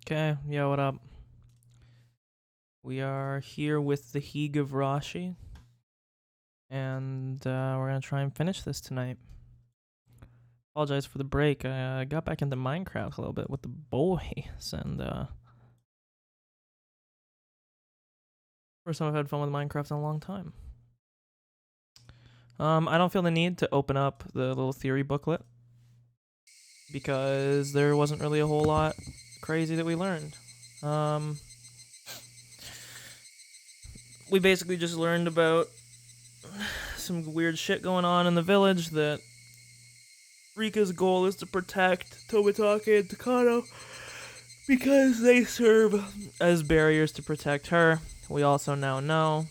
Okay, yo, what up? We are here with the Higurashi, and we're gonna try and finish this tonight. Apologize for the break. I got back into Minecraft a little bit with the boys, and first time I've had fun with Minecraft in a long time. I don't feel the need to open up the little theory booklet because there wasn't really a whole lot crazy that we learned. We basically just learned about some weird shit going on in the village, that Rika's goal is to protect Tomitake and Takano because they serve as barriers to protect her. We also now know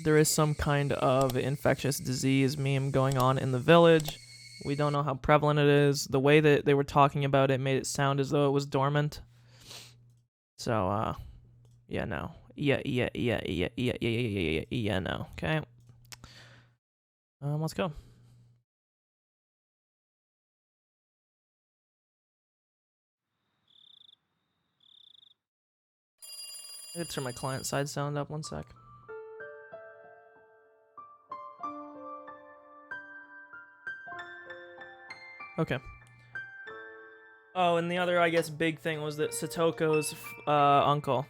there is some kind of infectious disease meme going on in the village. We don't know how prevalent it is. The way that they were talking about it made it sound as though it was dormant. So, yeah, no. Yeah, no. Okay. Let's go. I gotta turn my client side sound up 1 sec. Okay. Oh, and the other, I guess, big thing was that Satoko's uncle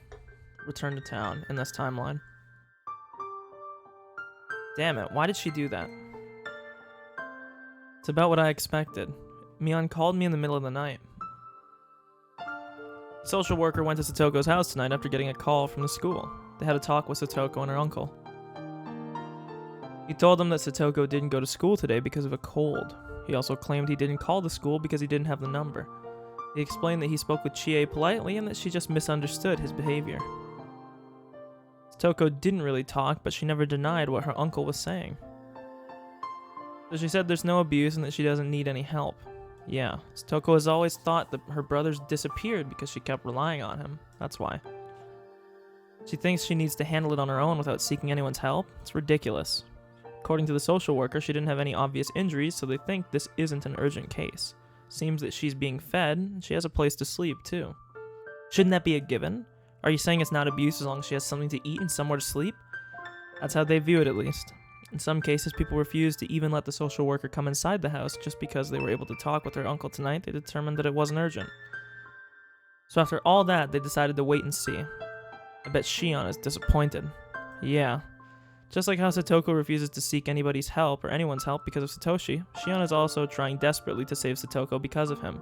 returned to town in this timeline. Damn it, why did she do that? It's about what I expected. Mion called me in the middle of the night. The social worker went to Satoko's house tonight after getting a call from the school. They had a talk with Satoko and her uncle. He told them that Satoko didn't go to school today because of a cold. He also claimed he didn't call the school because he didn't have the number. He explained that he spoke with Chie politely and that she just misunderstood his behavior. Satoko didn't really talk, but she never denied what her uncle was saying. So she said there's no abuse and that she doesn't need any help. Yeah, Satoko has always thought that her brothers disappeared because she kept relying on him. That's why. She thinks she needs to handle it on her own without seeking anyone's help. It's ridiculous. According to the social worker, she didn't have any obvious injuries, so they think this isn't an urgent case. Seems that she's being fed, and she has a place to sleep, too. Shouldn't that be a given? Are you saying it's not abuse as long as she has something to eat and somewhere to sleep? That's how they view it, at least. In some cases, people refuse to even let the social worker come inside the house just because they were able to talk with her uncle tonight. They determined that it wasn't urgent. So after all that, they decided to wait and see. I bet Shion is disappointed. Yeah. Just like how Satoko refuses to seek anybody's help or anyone's help because of Satoshi, Shion is also trying desperately to save Satoko because of him.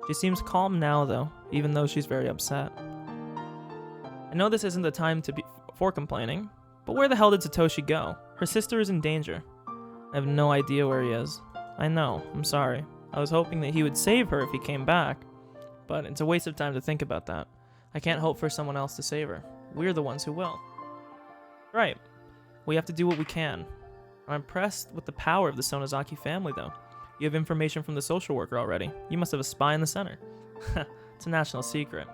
She seems calm now, though, even though she's very upset. I know this isn't the time for complaining, but where the hell did Satoshi go? Her sister is in danger. I have no idea where he is. I know, I'm sorry. I was hoping that he would save her if he came back, but it's a waste of time to think about that. I can't hope for someone else to save her. We're the ones who will. Right. We have to do what we can. I'm impressed with the power of the Sonozaki family, though. You have information from the social worker already. You must have a spy in the center. It's a national secret.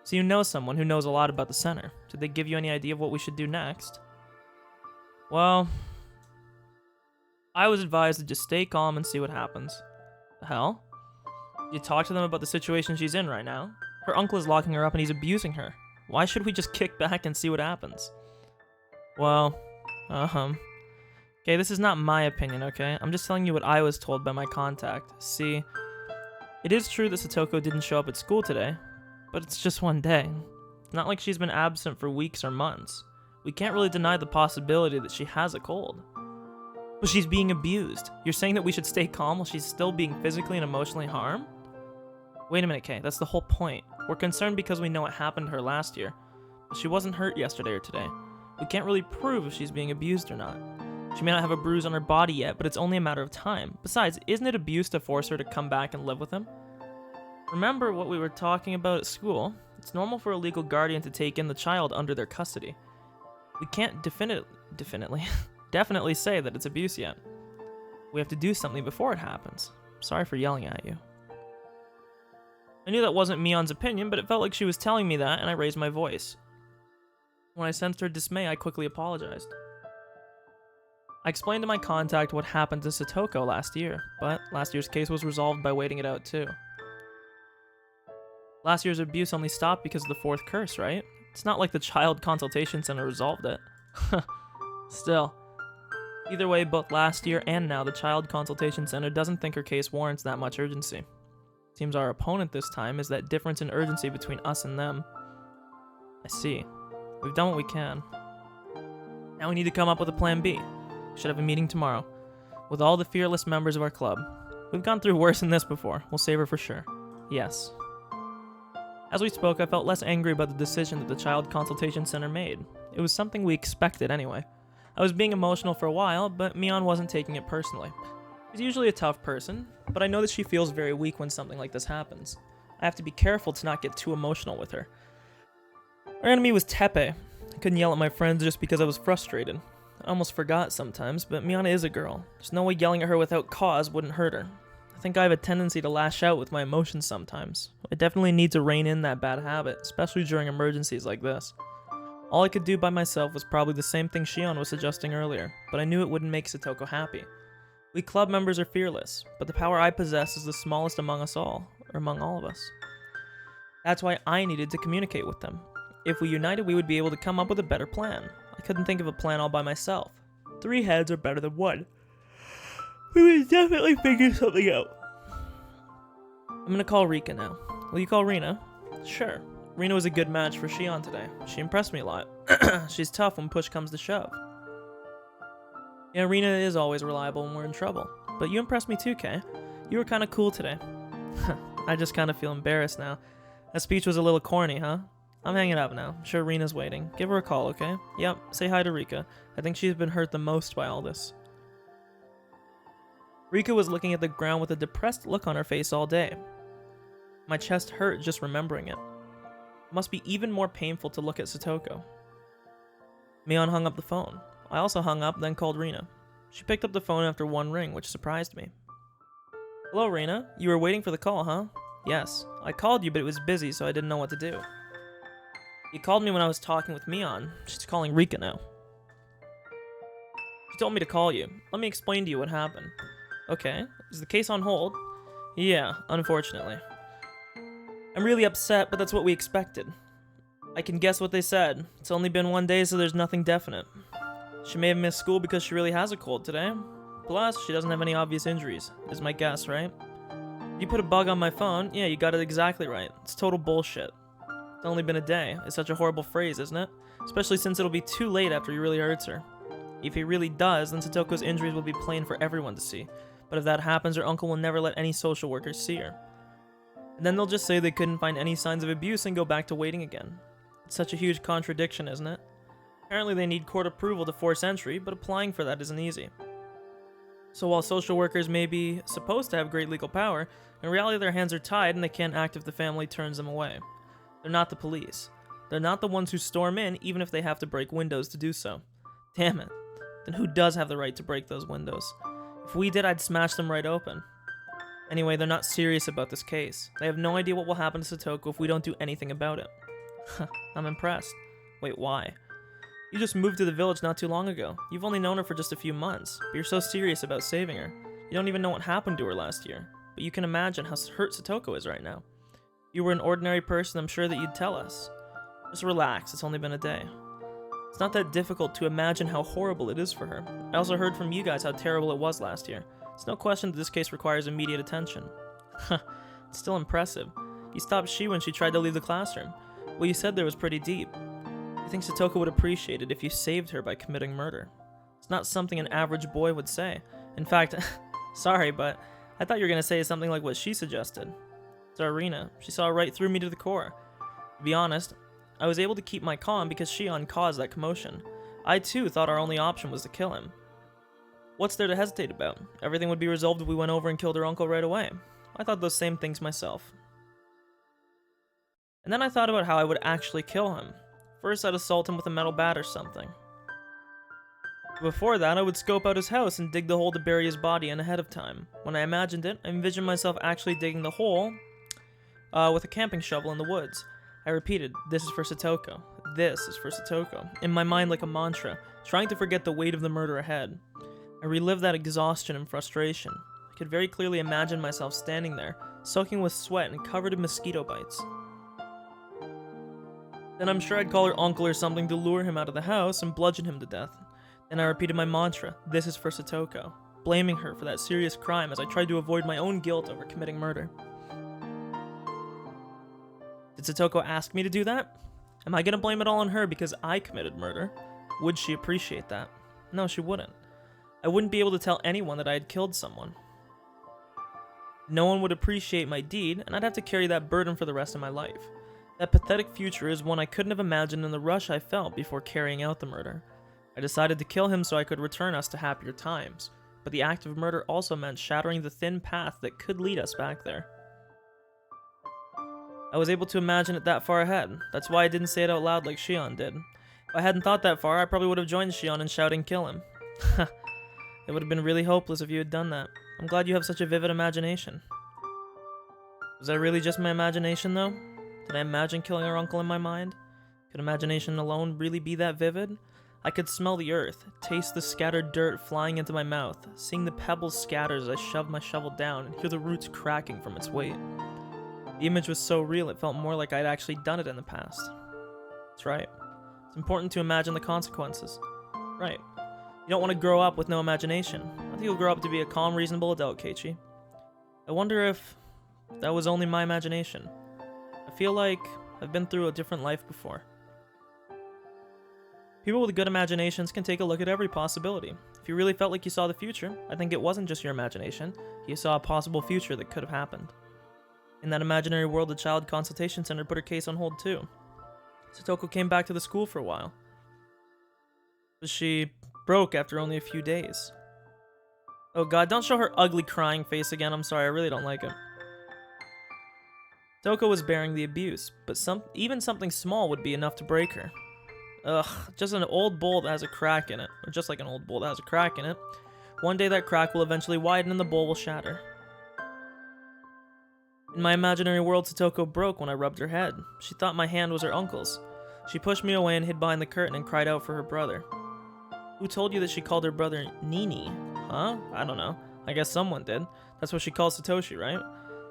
So you know someone who knows a lot about the center. Did they give you any idea of what we should do next? Well, I was advised to just stay calm and see what happens. The hell? You talk to them about the situation she's in right now? Her uncle is locking her up and he's abusing her. Why should we just kick back and see what happens? Well, okay, this is not my opinion, okay? I'm just telling you what I was told by my contact. See, it is true that Satoko didn't show up at school today, but it's just one day. It's not like she's been absent for weeks or months. We can't really deny the possibility that she has a cold. But she's being abused. You're saying that we should stay calm while she's still being physically and emotionally harmed? Wait a minute, Kay, that's the whole point. We're concerned because we know what happened to her last year, but she wasn't hurt yesterday or today. We can't really prove if she's being abused or not. She may not have a bruise on her body yet, but it's only a matter of time. Besides, isn't it abuse to force her to come back and live with him? Remember what we were talking about at school? It's normal for a legal guardian to take in the child under their custody. We can't definitely say that it's abuse yet. We have to do something before it happens. Sorry for yelling at you. I knew that wasn't Mion's opinion, but it felt like she was telling me that, and I raised my voice. When I sensed her dismay, I quickly apologized. I explained to my contact what happened to Satoko last year, but last year's case was resolved by waiting it out too. Last year's abuse only stopped because of the fourth curse, right? It's not like the child consultation center resolved it. Still. Either way, both last year and now, the child consultation center doesn't think her case warrants that much urgency. Seems our opponent this time is that difference in urgency between us and them. I see. We've done what we can. Now we need to come up with a plan B. We should have a meeting tomorrow with all the fearless members of our club. We've gone through worse than this before. We'll save her for sure. Yes. As we spoke, I felt less angry about the decision that the Child Consultation Center made. It was something we expected anyway. I was being emotional for a while, but Mion wasn't taking it personally. She's usually a tough person, but I know that she feels very weak when something like this happens. I have to be careful to not get too emotional with her. Our enemy was Tepe. I couldn't yell at my friends just because I was frustrated. I almost forgot sometimes, but Miana is a girl. There's no way yelling at her without cause wouldn't hurt her. I think I have a tendency to lash out with my emotions sometimes. I definitely need to rein in that bad habit, especially during emergencies like this. All I could do by myself was probably the same thing Shion was suggesting earlier, but I knew it wouldn't make Satoko happy. We club members are fearless, but the power I possess is the smallest among us all, or among all of us. That's why I needed to communicate with them. If we united, we would be able to come up with a better plan. I couldn't think of a plan all by myself. 3 heads are better than 1. We would definitely figure something out. I'm gonna call Rika now. Will you call Rina? Sure. Rina was a good match for Shion today. She impressed me a lot. She's tough when push comes to shove. Yeah, Rina is always reliable when we're in trouble. But you impressed me too, Kay. You were kinda cool today. I just kinda feel embarrassed now. That speech was a little corny, huh? I'm hanging up now. I'm sure Rina's waiting. Give her a call, okay? Yep, say hi to Rika. I think she's been hurt the most by all this. Rika was looking at the ground with a depressed look on her face all day. My chest hurt just remembering it. It must be even more painful to look at Satoko. Mion hung up the phone. I also hung up, then called Rina. She picked up the phone after 1 ring, which surprised me. Hello, Rina. You were waiting for the call, huh? Yes. I called you, but it was busy, so I didn't know what to do. You called me when I was talking with Mion. She's calling Rika now. She told me to call you. Let me explain to you what happened. Okay. Is the case on hold? Yeah, unfortunately. I'm really upset, but that's what we expected. I can guess what they said. It's only been 1 day, so there's nothing definite. She may have missed school because she really has a cold today. Plus, she doesn't have any obvious injuries, is my guess, right? You put a bug on my phone? Yeah, you got it exactly right. It's total bullshit. It's only been a day. It's such a horrible phrase, isn't it? Especially since it'll be too late after he really hurts her. If he really does, then Satoko's injuries will be plain for everyone to see. But if that happens, her uncle will never let any social workers see her. And then they'll just say they couldn't find any signs of abuse and go back to waiting again. It's such a huge contradiction, isn't it? Apparently they need court approval to force entry, but applying for that isn't easy. So while social workers may be supposed to have great legal power, in reality their hands are tied and they can't act if the family turns them away. They're not the police. They're not the ones who storm in, even if they have to break windows to do so. Damn it. Then who does have the right to break those windows? If we did, I'd smash them right open. Anyway, they're not serious about this case. They have no idea what will happen to Satoko if we don't do anything about it. I'm impressed. Wait, why? You just moved to the village not too long ago. You've only known her for just a few months, but you're so serious about saving her. You don't even know what happened to her last year. But you can imagine how hurt Satoko is right now. If you were an ordinary person, I'm sure that you'd tell us. Just relax, it's only been a day. It's not that difficult to imagine how horrible it is for her. I also heard from you guys how terrible it was last year. It's no question that this case requires immediate attention. It's still impressive. You stopped Shi when she tried to leave the classroom. What you said there was pretty deep. I think Satoko would appreciate it if you saved her by committing murder. It's not something an average boy would say. In fact, sorry, but I thought you were going to say something like what she suggested. It's Arena. She saw right through me to the core. To be honest, I was able to keep my calm because Shion caused that commotion. I too thought our only option was to kill him. What's there to hesitate about? Everything would be resolved if we went over and killed her uncle right away. I thought those same things myself. And then I thought about how I would actually kill him. First, I'd assault him with a metal bat or something. Before that, I would scope out his house and dig the hole to bury his body in ahead of time. When I imagined it, I envisioned myself actually digging the hole with a camping shovel in the woods. I repeated, "This is for Satoko. This is for Satoko," in my mind like a mantra, trying to forget the weight of the murder ahead. I relived that exhaustion and frustration. I could very clearly imagine myself standing there, soaking with sweat and covered in mosquito bites. Then I'm sure I'd call her uncle or something to lure him out of the house and bludgeon him to death. Then I repeated my mantra, "This is for Satoko," blaming her for that serious crime as I tried to avoid my own guilt over committing murder. Did Satoko ask me to do that? Am I gonna blame it all on her because I committed murder? Would she appreciate that? No, she wouldn't. I wouldn't be able to tell anyone that I had killed someone. No one would appreciate my deed, and I'd have to carry that burden for the rest of my life. That pathetic future is one I couldn't have imagined in the rush I felt before carrying out the murder. I decided to kill him so I could return us to happier times, but the act of murder also meant shattering the thin path that could lead us back there. I was able to imagine it that far ahead. That's why I didn't say it out loud like Shion did. If I hadn't thought that far, I probably would have joined Shion in shouting kill him. It would have been really hopeless if you had done that. I'm glad you have such a vivid imagination. Was that really just my imagination, though? Did I imagine killing our uncle in my mind? Could imagination alone really be that vivid? I could smell the earth, taste the scattered dirt flying into my mouth, seeing the pebbles scatter as I shoved my shovel down and hear the roots cracking from its weight. The image was so real it felt more like I'd actually done it in the past. That's right. It's important to imagine the consequences. Right. You don't want to grow up with no imagination. I think you'll grow up to be a calm, reasonable adult, Keiichi. I wonder if that was only my imagination. I feel like I've been through a different life before. People with good imaginations can take a look at every possibility. If you really felt like you saw the future, I think it wasn't just your imagination. You saw a possible future that could have happened. In that imaginary world, the Child Consultation Center put her case on hold too. Satoko came back to the school for a while. But she broke after only a few days. Oh god, don't show her ugly crying face again. I'm sorry, I really don't like it. Satoko was bearing the abuse, but even something small would be enough to break her. Ugh, just an old bowl that has a crack in it. Or just like an old bowl that has a crack in it. One day that crack will eventually widen and the bowl will shatter. In my imaginary world, Satoko broke when I rubbed her head. She thought my hand was her uncle's. She pushed me away and hid behind the curtain and cried out for her brother. Who told you that she called her brother Nini? Huh? I don't know. I guess someone did. That's what she calls Satoshi, right?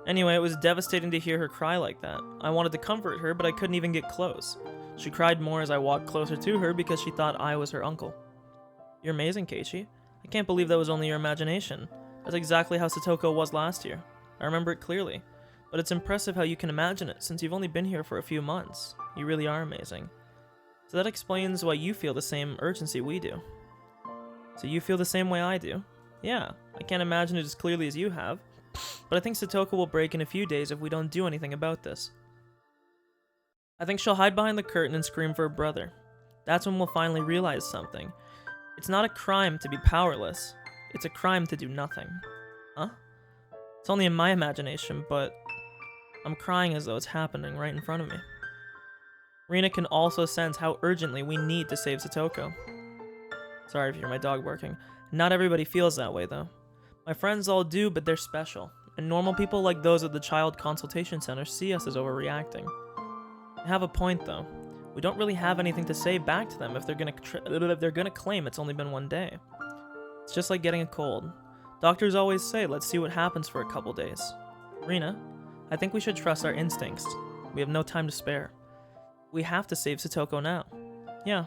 Anyway, it was devastating to hear her cry like that. I wanted to comfort her, but I couldn't even get close. She cried more as I walked closer to her because she thought I was her uncle. You're amazing, Keiichi. I can't believe that was only your imagination. That's exactly how Satoko was last year. I remember it clearly. But it's impressive how you can imagine it since you've only been here for a few months. You really are amazing. So that explains why you feel the same urgency we do. So you feel the same way I do? Yeah, I can't imagine it as clearly as you have. But I think Satoko will break in a few days if we don't do anything about this. I think she'll hide behind the curtain and scream for her brother. That's when we'll finally realize something. It's not a crime to be powerless. It's a crime to do nothing. Huh? It's only in my imagination, but I'm crying as though it's happening right in front of me. Rina can also sense how urgently we need to save Satoko. Sorry if you hear my dog barking. Not everybody feels that way, though. My friends all do, but they're special. And normal people like those at the Child Consultation Center see us as overreacting. I have a point, though. We don't really have anything to say back to them if they're gonna claim it's only been one day. It's just like getting a cold. Doctors always say, let's see what happens for a couple days. Rina, I think we should trust our instincts. We have no time to spare. We have to save Satoko now. Yeah.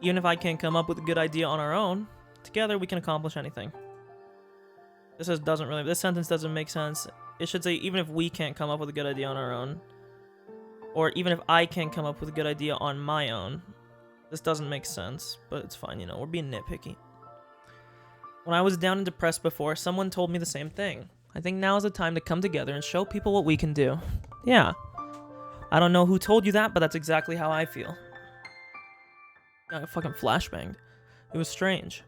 Even if I can't come up with a good idea on our own, together we can accomplish anything. This sentence doesn't make sense. It should say, even if we can't come up with a good idea on our own. Or even if I can't come up with a good idea on my own. This doesn't make sense, but it's fine, we're being nitpicky. When I was down and depressed before, someone told me the same thing. I think now is the time to come together and show people what we can do. Yeah. I don't know who told you that, but that's exactly how I feel. I got fucking flashbanged. It was strange.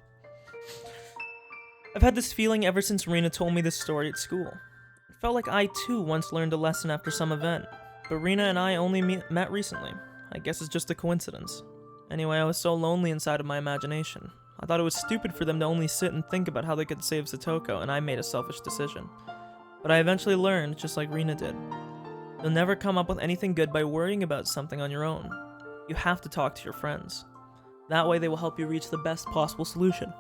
I've had this feeling ever since Rina told me this story at school. It felt like I too once learned a lesson after some event, but Rina and I only met recently. I guess it's just a coincidence. Anyway, I was so lonely inside of my imagination. I thought it was stupid for them to only sit and think about how they could save Satoko, and I made a selfish decision. But I eventually learned, just like Rina did. You'll never come up with anything good by worrying about something on your own. You have to talk to your friends. That way they will help you reach the best possible solution.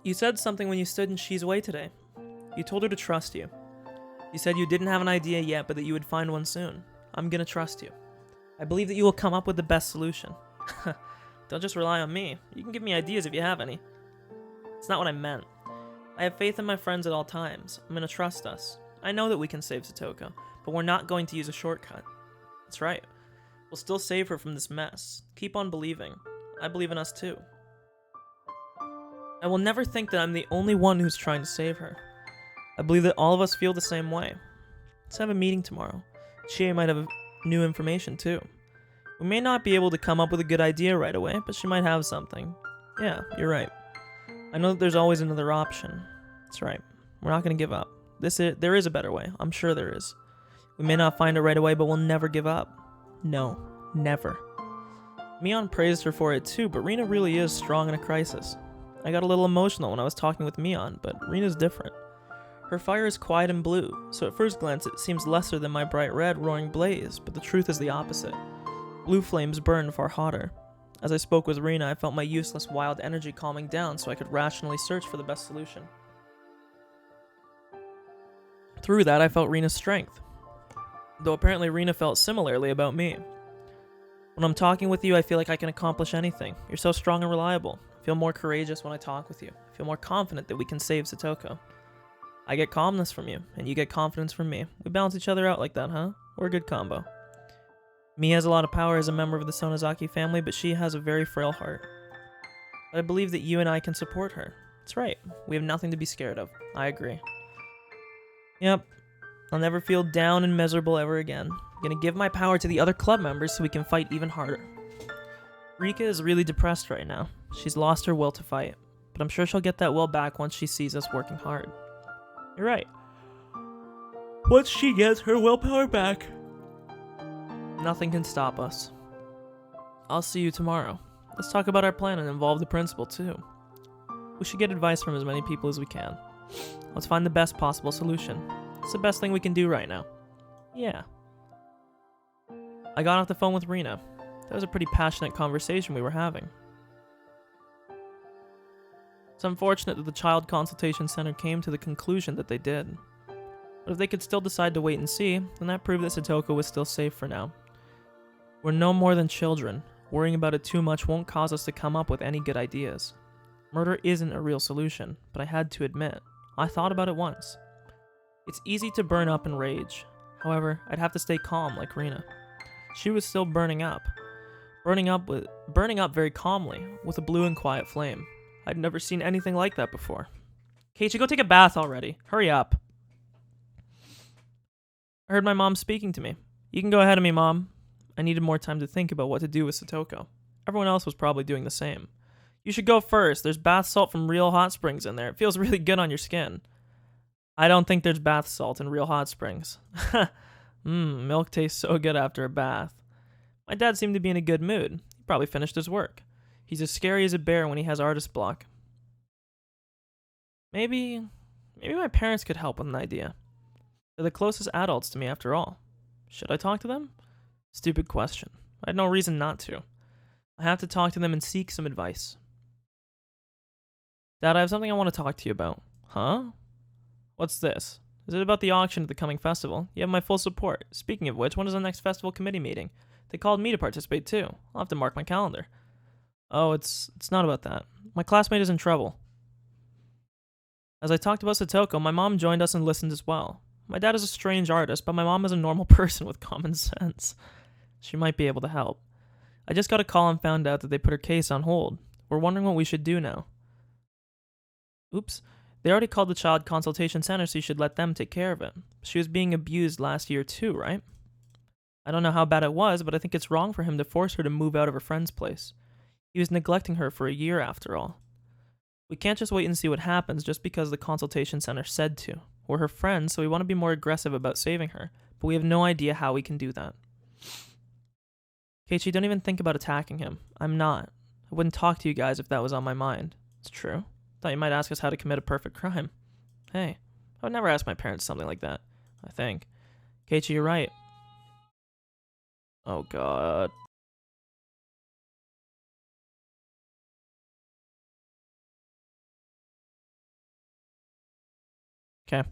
You said something when you stood in Shi's way today. You told her to trust you. You said you didn't have an idea yet, but that you would find one soon. I'm gonna trust you. I believe that you will come up with the best solution. Don't just rely on me. You can give me ideas if you have any. It's not what I meant. I have faith in my friends at all times. I'm gonna trust us. I know that we can save Satoko, but we're not going to use a shortcut. That's right. We'll still save her from this mess. Keep on believing. I believe in us too. I will never think that I'm the only one who's trying to save her. I believe that all of us feel the same way. Let's have a meeting tomorrow. Chie might have new information too. We may not be able to come up with a good idea right away, but she might have something. Yeah, you're right. I know that there's always another option. That's right. We're not going to give up. There is a better way. I'm sure there is. We may not find it right away, but we'll never give up. No, never. Mion praised her for it too, but Rina really is strong in a crisis. I got a little emotional when I was talking with Mion, but Rina's different. Her fire is quiet and blue, so at first glance it seems lesser than my bright red roaring blaze, but the truth is the opposite. Blue flames burn far hotter. As I spoke with Rina, I felt my useless wild energy calming down so I could rationally search for the best solution. Through that, I felt Rina's strength, though apparently Rina felt similarly about me. When I'm talking with you, I feel like I can accomplish anything. You're so strong and reliable. I feel more courageous when I talk with you. I feel more confident that we can save Satoko. I get calmness from you, and you get confidence from me. We balance each other out like that, huh? We're a good combo. Mi has a lot of power as a member of the Sonozaki family, but she has a very frail heart. But I believe that you and I can support her. That's right. We have nothing to be scared of. I agree. Yep. I'll never feel down and miserable ever again. I'm gonna give my power to the other club members so we can fight even harder. Rika is really depressed right now. She's lost her will to fight, but I'm sure she'll get that will back once she sees us working hard. You're right. Once she gets her willpower back, nothing can stop us. I'll see you tomorrow. Let's talk about our plan and involve the principal too. We should get advice from as many people as we can. Let's find the best possible solution. It's the best thing we can do right now. Yeah. I got off the phone with Rina. That was a pretty passionate conversation we were having. It's unfortunate that the Child Consultation Center came to the conclusion that they did. But if they could still decide to wait and see, then that proved that Satoko was still safe for now. We're no more than children. Worrying about it too much won't cause us to come up with any good ideas. Murder isn't a real solution, but I had to admit, I thought about it once. It's easy to burn up and rage. However, I'd have to stay calm like Rina. She was still burning up very calmly, with a blue and quiet flame. I'd never seen anything like that before. Keiichi, go take a bath already. Hurry up. I heard my mom speaking to me. You can go ahead of me, Mom. I needed more time to think about what to do with Satoko. Everyone else was probably doing the same. You should go first. There's bath salt from real hot springs in there. It feels really good on your skin. I don't think there's bath salt in real hot springs. Milk tastes so good after a bath. My dad seemed to be in a good mood. He probably finished his work. He's as scary as a bear when he has artist block. Maybe my parents could help with an idea. They're the closest adults to me after all. Should I talk to them? Stupid question. I had no reason not to. I have to talk to them and seek some advice. Dad, I have something I want to talk to you about. Huh? What's this? Is it about the auction at the coming festival? You have my full support. Speaking of which, when is the next festival committee meeting? They called me to participate too. I'll have to mark my calendar. Oh, it's not about that. My classmate is in trouble. As I talked about Satoko, my mom joined us and listened as well. My dad is a strange artist, but my mom is a normal person with common sense. She might be able to help. I just got a call and found out that they put her case on hold. We're wondering what we should do now. Oops. They already called the Child Consultation Center, so you should let them take care of it. She was being abused last year too, right? I don't know how bad it was, but I think it's wrong for him to force her to move out of her friend's place. He was neglecting her for a year after all. We can't just wait and see what happens just because the consultation center said to. We're her friends, so we want to be more aggressive about saving her, but we have no idea how we can do that. Keiichi, don't even think about attacking him. I'm not. I wouldn't talk to you guys if that was on my mind. It's true. Thought you might ask us how to commit a perfect crime. Hey, I would never ask my parents something like that, I think. Keiichi, you're right. Oh god. Okay.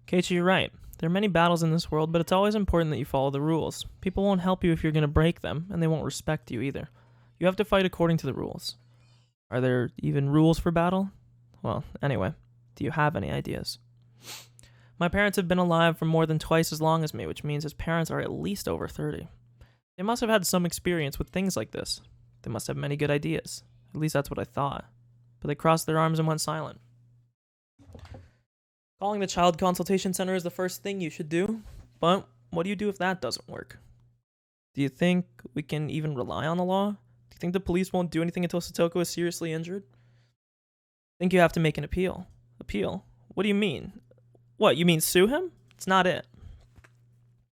Keiichi, you're right. There are many battles in this world, but it's always important that you follow the rules. People won't help you if you're going to break them, and they won't respect you either. You have to fight according to the rules. Are there even rules for battle? Well, anyway, do you have any ideas? My parents have been alive for more than twice as long as me, which means his parents are at least over 30. They must have had some experience with things like this. They must have many good ideas. At least that's what I thought. But they crossed their arms and went silent. Calling the child consultation center is the first thing you should do. But what do you do if that doesn't work? Do you think we can even rely on the law? Do you think the police won't do anything until Satoko is seriously injured? I think you have to make an appeal. Appeal? What do you mean? What, you mean sue him? It's not it.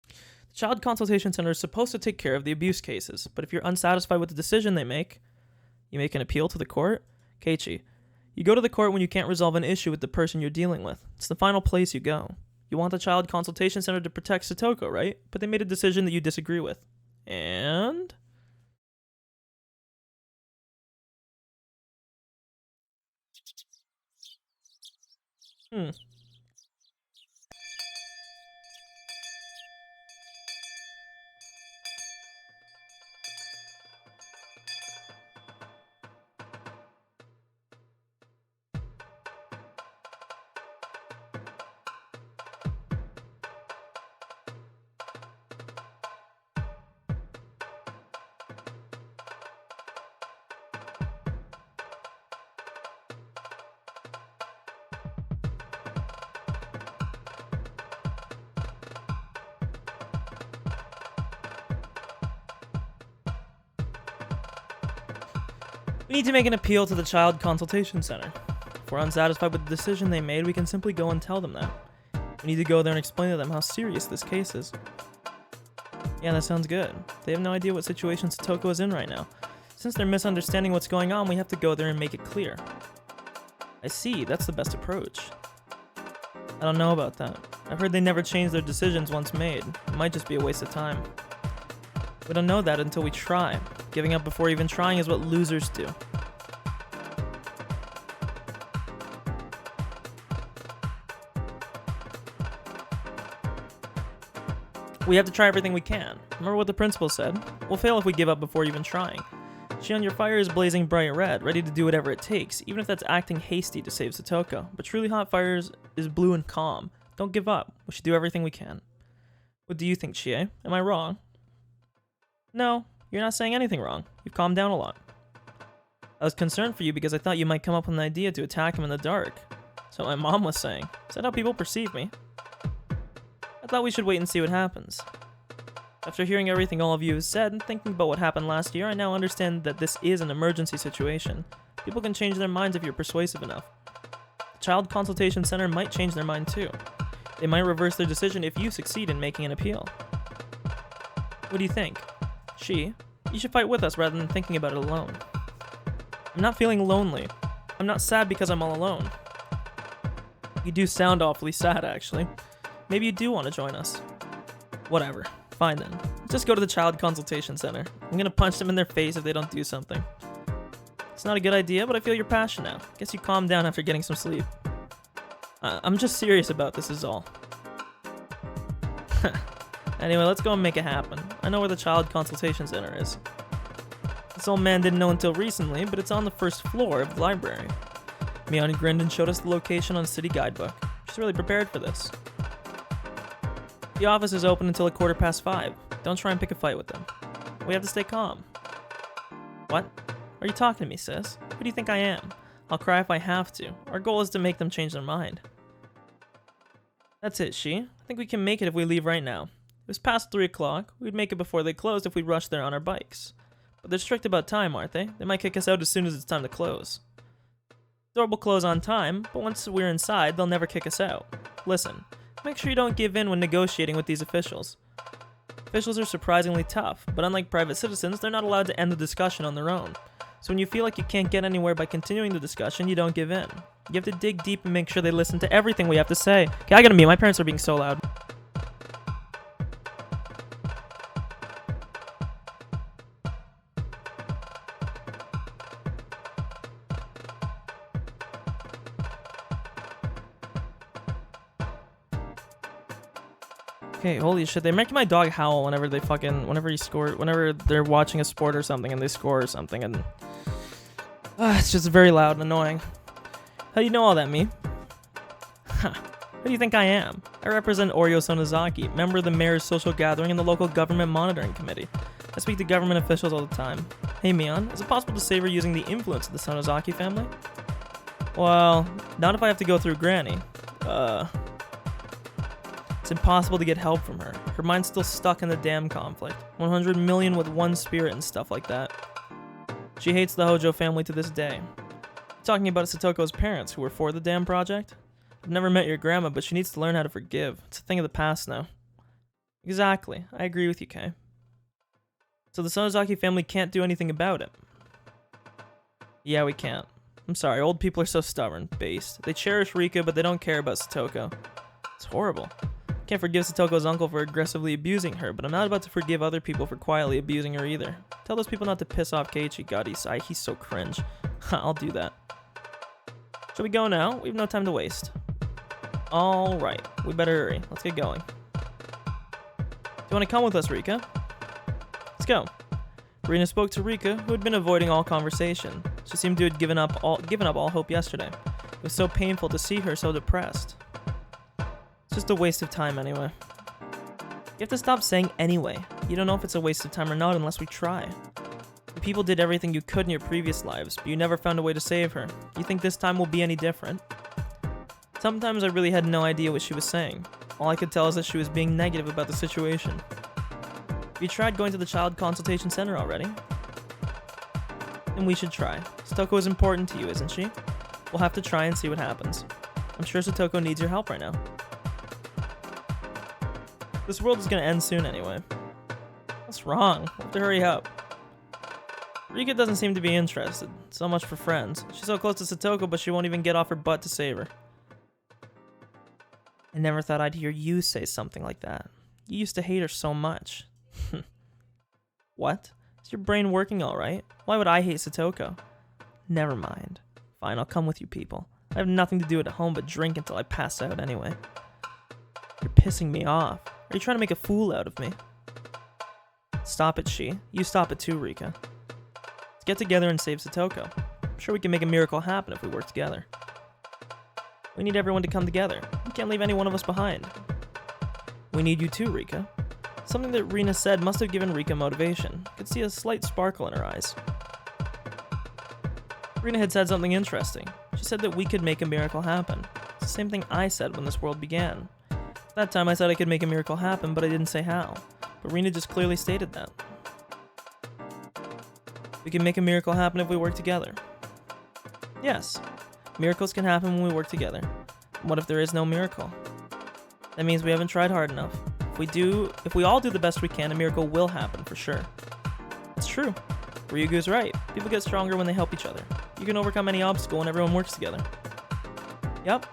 The child consultation center is supposed to take care of the abuse cases, but if you're unsatisfied with the decision they make, you make an appeal to the court? Keiichi, you go to the court when you can't resolve an issue with the person you're dealing with. It's the final place you go. You want the child consultation center to protect Satoko, right? But they made a decision that you disagree with. And? We need to make an appeal to the child consultation center. If we're unsatisfied with the decision they made, we can simply go and tell them that. We need to go there and explain to them how serious this case is. Yeah, that sounds good. They have no idea what situation Satoko is in right now. Since they're misunderstanding what's going on, we have to go there and make it clear. I see, that's the best approach. I don't know about that. I've heard they never change their decisions once made. It might just be a waste of time. We don't know that until we try. Giving up before even trying is what losers do. We have to try everything we can. Remember what the principal said? We'll fail if we give up before even trying. Shion, your fire is blazing bright red, ready to do whatever it takes, even if that's acting hasty to save Satoko. But truly hot fire is blue and calm. Don't give up. We should do everything we can. What do you think, Chie? Am I wrong? No, you're not saying anything wrong. You've calmed down a lot. I was concerned for you because I thought you might come up with an idea to attack him in the dark. That's what my mom was saying. Is that how people perceive me? I thought we should wait and see what happens. After hearing everything all of you have said and thinking about what happened last year, I now understand that this is an emergency situation. People can change their minds if you're persuasive enough. The Child Consultation Center might change their mind too. They might reverse their decision if you succeed in making an appeal. What do you think? You should fight with us rather than thinking about it alone. I'm not feeling lonely. I'm not sad because I'm all alone. You do sound awfully sad, actually. Maybe you do want to join us. Whatever. Fine then. Just go to the Child Consultation Center. I'm gonna punch them in their face if they don't do something. It's not a good idea, but I feel your passion now. Guess you calmed down after getting some sleep. I'm just serious about this is all. Anyway, let's go and make it happen. I know where the Child Consultation Center is. This old man didn't know until recently, but it's on the first floor of the library. Miyani grinned and showed us the location on the city guidebook. She's really prepared for this. The office is open until 5:15. Don't try and pick a fight with them. We have to stay calm. What? Are you talking to me, sis? Who do you think I am? I'll cry if I have to. Our goal is to make them change their mind. That's it, I think we can make it if we leave right now. It was past 3 o'clock. We'd make it before they closed if we rushed there on our bikes. But they're strict about time, aren't they? They might kick us out as soon as it's time to close. The door will close on time, but once we're inside, they'll never kick us out. Listen, make sure you don't give in when negotiating with these officials. Officials are surprisingly tough, but unlike private citizens, they're not allowed to end the discussion on their own. So when you feel like you can't get anywhere by continuing the discussion, you don't give in. You have to dig deep and make sure they listen to everything we have to say. Okay, I gotta mute. My parents are being so loud. Okay, holy shit, they make my dog howl whenever whenever they're watching a sport or something and they score or something, and it's just very loud and annoying. How do you know all that, me? Huh. Who do you think I am? I represent Oryo Sonozaki, member of the mayor's social gathering and the local government monitoring committee. I speak to government officials all the time. Hey Mion, is it possible to save her using the influence of the Sonozaki family? Well, not if I have to go through Granny. It's impossible to get help from her. Her mind's still stuck in the dam conflict. 100 million with one spirit and stuff like that. She hates the Hojo family to this day. Talking about Satoko's parents who were for the dam project? I've never met your grandma, but she needs to learn how to forgive. It's a thing of the past now. Exactly. I agree with you, Kay. So the Sonozaki family can't do anything about it. Yeah, we can't. I'm sorry, old people are so stubborn, based. They cherish Rika, but they don't care about Satoko. It's horrible. Can't forgive Satoko's uncle for aggressively abusing her, but I'm not about to forgive other people for quietly abusing her either. Tell those people not to piss off Keiichi. God, he's so cringe. I'll do that. Shall we go now? We have no time to waste. Alright, we better hurry. Let's get going. Do you want to come with us, Rika? Let's go. Rina spoke to Rika, who had been avoiding all conversation. She seemed to have given up all hope yesterday. It was so painful to see her so depressed. It's just a waste of time anyway. You have to stop saying anyway. You don't know if it's a waste of time or not unless we try. The people did everything you could in your previous lives, but you never found a way to save her. You think this time will be any different? Sometimes I really had no idea what she was saying. All I could tell is that she was being negative about the situation. Have you tried going to the child consultation center already? Then we should try. Satoko is important to you, isn't she? We'll have to try and see what happens. I'm sure Satoko needs your help right now. This world is gonna end soon anyway. What's wrong? We'll have to hurry up. Rika doesn't seem to be interested. So much for friends. She's so close to Satoko, but she won't even get off her butt to save her. I never thought I'd hear you say something like that. You used to hate her so much. What? Is your brain working alright? Why would I hate Satoko? Never mind. Fine, I'll come with you people. I have nothing to do at home but drink until I pass out anyway. You're pissing me off. Are you trying to make a fool out of me? Stop it, Shi. You stop it too, Rika. Let's get together and save Satoko. I'm sure we can make a miracle happen if we work together. We need everyone to come together. We can't leave any one of us behind. We need you too, Rika. Something that Rina said must have given Rika motivation. I could see a slight sparkle in her eyes. Rina had said something interesting. She said that we could make a miracle happen. It's the same thing I said when this world began. That time I said I could make a miracle happen, but I didn't say how. But Rina just clearly stated that. We can make a miracle happen if we work together. Yes, miracles can happen when we work together. What if there is no miracle? That means we haven't tried hard enough. If we all do the best we can, a miracle will happen for sure. It's true. Ryugu's right. People get stronger when they help each other. You can overcome any obstacle when everyone works together. Yep.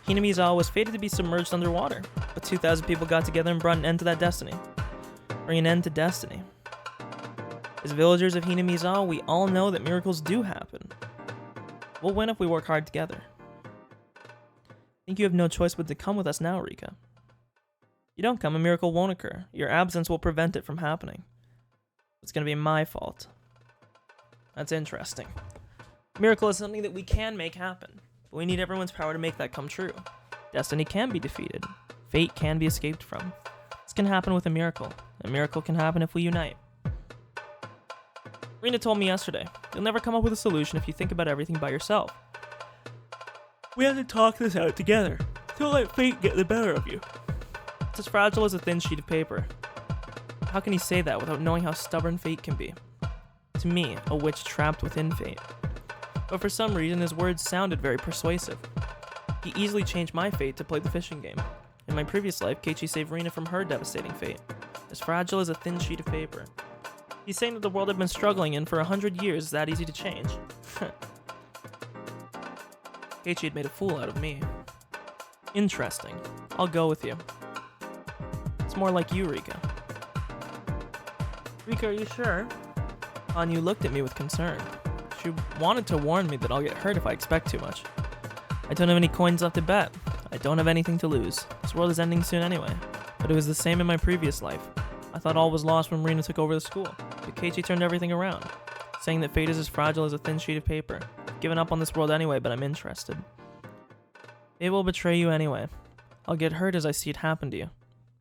Hinamizawa was fated to be submerged underwater, but 2,000 people got together and brought an end to that destiny. Bring an end to destiny. As villagers of Hinamizawa, we all know that miracles do happen. We'll win if we work hard together. I think you have no choice but to come with us now, Rika. If you don't come, a miracle won't occur. Your absence will prevent it from happening. It's going to be my fault. That's interesting. A miracle is something that we can make happen, but we need everyone's power to make that come true. Destiny can be defeated. Fate can be escaped from. This can happen with a miracle. A miracle can happen if we unite. Rina told me yesterday, you'll never come up with a solution if you think about everything by yourself. We have to talk this out together. Don't let fate get the better of you. It's as fragile as a thin sheet of paper. How can he say that without knowing how stubborn fate can be? To me, a witch trapped within fate. But for some reason, his words sounded very persuasive. He easily changed my fate to play the fishing game. In my previous life, Keiichi saved Rina from her devastating fate. As fragile as a thin sheet of paper. He's saying that the world had been struggling in for 100 years is that easy to change. Keiichi had made a fool out of me. Interesting. I'll go with you. It's more like you, Rika. Rika, are you sure? Anyu looked at me with concern. She wanted to warn me that I'll get hurt if I expect too much. I don't have any coins left to bet. I don't have anything to lose. This world is ending soon anyway. But it was the same in my previous life. I thought all was lost when Marina took over the school, but Keiichi turned everything around, saying that fate is as fragile as a thin sheet of paper. I've given up on this world anyway, but I'm interested. Fate will betray you anyway. I'll get hurt as I see it happen to you.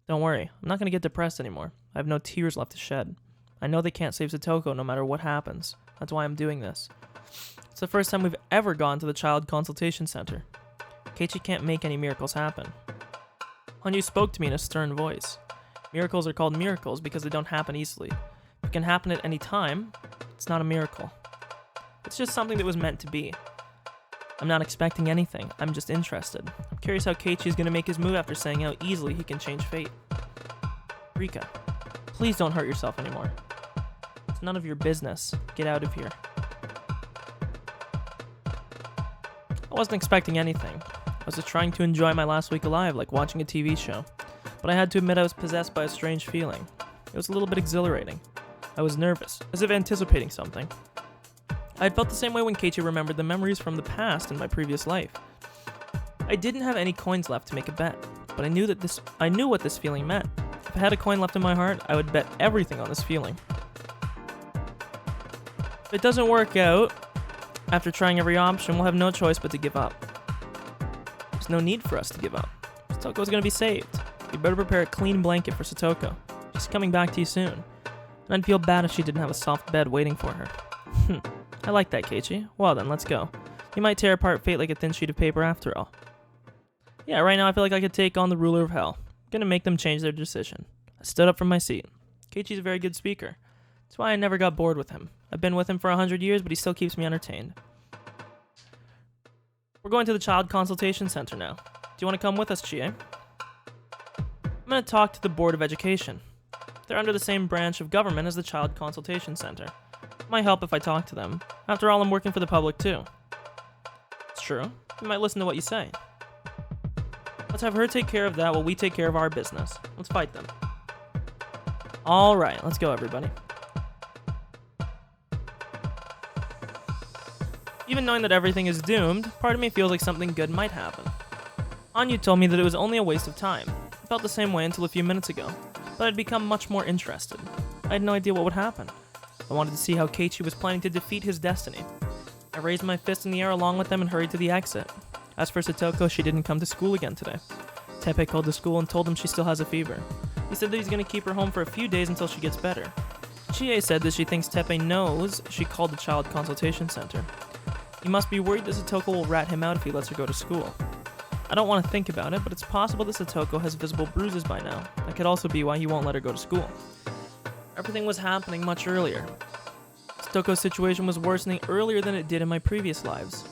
Don't worry, I'm not going to get depressed anymore. I have no tears left to shed. I know they can't save Satoko no matter what happens. That's why I'm doing this. It's the first time we've ever gone to the Child Consultation Center. Keiichi can't make any miracles happen. Hanyu spoke to me in a stern voice. Miracles are called miracles because they don't happen easily. If it can happen at any time, it's not a miracle. It's just something that was meant to be. I'm not expecting anything, I'm just interested. I'm curious how Keiichi is going to make his move after saying how easily he can change fate. Rika, please don't hurt yourself anymore. It's none of your business. Get out of here. I wasn't expecting anything. I was just trying to enjoy my last week alive like watching a TV show. But I had to admit I was possessed by a strange feeling. It was a little bit exhilarating. I was nervous, as if anticipating something. I had felt the same way when Keiichi remembered the memories from the past in my previous life. I didn't have any coins left to make a bet, but I knew what this feeling meant. If I had a coin left in my heart, I would bet everything on this feeling. If it doesn't work out, after trying every option, we'll have no choice but to give up. There's no need for us to give up. Satoko's gonna be saved. You better prepare a clean blanket for Satoko. She's coming back to you soon. And I'd feel bad if she didn't have a soft bed waiting for her. I like that, Keiichi. Well then, let's go. You might tear apart fate like a thin sheet of paper after all. Yeah, right now I feel like I could take on the ruler of hell. I'm gonna make them change their decision. I stood up from my seat. Keiichi's a very good speaker. That's why I never got bored with him. I've been with him for 100 years, but he still keeps me entertained. We're going to the Child Consultation Center now. Do you want to come with us, Chie? I'm going to talk to the Board of Education. They're under the same branch of government as the Child Consultation Center. It might help if I talk to them. After all, I'm working for the public too. It's true. We might listen to what you say. Let's have her take care of that while we take care of our business. Let's fight them. Alright, let's go everybody. Even knowing that everything is doomed, part of me feels like something good might happen. Hanyu told me that it was only a waste of time. I felt the same way until a few minutes ago, but I'd become much more interested. I had no idea what would happen. I wanted to see how Keiichi was planning to defeat his destiny. I raised my fist in the air along with them and hurried to the exit. As for Satoko, she didn't come to school again today. Teppei called the school and told him she still has a fever. He said that he's going to keep her home for a few days until she gets better. Chie said that she thinks Teppei knows she called the Child Consultation Center. He must be worried that Satoko will rat him out if he lets her go to school. I don't want to think about it, but it's possible that Satoko has visible bruises by now. That could also be why he won't let her go to school. Everything was happening much earlier. Satoko's situation was worsening earlier than it did in my previous lives.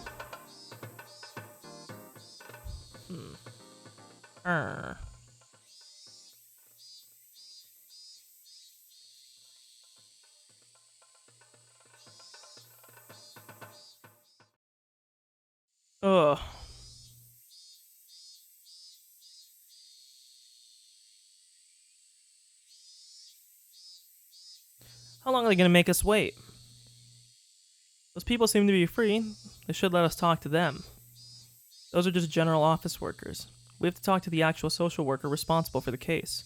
Ugh. How long are they going to make us wait? Those people seem to be free. They should let us talk to them. Those are just general office workers. We have to talk to the actual social worker responsible for the case.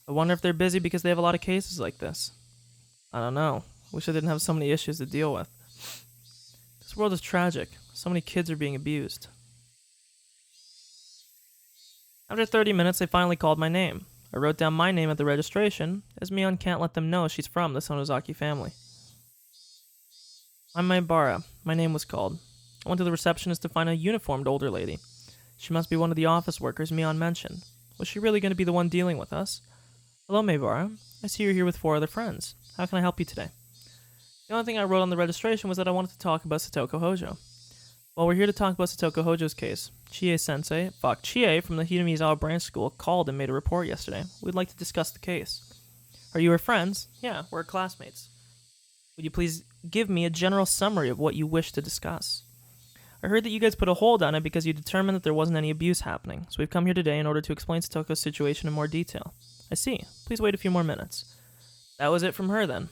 I wonder if they're busy because they have a lot of cases like this. I don't know. Wish I didn't have so many issues to deal with. This world is tragic. So many kids are being abused. After 30 minutes, they finally called my name. I wrote down my name at the registration, as Mion can't let them know she's from the Sonozaki family. I'm Maibara. My name was called. I went to the receptionist to find a uniformed older lady. She must be one of the office workers Mion mentioned. Was she really going to be the one dealing with us? Hello, Maibara. I see you're here with 4 other friends. How can I help you today? The only thing I wrote on the registration was that I wanted to talk about Satoko Hojo. Well, we're here to talk about Satoko Hojo's case. Chie from the Hinamizawa branch school called and made a report yesterday. We'd like to discuss the case. Are you her friends? Yeah, we're classmates. Would you please give me a general summary of what you wish to discuss? I heard that you guys put a hold on it because you determined that there wasn't any abuse happening, so we've come here today in order to explain Satoko's situation in more detail. I see. Please wait a few more minutes. That was it from her then.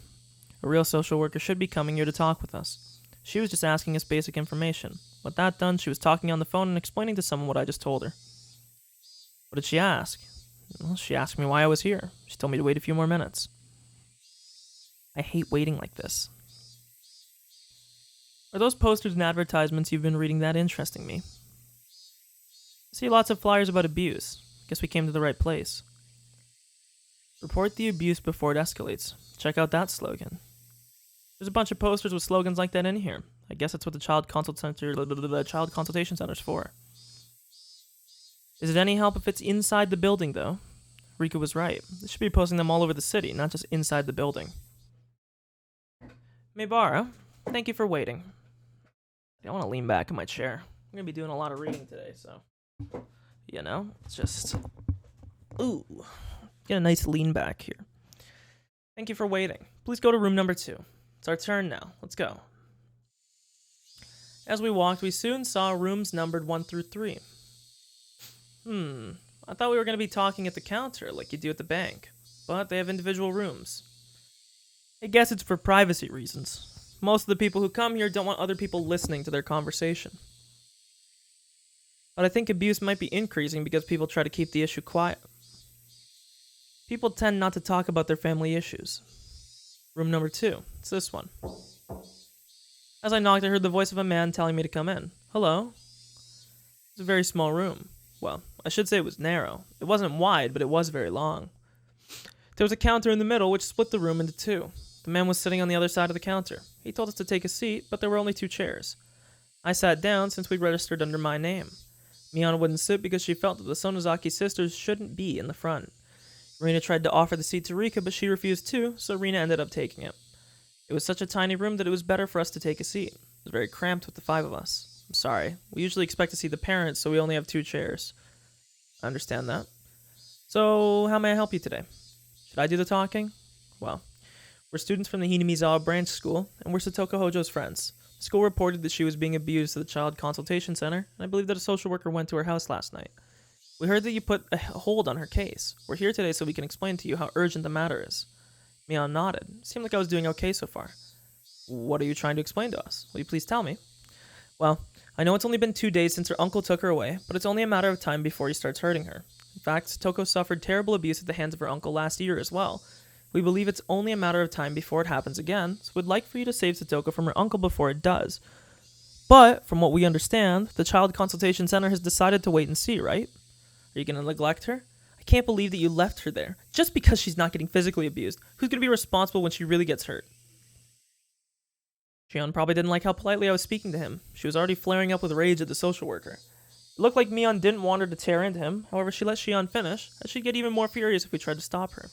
A real social worker should be coming here to talk with us. She was just asking us basic information. With that done, she was talking on the phone and explaining to someone what I just told her. What did she ask? Well, she asked me why I was here. She told me to wait a few more minutes. I hate waiting like this. Are those posters and advertisements you've been reading that interesting me? I see lots of flyers about abuse. Guess we came to the right place. Report the abuse before it escalates. Check out that slogan. There's a bunch of posters with slogans like that in here. I guess that's what the Child Consultation Center's for. Is it any help if it's inside the building, though? Rika was right. They should be posting them all over the city, not just inside the building. Maybara, thank you for waiting. I want to lean back in my chair. I'm going to be doing a lot of reading today, so... it's just... Ooh. Get a nice lean back here. Thank you for waiting. Please go to room number 2. It's our turn now. Let's go. As we walked, we soon saw rooms numbered 1 through 3. I thought we were going to be talking at the counter like you do at the bank, but they have individual rooms. I guess it's for privacy reasons. Most of the people who come here don't want other people listening to their conversation. But I think abuse might be increasing because people try to keep the issue quiet. People tend not to talk about their family issues. Room number 2. It's this one. As I knocked, I heard the voice of a man telling me to come in. Hello? It's a very small room. Well, I should say it was narrow. It wasn't wide, but it was very long. There was a counter in the middle, which split the room into 2. The man was sitting on the other side of the counter. He told us to take a seat, but there were only 2 chairs. I sat down since we registered under my name. Miana wouldn't sit because she felt that the Sonozaki sisters shouldn't be in the front. Rina tried to offer the seat to Rika, but she refused too, so Rina ended up taking it. It was such a tiny room that it was better for us to take a seat. It was very cramped with the 5 of us. I'm sorry. We usually expect to see the parents, so we only have 2 chairs. I understand that. So, how may I help you today? Should I do the talking? Well, we're students from the Hinamizawa branch school, and we're Satoko Hojo's friends. The school reported that she was being abused at the Child Consultation Center, and I believe that a social worker went to her house last night. We heard that you put a hold on her case. We're here today so we can explain to you how urgent the matter is. Mian nodded. It seemed like I was doing okay so far. What are you trying to explain to us? Will you please tell me? Well, I know it's only been 2 days since her uncle took her away, but it's only a matter of time before he starts hurting her. In fact, Satoko suffered terrible abuse at the hands of her uncle last year as well. We believe it's only a matter of time before it happens again, so we'd like for you to save Satoko from her uncle before it does. But, from what we understand, the Child Consultation Center has decided to wait and see, right? Are you going to neglect her? I can't believe that you left her there. Just because she's not getting physically abused, who's going to be responsible when she really gets hurt? Shion probably didn't like how politely I was speaking to him. She was already flaring up with rage at the social worker. It looked like Mion didn't want her to tear into him. However, she let Shion finish, as she'd get even more furious if we tried to stop her.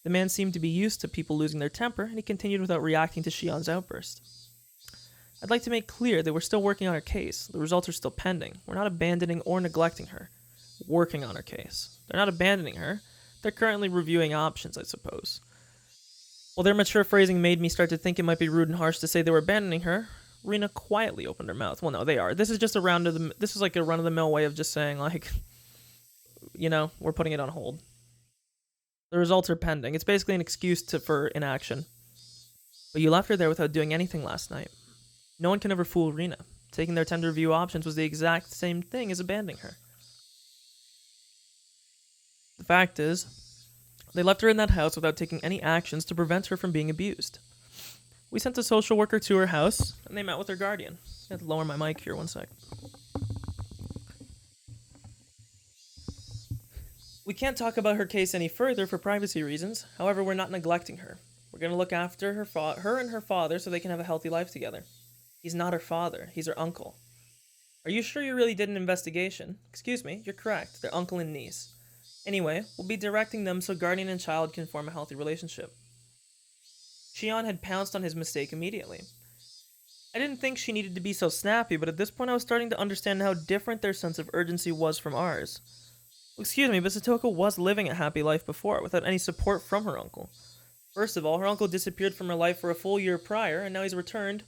The man seemed to be used to people losing their temper, and he continued without reacting to Shion's outburst. I'd like to make clear that we're still working on her case. The results are still pending. We're not abandoning or neglecting her. Working on her case. They're not abandoning her. They're currently reviewing options, I suppose. While their mature phrasing made me start to think it might be rude and harsh to say they were abandoning her, Rina quietly opened her mouth. Well, no, they are. This is just this is like a run-of-the-mill way of just saying, like, we're putting it on hold. The results are pending. It's basically an excuse for inaction. But you left her there without doing anything last night. No one can ever fool Rina. Taking their time to review options was the exact same thing as abandoning her. The fact is, they left her in that house without taking any actions to prevent her from being abused. We sent a social worker to her house, and they met with her guardian. I have to lower my mic here 1 sec. We can't talk about her case any further for privacy reasons. However, we're not neglecting her. We're going to look after her and her father so they can have a healthy life together. He's not her father. He's her uncle. Are you sure you really did an investigation? Excuse me, you're correct. They're uncle and niece. Anyway, we'll be directing them so guardian and child can form a healthy relationship. Shion had pounced on his mistake immediately. I didn't think she needed to be so snappy, but at this point I was starting to understand how different their sense of urgency was from ours. Excuse me, but Satoko was living a happy life before, without any support from her uncle. First of all, her uncle disappeared from her life for a full year prior, and now he's returned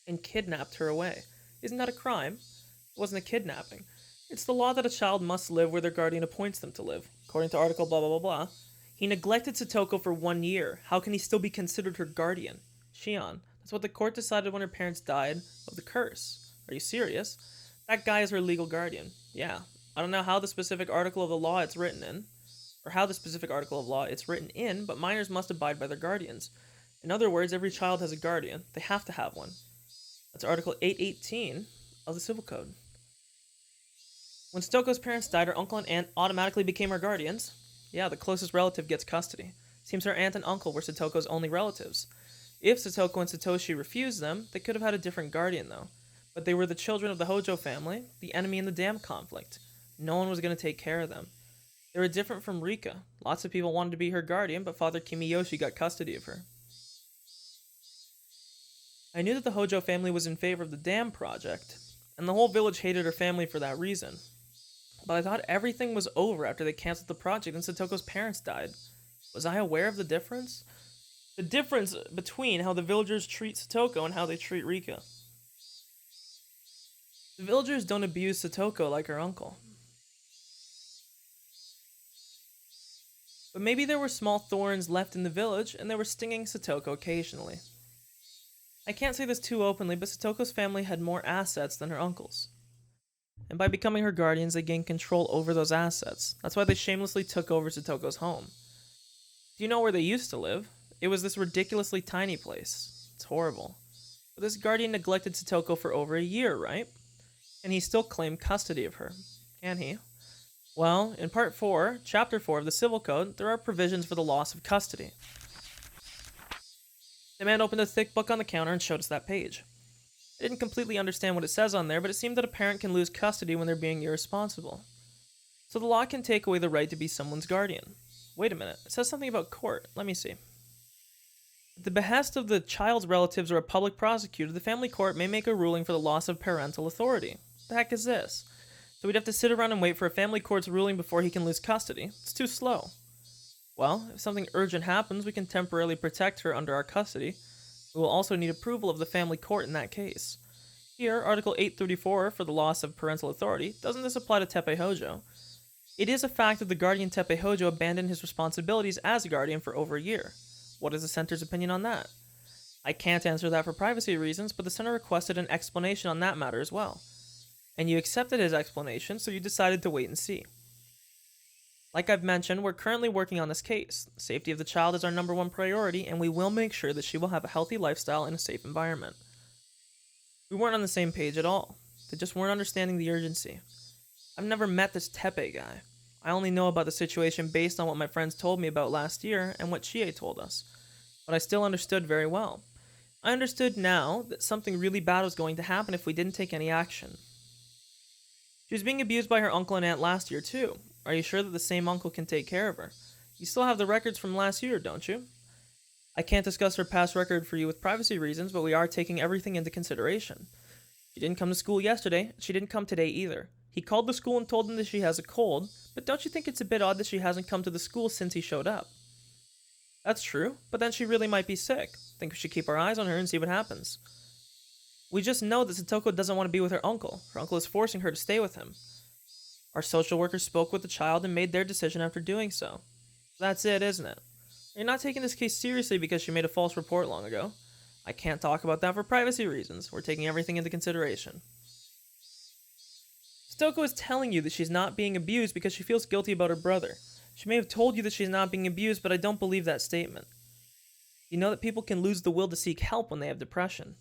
and kidnapped her away. Isn't that a crime? It wasn't a kidnapping. It's the law that a child must live where their guardian appoints them to live, according to article blah blah blah blah. He neglected Satoko for 1 year. How can he still be considered her guardian? Shion, that's what the court decided when her parents died of the curse. Are you serious? That guy is her legal guardian. Yeah. I don't know how the specific article of the law it's written in. or how the specific article of law it's written in, but minors must abide by their guardians. In other words, every child has a guardian. They have to have one. That's Article 818 of the Civil Code. When Satoko's parents died, her uncle and aunt automatically became her guardians. Yeah, the closest relative gets custody. Seems her aunt and uncle were Satoko's only relatives. If Satoko and Satoshi refused them, they could have had a different guardian, though. But they were the children of the Hojo family, the enemy in the dam conflict. No one was going to take care of them. They were different from Rika. Lots of people wanted to be her guardian, but Father Kimiyoshi got custody of her. I knew that the Hojo family was in favor of the dam project, and the whole village hated her family for that reason. But I thought everything was over after they canceled the project and Satoko's parents died. Was I aware of the difference? The difference between how the villagers treat Satoko and how they treat Rika. The villagers don't abuse Satoko like her uncle. But maybe there were small thorns left in the village, and they were stinging Satoko occasionally. I can't say this too openly, but Satoko's family had more assets than her uncle's. And by becoming her guardians, they gained control over those assets. That's why they shamelessly took over Satoko's home. Do you know where they used to live? It was this ridiculously tiny place. It's horrible. But this guardian neglected Satoko for over a year, right? And he still claimed custody of her. Can he? Well, in Part 4, Chapter 4 of the Civil Code, there are provisions for the loss of custody. The man opened a thick book on the counter and showed us that page. I didn't completely understand what it says on there, but it seemed that a parent can lose custody when they're being irresponsible. So the law can take away the right to be someone's guardian. Wait a minute, it says something about court. Let me see. At the behest of the child's relatives or a public prosecutor, the family court may make a ruling for the loss of parental authority. What the heck is this? So we'd have to sit around and wait for a family court's ruling before he can lose custody. It's too slow. Well, if something urgent happens, we can temporarily protect her under our custody. We will also need approval of the family court in that case. Here, Article 834 for the loss of parental authority, doesn't this apply to Teppei Hojo? It is a fact that the guardian Teppei Hojo abandoned his responsibilities as a guardian for over a year. What is the center's opinion on that? I can't answer that for privacy reasons, but the center requested an explanation on that matter as well. And you accepted his explanation, so you decided to wait and see. Like I've mentioned, we're currently working on this case. The safety of the child is our #1 priority, and we will make sure that she will have a healthy lifestyle in a safe environment. We weren't on the same page at all. They just weren't understanding the urgency. I've never met this Teppei guy. I only know about the situation based on what my friends told me about last year and what Chie told us. But I still understood very well. I understood now that something really bad was going to happen if we didn't take any action. She was being abused by her uncle and aunt last year too. Are you sure that the same uncle can take care of her? You still have the records from last year, don't you? I can't discuss her past record for you with privacy reasons, but we are taking everything into consideration. She didn't come to school yesterday. She didn't come today either. He called the school and told them that she has a cold, but don't you think it's a bit odd that she hasn't come to the school since he showed up? That's true, but then she really might be sick. Think we should keep our eyes on her and see what happens. We just know that Satoko doesn't want to be with her uncle. Her uncle is forcing her to stay with him. Our social worker spoke with the child and made their decision after doing so. That's it, isn't it? You're not taking this case seriously because she made a false report long ago. I can't talk about that for privacy reasons. We're taking everything into consideration. Satoko is telling you that she's not being abused because she feels guilty about her brother. She may have told you that she's not being abused, but I don't believe that statement. You know that people can lose the will to seek help when they have depression.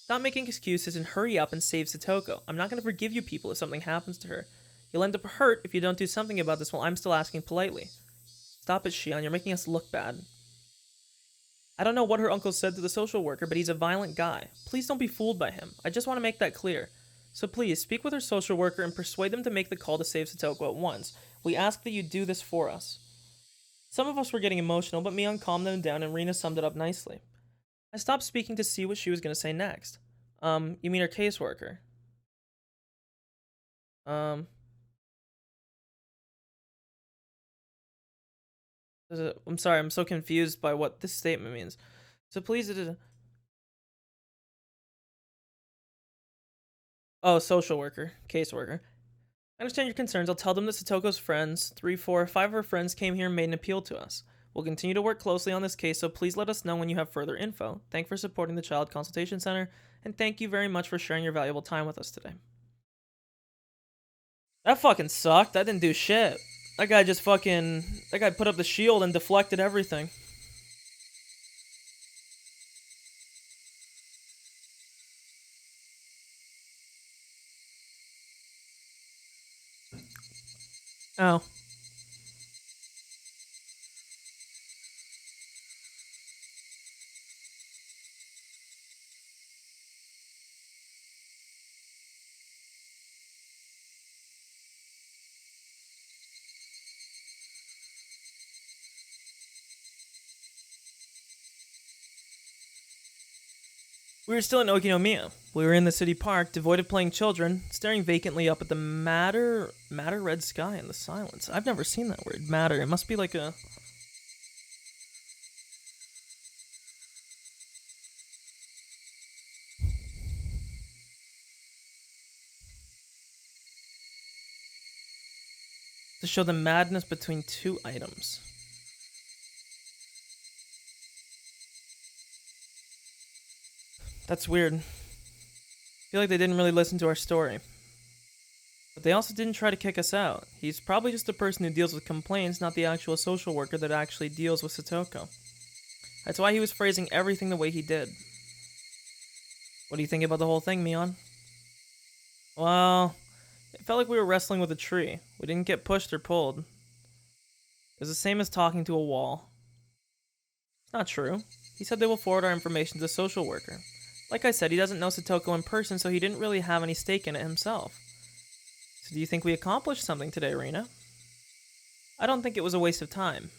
Stop making excuses and hurry up and save Satoko. I'm not going to forgive you people if something happens to her. You'll end up hurt if you don't do something about this while I'm still asking politely. Stop it, Shion. You're making us look bad. I don't know what her uncle said to the social worker, but he's a violent guy. Please don't be fooled by him. I just want to make that clear. So please, speak with her social worker and persuade them to make the call to save Satoko at once. We ask that you do this for us. Some of us were getting emotional, but Mion calmed them down and Rina summed it up nicely. I stopped speaking to see what she was going to say next. You mean her caseworker? I'm sorry, I'm so confused by what this statement means. So please, Oh, social worker, caseworker. I understand your concerns. I'll tell them that Satoko's friends, 3, 4, 5 of her friends came here and made an appeal to us. We'll continue to work closely on this case, so please let us know when you have further info. Thank you for supporting the Child Consultation Center, and thank you very much for sharing your valuable time with us today. That fucking sucked. That didn't do shit. That guy just fucking... That guy put up the shield and deflected everything. Oh. We were still in Okinomiya. We were in the city park, devoid of playing children, staring vacantly up at the matter red sky in the silence. I've never seen that word, matter. It must be like a... to show the madness between two items. That's weird. I feel like they didn't really listen to our story. But they also didn't try to kick us out. He's probably just the person who deals with complaints, not the actual social worker that actually deals with Satoko. That's why he was phrasing everything the way he did. What do you think about the whole thing, Mion? Well, it felt like we were wrestling with a tree. We didn't get pushed or pulled. It was the same as talking to a wall. It's not true. He said they will forward our information to the social worker. Like I said, he doesn't know Satoko in person, so he didn't really have any stake in it himself. So do you think we accomplished something today, Rena? I don't think it was a waste of time.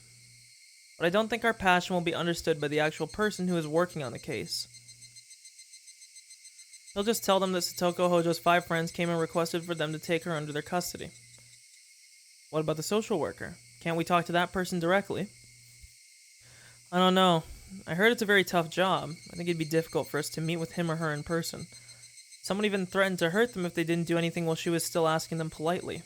But I don't think our passion will be understood by the actual person who is working on the case. He'll just tell them that Satoko Hojo's 5 friends came and requested for them to take her under their custody. What about the social worker? Can't we talk to that person directly? I don't know. I heard it's a very tough job. I think it'd be difficult for us to meet with him or her in person. Someone even threatened to hurt them if they didn't do anything while she was still asking them politely.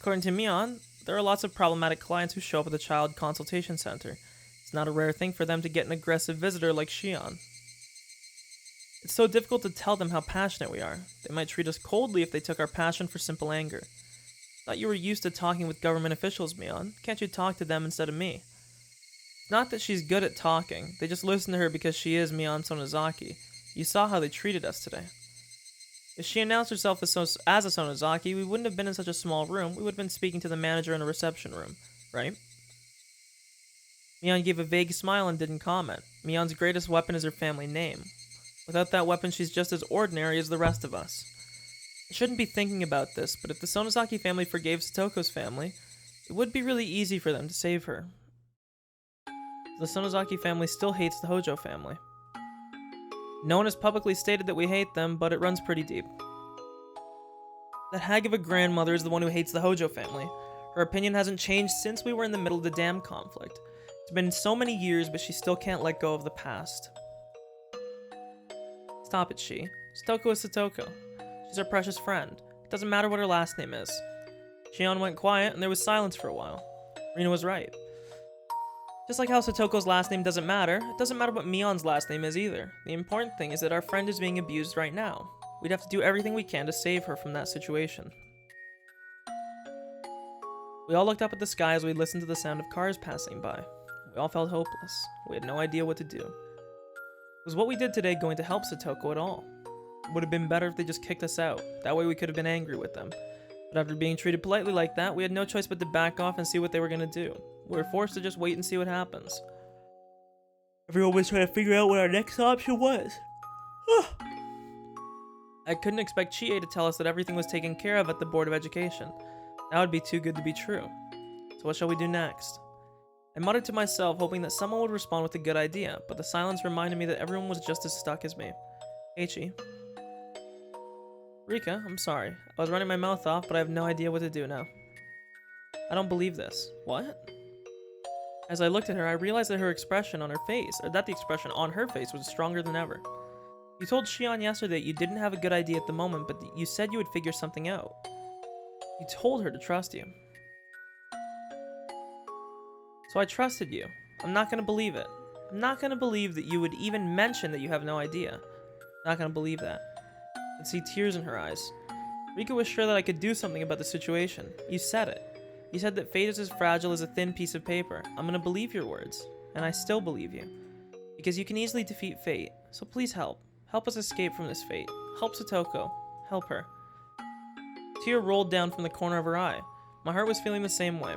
According to Mion, there are lots of problematic clients who show up at the child consultation center. It's not a rare thing for them to get an aggressive visitor like Shion. It's so difficult to tell them how passionate we are. They might treat us coldly if they took our passion for simple anger. Thought you were used to talking with government officials, Mion. Can't you talk to them instead of me? It's not that she's good at talking. They just listen to her because she is Mion Sonozaki. You saw how they treated us today. If she announced herself as a Sonozaki, we wouldn't have been in such a small room. We would have been speaking to the manager in a reception room, right? Mion gave a vague smile and didn't comment. Mion's greatest weapon is her family name. Without that weapon, she's just as ordinary as the rest of us. I shouldn't be thinking about this, but if the Sonozaki family forgave Satoko's family, it would be really easy for them to save her. The Sonozaki family still hates the Hojo family. No one has publicly stated that we hate them, but it runs pretty deep. That hag of a grandmother is the one who hates the Hojo family. Her opinion hasn't changed since we were in the middle of the dam conflict. It's been so many years, but she still can't let go of the past. Stop it, she. Satoko is Satoko. She's our precious friend. It doesn't matter what her last name is. Shion went quiet, and there was silence for a while. Rina was right. Just like how Satoko's last name doesn't matter, it doesn't matter what Mion's last name is either. The important thing is that our friend is being abused right now. We'd have to do everything we can to save her from that situation. We all looked up at the sky as we listened to the sound of cars passing by. We all felt hopeless. We had no idea what to do. Was what we did today going to help Satoko at all? It would have been better if they just kicked us out. That way we could have been angry with them. But after being treated politely like that, we had no choice but to back off and see what they were going to do. We were forced to just wait and see what happens. Everyone was trying to figure out what our next option was. I couldn't expect Chie to tell us that everything was taken care of at the Board of Education. That would be too good to be true. So what shall we do next? I muttered to myself, hoping that someone would respond with a good idea, but the silence reminded me that everyone was just as stuck as me. Eichi. Rika, I'm sorry. I was running my mouth off, but I have no idea what to do now. I don't believe this. What? As I looked at her, I realized that her expression on her face, or that the expression on her face was stronger than ever. You told Shion yesterday that you didn't have a good idea at the moment, but you said you would figure something out. You told her to trust you. So I trusted you. I'm not gonna believe it. I'm not gonna believe that you would even mention that you have no idea. I'm not gonna believe that. I could see tears in her eyes. Rika was sure that I could do something about the situation. You said it. You said that fate is as fragile as a thin piece of paper. I'm gonna believe your words. And I still believe you. Because you can easily defeat fate. So please help. Help us escape from this fate. Help Satoko. Help her. A tear rolled down from the corner of her eye. My heart was feeling the same way.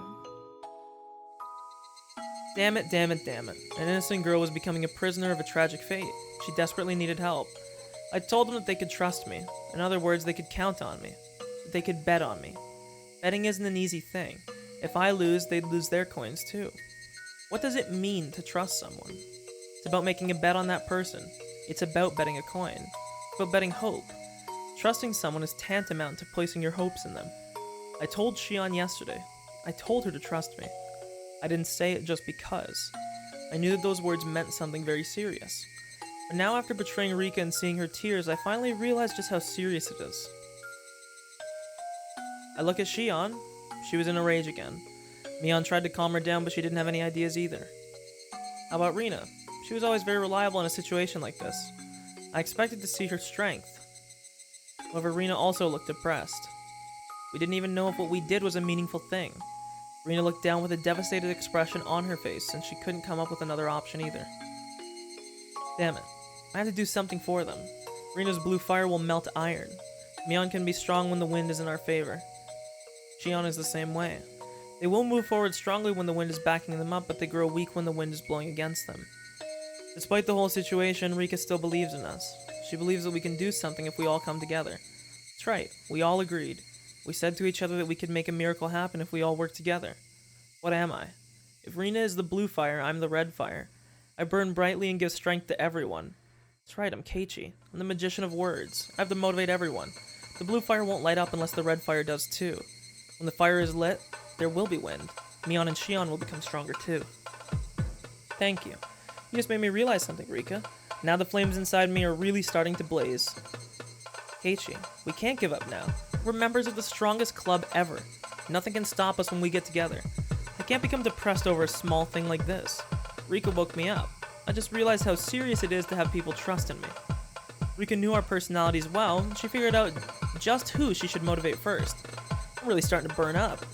Damn it, damn it, damn it. An innocent girl was becoming a prisoner of a tragic fate. She desperately needed help. I told them that they could trust me. In other words, they could count on me. That they could bet on me. Betting isn't an easy thing. If I lose, they'd lose their coins too. What does it mean to trust someone? It's about making a bet on that person. It's about betting a coin. It's about betting hope. Trusting someone is tantamount to placing your hopes in them. I told Shion yesterday. I told her to trust me. I didn't say it just because. I knew that those words meant something very serious. But now after betraying Rika and seeing her tears, I finally realized just how serious it is. I look at Shion. She was in a rage again. Mion tried to calm her down, but she didn't have any ideas either. How about Rina? She was always very reliable in a situation like this. I expected to see her strength. However, Rina also looked depressed. We didn't even know if what we did was a meaningful thing. Rina looked down with a devastated expression on her face, and she couldn't come up with another option either. Damn it. I have to do something for them. Rina's blue fire will melt iron. Mion can be strong when the wind is in our favor. Shion is the same way. They will move forward strongly when the wind is backing them up, but they grow weak when the wind is blowing against them. Despite the whole situation, Rika still believes in us. She believes that we can do something if we all come together. That's right, we all agreed. We said to each other that we could make a miracle happen if we all work together. What am I? If Rina is the blue fire, I'm the red fire. I burn brightly and give strength to everyone. That's right, I'm Keiichi. I'm the magician of words. I have to motivate everyone. The blue fire won't light up unless the red fire does too. When the fire is lit, there will be wind. Mion and Shion will become stronger too. Thank you. You just made me realize something, Rika. Now the flames inside me are really starting to blaze. Keiichi, we can't give up now. We're members of the strongest club ever. Nothing can stop us when we get together. I can't become depressed over a small thing like this. Rika woke me up. I just realized how serious it is to have people trust in me. Rika knew our personalities well, and she figured out just who she should motivate first. I'm really starting to burn up.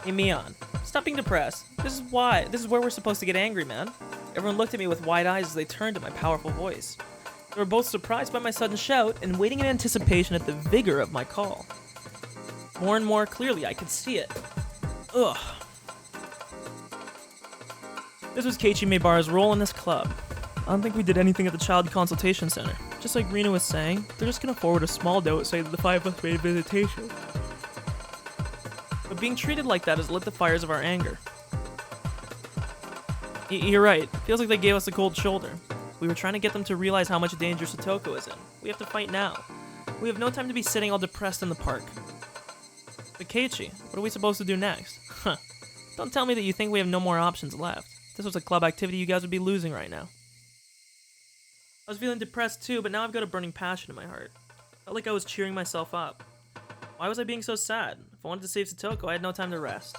Hey Mion, stop being depressed. This is where we're supposed to get angry, man. Everyone looked at me with wide eyes as they turned to my powerful voice. They were both surprised by my sudden shout and waiting in anticipation at the vigor of my call. More and more clearly, I could see it. Ugh. This was Keiichi Maebara's role in this club. I don't think we did anything at the Child Consultation Center. Just like Rina was saying, they're just gonna forward a small note saying that the five of us made a visitation. But being treated like that has lit the fires of our anger. You're right. Feels like they gave us a cold shoulder. We were trying to get them to realize how much danger Satoko is in. We have to fight now. We have no time to be sitting all depressed in the park. But Keiichi, what are we supposed to do next? Huh. Don't tell me that you think we have no more options left. This was a club activity you guys would be losing right now. I was feeling depressed too, but now I've got a burning passion in my heart. Felt like I was cheering myself up. Why was I being so sad? If I wanted to save Satoko, I had no time to rest.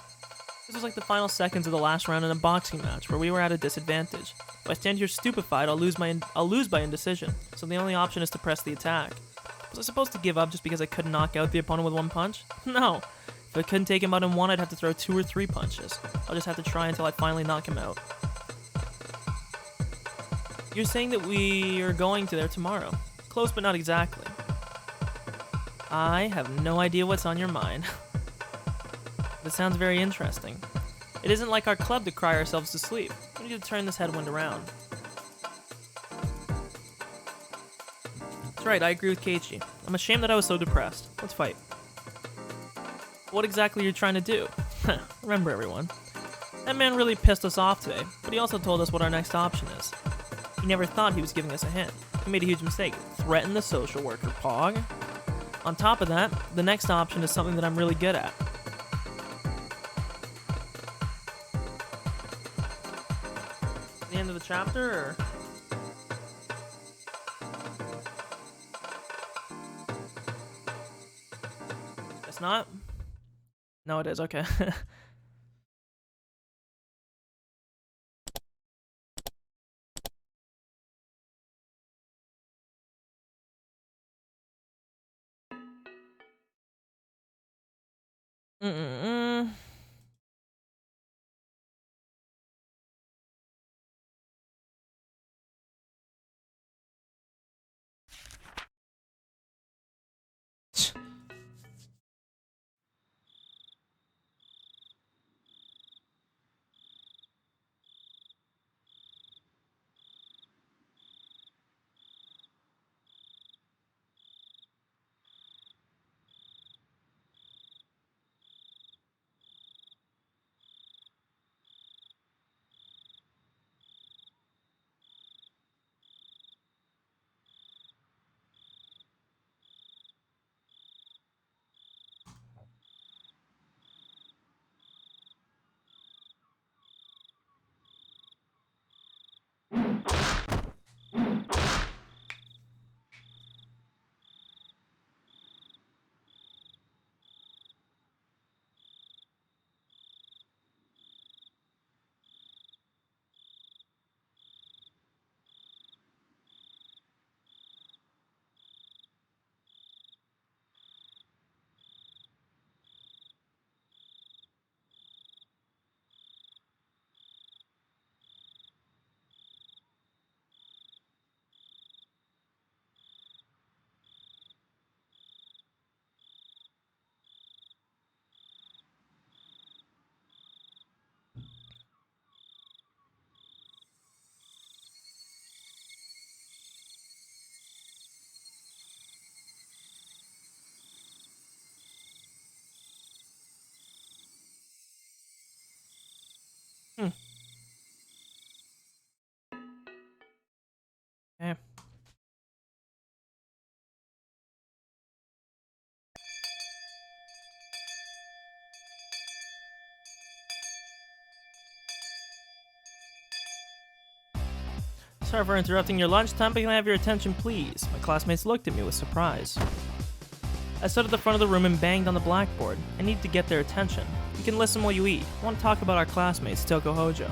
This was like the final seconds of the last round in a boxing match where we were at a disadvantage. If I stand here stupefied, I'll lose by indecision. So the only option is to press the attack. Was I supposed to give up just because I couldn't knock out the opponent with one punch? No. If I couldn't take him out in one, I'd have to throw 2 or 3 punches. I'll just have to try until I finally knock him out. You're saying that we are going to there tomorrow. Close, but not exactly. I have no idea what's on your mind. This sounds very interesting. It isn't like our club to cry ourselves to sleep. We need to turn this headwind around. That's right, I agree with Keiichi. I'm ashamed that I was so depressed. Let's fight. What exactly are you trying to do? Remember, everyone. That man really pissed us off today, but he also told us what our next option is. He never thought he was giving us a hint. He made a huge mistake. Threaten the social worker, Pog. On top of that, the next option is something that I'm really good at. The end of the chapter, or? It's not? No, it is, okay. Sorry for interrupting your lunchtime, but can I have your attention, please? My classmates looked at me with surprise. I stood at the front of the room and banged on the blackboard. I need to get their attention. You can listen while you eat. I want to talk about our classmates, Toko Hojo.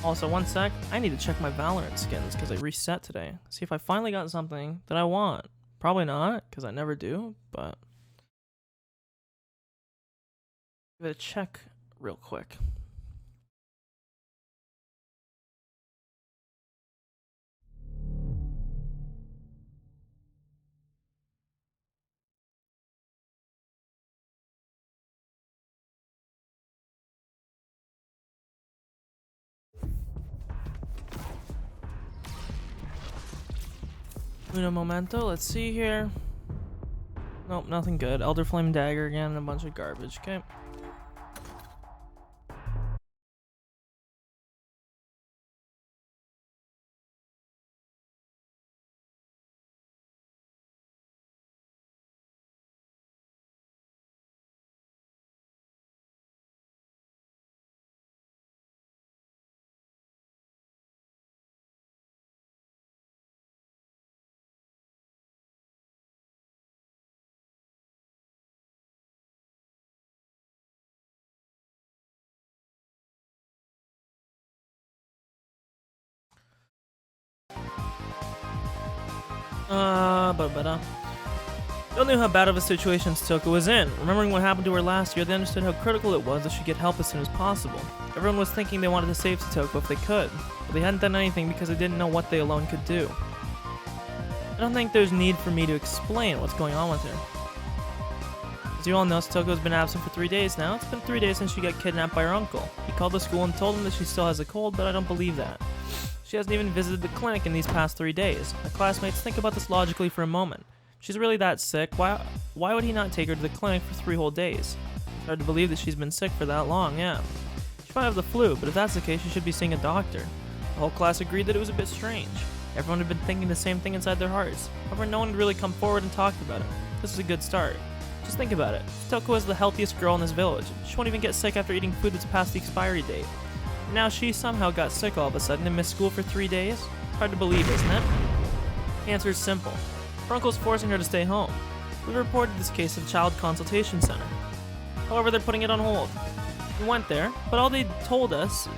Also, one sec. I need to check my Valorant skins because I reset today. See if I finally got something that I want. Probably not, because I never do, but... give it a check real quick. Uno momento, let's see here. Nope, nothing good. Elder Flame Dagger again and a bunch of garbage, okay. They all knew how bad of a situation Toko was in. Remembering what happened to her last year, they understood how critical it was that she get help as soon as possible. Everyone was thinking they wanted to save Toko if they could, but they hadn't done anything because they didn't know what they alone could do. I don't think there's need for me to explain what's going on with her. As you all know, Toko has been absent for 3 days now. It's been 3 days since she got kidnapped by her uncle. He called the school and told him that she still has a cold, but I don't believe that. She hasn't even visited the clinic in these past 3 days. My classmates, think about this logically for a moment. If she's really that sick, why would he not take her to the clinic for 3 whole days? It's hard to believe that she's been sick for that long, yeah. She might have the flu, but if that's the case, she should be seeing a doctor. The whole class agreed that it was a bit strange. Everyone had been thinking the same thing inside their hearts. However, no one had really come forward and talked about it. This is a good start. Just think about it. Toko is the healthiest girl in this village. She won't even get sick after eating food that's past the expiry date. And now she somehow got sick all of a sudden and missed school for 3 days? It's hard to believe, isn't it? The answer is simple. Her uncle's forcing her to stay home. We reported this case to the Child Consultation Center. However, they're putting it on hold. We went there, but all they told us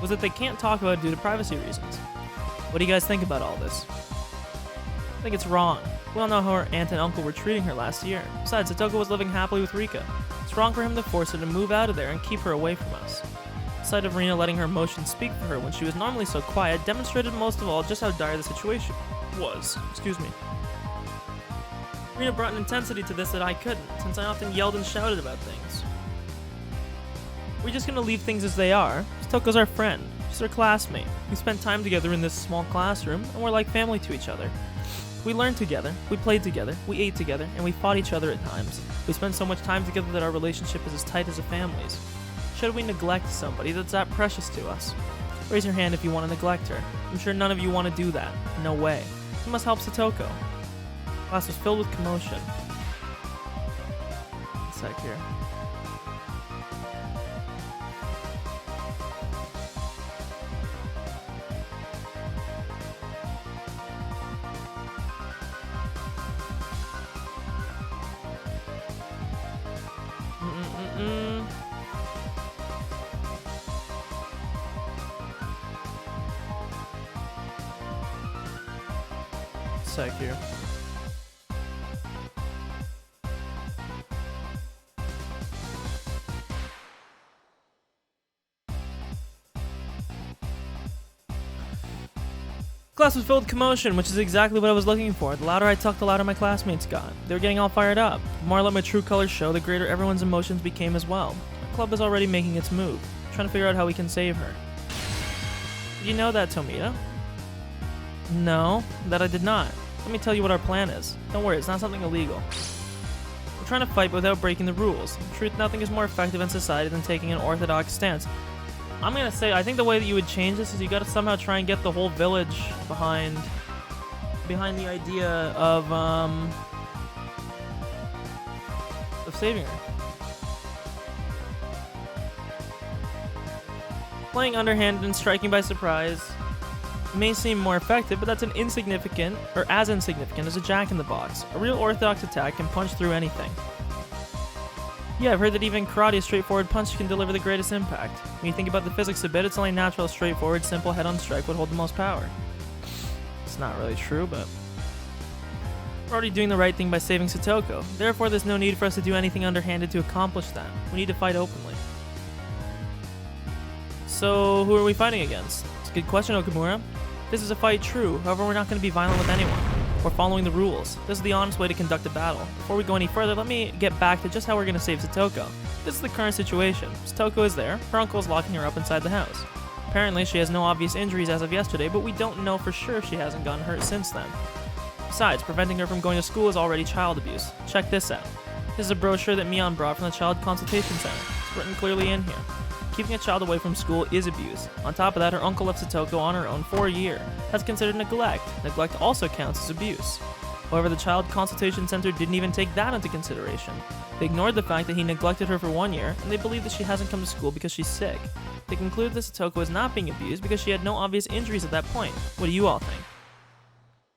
was that they can't talk about it due to privacy reasons. What do you guys think about all this? I think it's wrong. We all know how her aunt and uncle were treating her last year. Besides, Toko was living happily with Rika. It's wrong for him to force her to move out of there and keep her away from us. The sight of Rina letting her emotions speak for her when she was normally so quiet demonstrated most of all just how dire the situation was. Excuse me. Rina brought an intensity to this that I couldn't, since I often yelled and shouted about things. We're just gonna leave things as they are. Toko's our friend. She's our classmate. We spent time together in this small classroom, and we're like family to each other. We learned together, we played together, we ate together, and we fought each other at times. We spent so much time together that our relationship is as tight as a family's. Should we neglect somebody that's that precious to us? Raise your hand if you want to neglect her. I'm sure none of you want to do that. No way. You must help Satoko. The class was filled with commotion. One sec here. Sec here. Class was filled with commotion, which is exactly what I was looking for. The louder I talked, the louder my classmates got. They were getting all fired up. The more I let my true colors show, the greater everyone's emotions became as well. Our club is already making its move, trying to figure out how we can save her. Did you know that, Tomita? No, that I did not. Let me tell you what our plan is. Don't worry, it's not something illegal. We're trying to fight without breaking the rules. In truth, nothing is more effective in society than taking an orthodox stance. I'm gonna say, I think the way that you would change this is you gotta somehow try and get the whole village behind the idea of saving her. Playing underhanded and striking by surprise. It may seem more effective, but that's as insignificant as a jack-in-the-box. A real orthodox attack can punch through anything. Yeah, I've heard that even karate, a straightforward punch can deliver the greatest impact. When you think about the physics a bit, it's only natural, straightforward, simple head-on strike would hold the most power. It's not really true, but... we're already doing the right thing by saving Satoko. Therefore, there's no need for us to do anything underhanded to accomplish that. We need to fight openly. So, who are we fighting against? It's a good question, Okamura. This is a fight, true. However, we're not going to be violent with anyone. We're following the rules. This is the honest way to conduct a battle. Before we go any further, let me get back to just how we're going to save Satoko. This is the current situation. Satoko is there. Her uncle is locking her up inside the house. Apparently, she has no obvious injuries as of yesterday, but we don't know for sure if she hasn't gotten hurt since then. Besides, preventing her from going to school is already child abuse. Check this out. This is a brochure that Mion brought from the Child Consultation Center. It's written clearly in here. Keeping a child away from school is abuse. On top of that, her uncle left Satoko on her own for a year. That's considered neglect. Neglect also counts as abuse. However, the Child Consultation Center didn't even take that into consideration. They ignored the fact that he neglected her for 1 year, and they believe that she hasn't come to school because she's sick. They conclude that Satoko is not being abused because she had no obvious injuries at that point. What do you all think?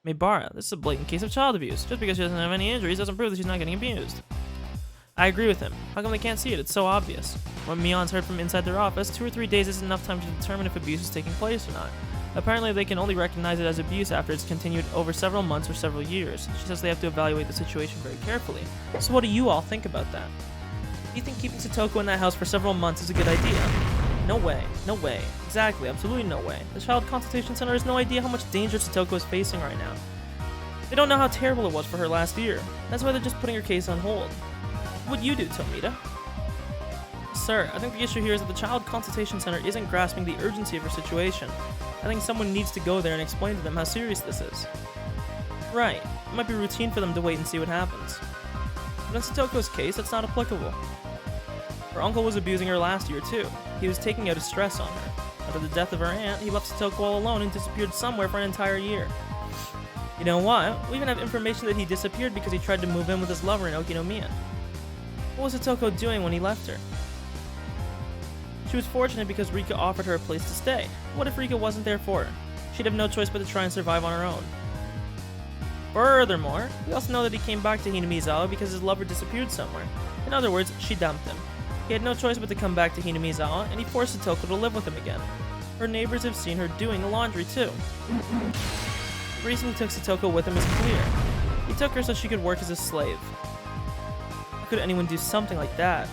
Meibara, this is a blatant case of child abuse. Just because she doesn't have any injuries doesn't prove that she's not getting abused. I agree with him. How come they can't see it? It's so obvious. When Mion's heard from inside their office, 2 or 3 days isn't enough time to determine if abuse is taking place or not. Apparently, they can only recognize it as abuse after it's continued over several months or several years. She says they have to evaluate the situation very carefully. So what do you all think about that? Do you think keeping Satoko in that house for several months is a good idea? No way. No way. Exactly. Absolutely no way. The Child Consultation Center has no idea how much danger Satoko is facing right now. They don't know how terrible it was for her last year. That's why they're just putting her case on hold. What would you do, Tomita? Sir, I think the issue here is that the Child Consultation Center isn't grasping the urgency of her situation. I think someone needs to go there and explain to them how serious this is. Right. It might be routine for them to wait and see what happens. But in Satoko's case, that's not applicable. Her uncle was abusing her last year, too. He was taking out his stress on her. After the death of her aunt, he left Satoko all alone and disappeared somewhere for an entire year. You know what? We even have information that he disappeared because he tried to move in with his lover in Okinomiya. What was Satoko doing when he left her? She was fortunate because Rika offered her a place to stay. What if Rika wasn't there for her? She'd have no choice but to try and survive on her own. Furthermore, we also know that he came back to Hinamizawa because his lover disappeared somewhere. In other words, she dumped him. He had no choice but to come back to Hinamizawa, and he forced Satoko to live with him again. Her neighbors have seen her doing the laundry too. The reason he took Satoko with him is clear. He took her so she could work as a slave. How could anyone do something like that?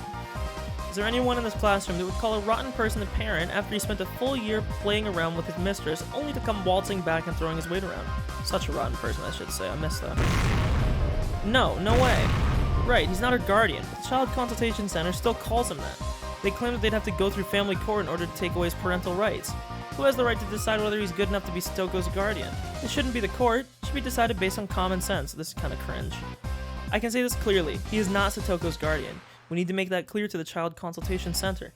Is there anyone in this classroom that would call a rotten person a parent after he spent a full year playing around with his mistress only to come waltzing back and throwing his weight around? Such a rotten person, I should say. I missed that. No way. Right, he's not her guardian. The Child Consultation Center still calls him that. They claim that they'd have to go through family court in order to take away his parental rights. Who has the right to decide whether he's good enough to be Satoko's guardian? It shouldn't be the court. It should be decided based on common sense. This is kind of cringe. I can say this clearly. He is not Satoko's guardian. We need to make that clear to the Child Consultation Center.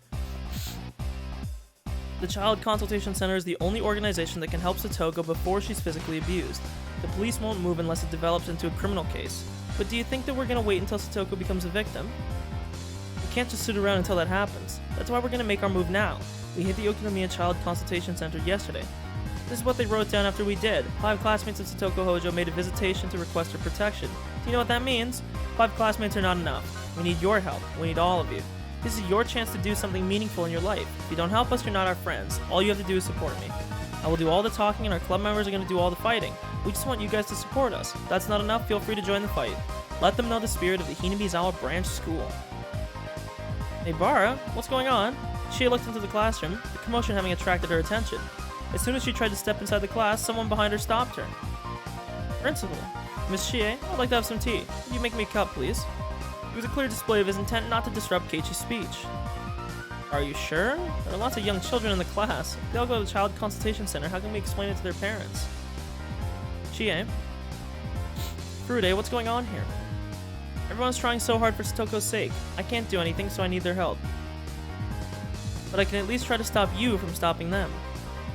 The Child Consultation Center is the only organization that can help Satoko before she's physically abused. The police won't move unless it develops into a criminal case. But do you think that we're going to wait until Satoko becomes a victim? We can't just sit around until that happens. That's why we're going to make our move now. We hit the Okinomiya Child Consultation Center yesterday. This is what they wrote down after we did. 5 classmates of Satoko Hojo made a visitation to request her protection. Do you know what that means? 5 classmates are not enough. We need your help. We need all of you. This is your chance to do something meaningful in your life. If you don't help us, you're not our friends. All you have to do is support me. I will do all the talking and our club members are going to do all the fighting. We just want you guys to support us. If that's not enough, feel free to join the fight. Let them know the spirit of the Hinamizawa branch school. Hey Bara, what's going on? She looked into the classroom, the commotion having attracted her attention. As soon as she tried to step inside the class, someone behind her stopped her. Principal, Miss Chie, I'd like to have some tea. Could you make me a cup, please? It was a clear display of his intent not to disrupt Keiichi's speech. Are you sure? There are lots of young children in the class. If they all go to the Child Consultation Center, how can we explain it to their parents? Chie? Furude, what's going on here? Everyone's trying so hard for Satoko's sake. I can't do anything, so I need their help. But I can at least try to stop you from stopping them.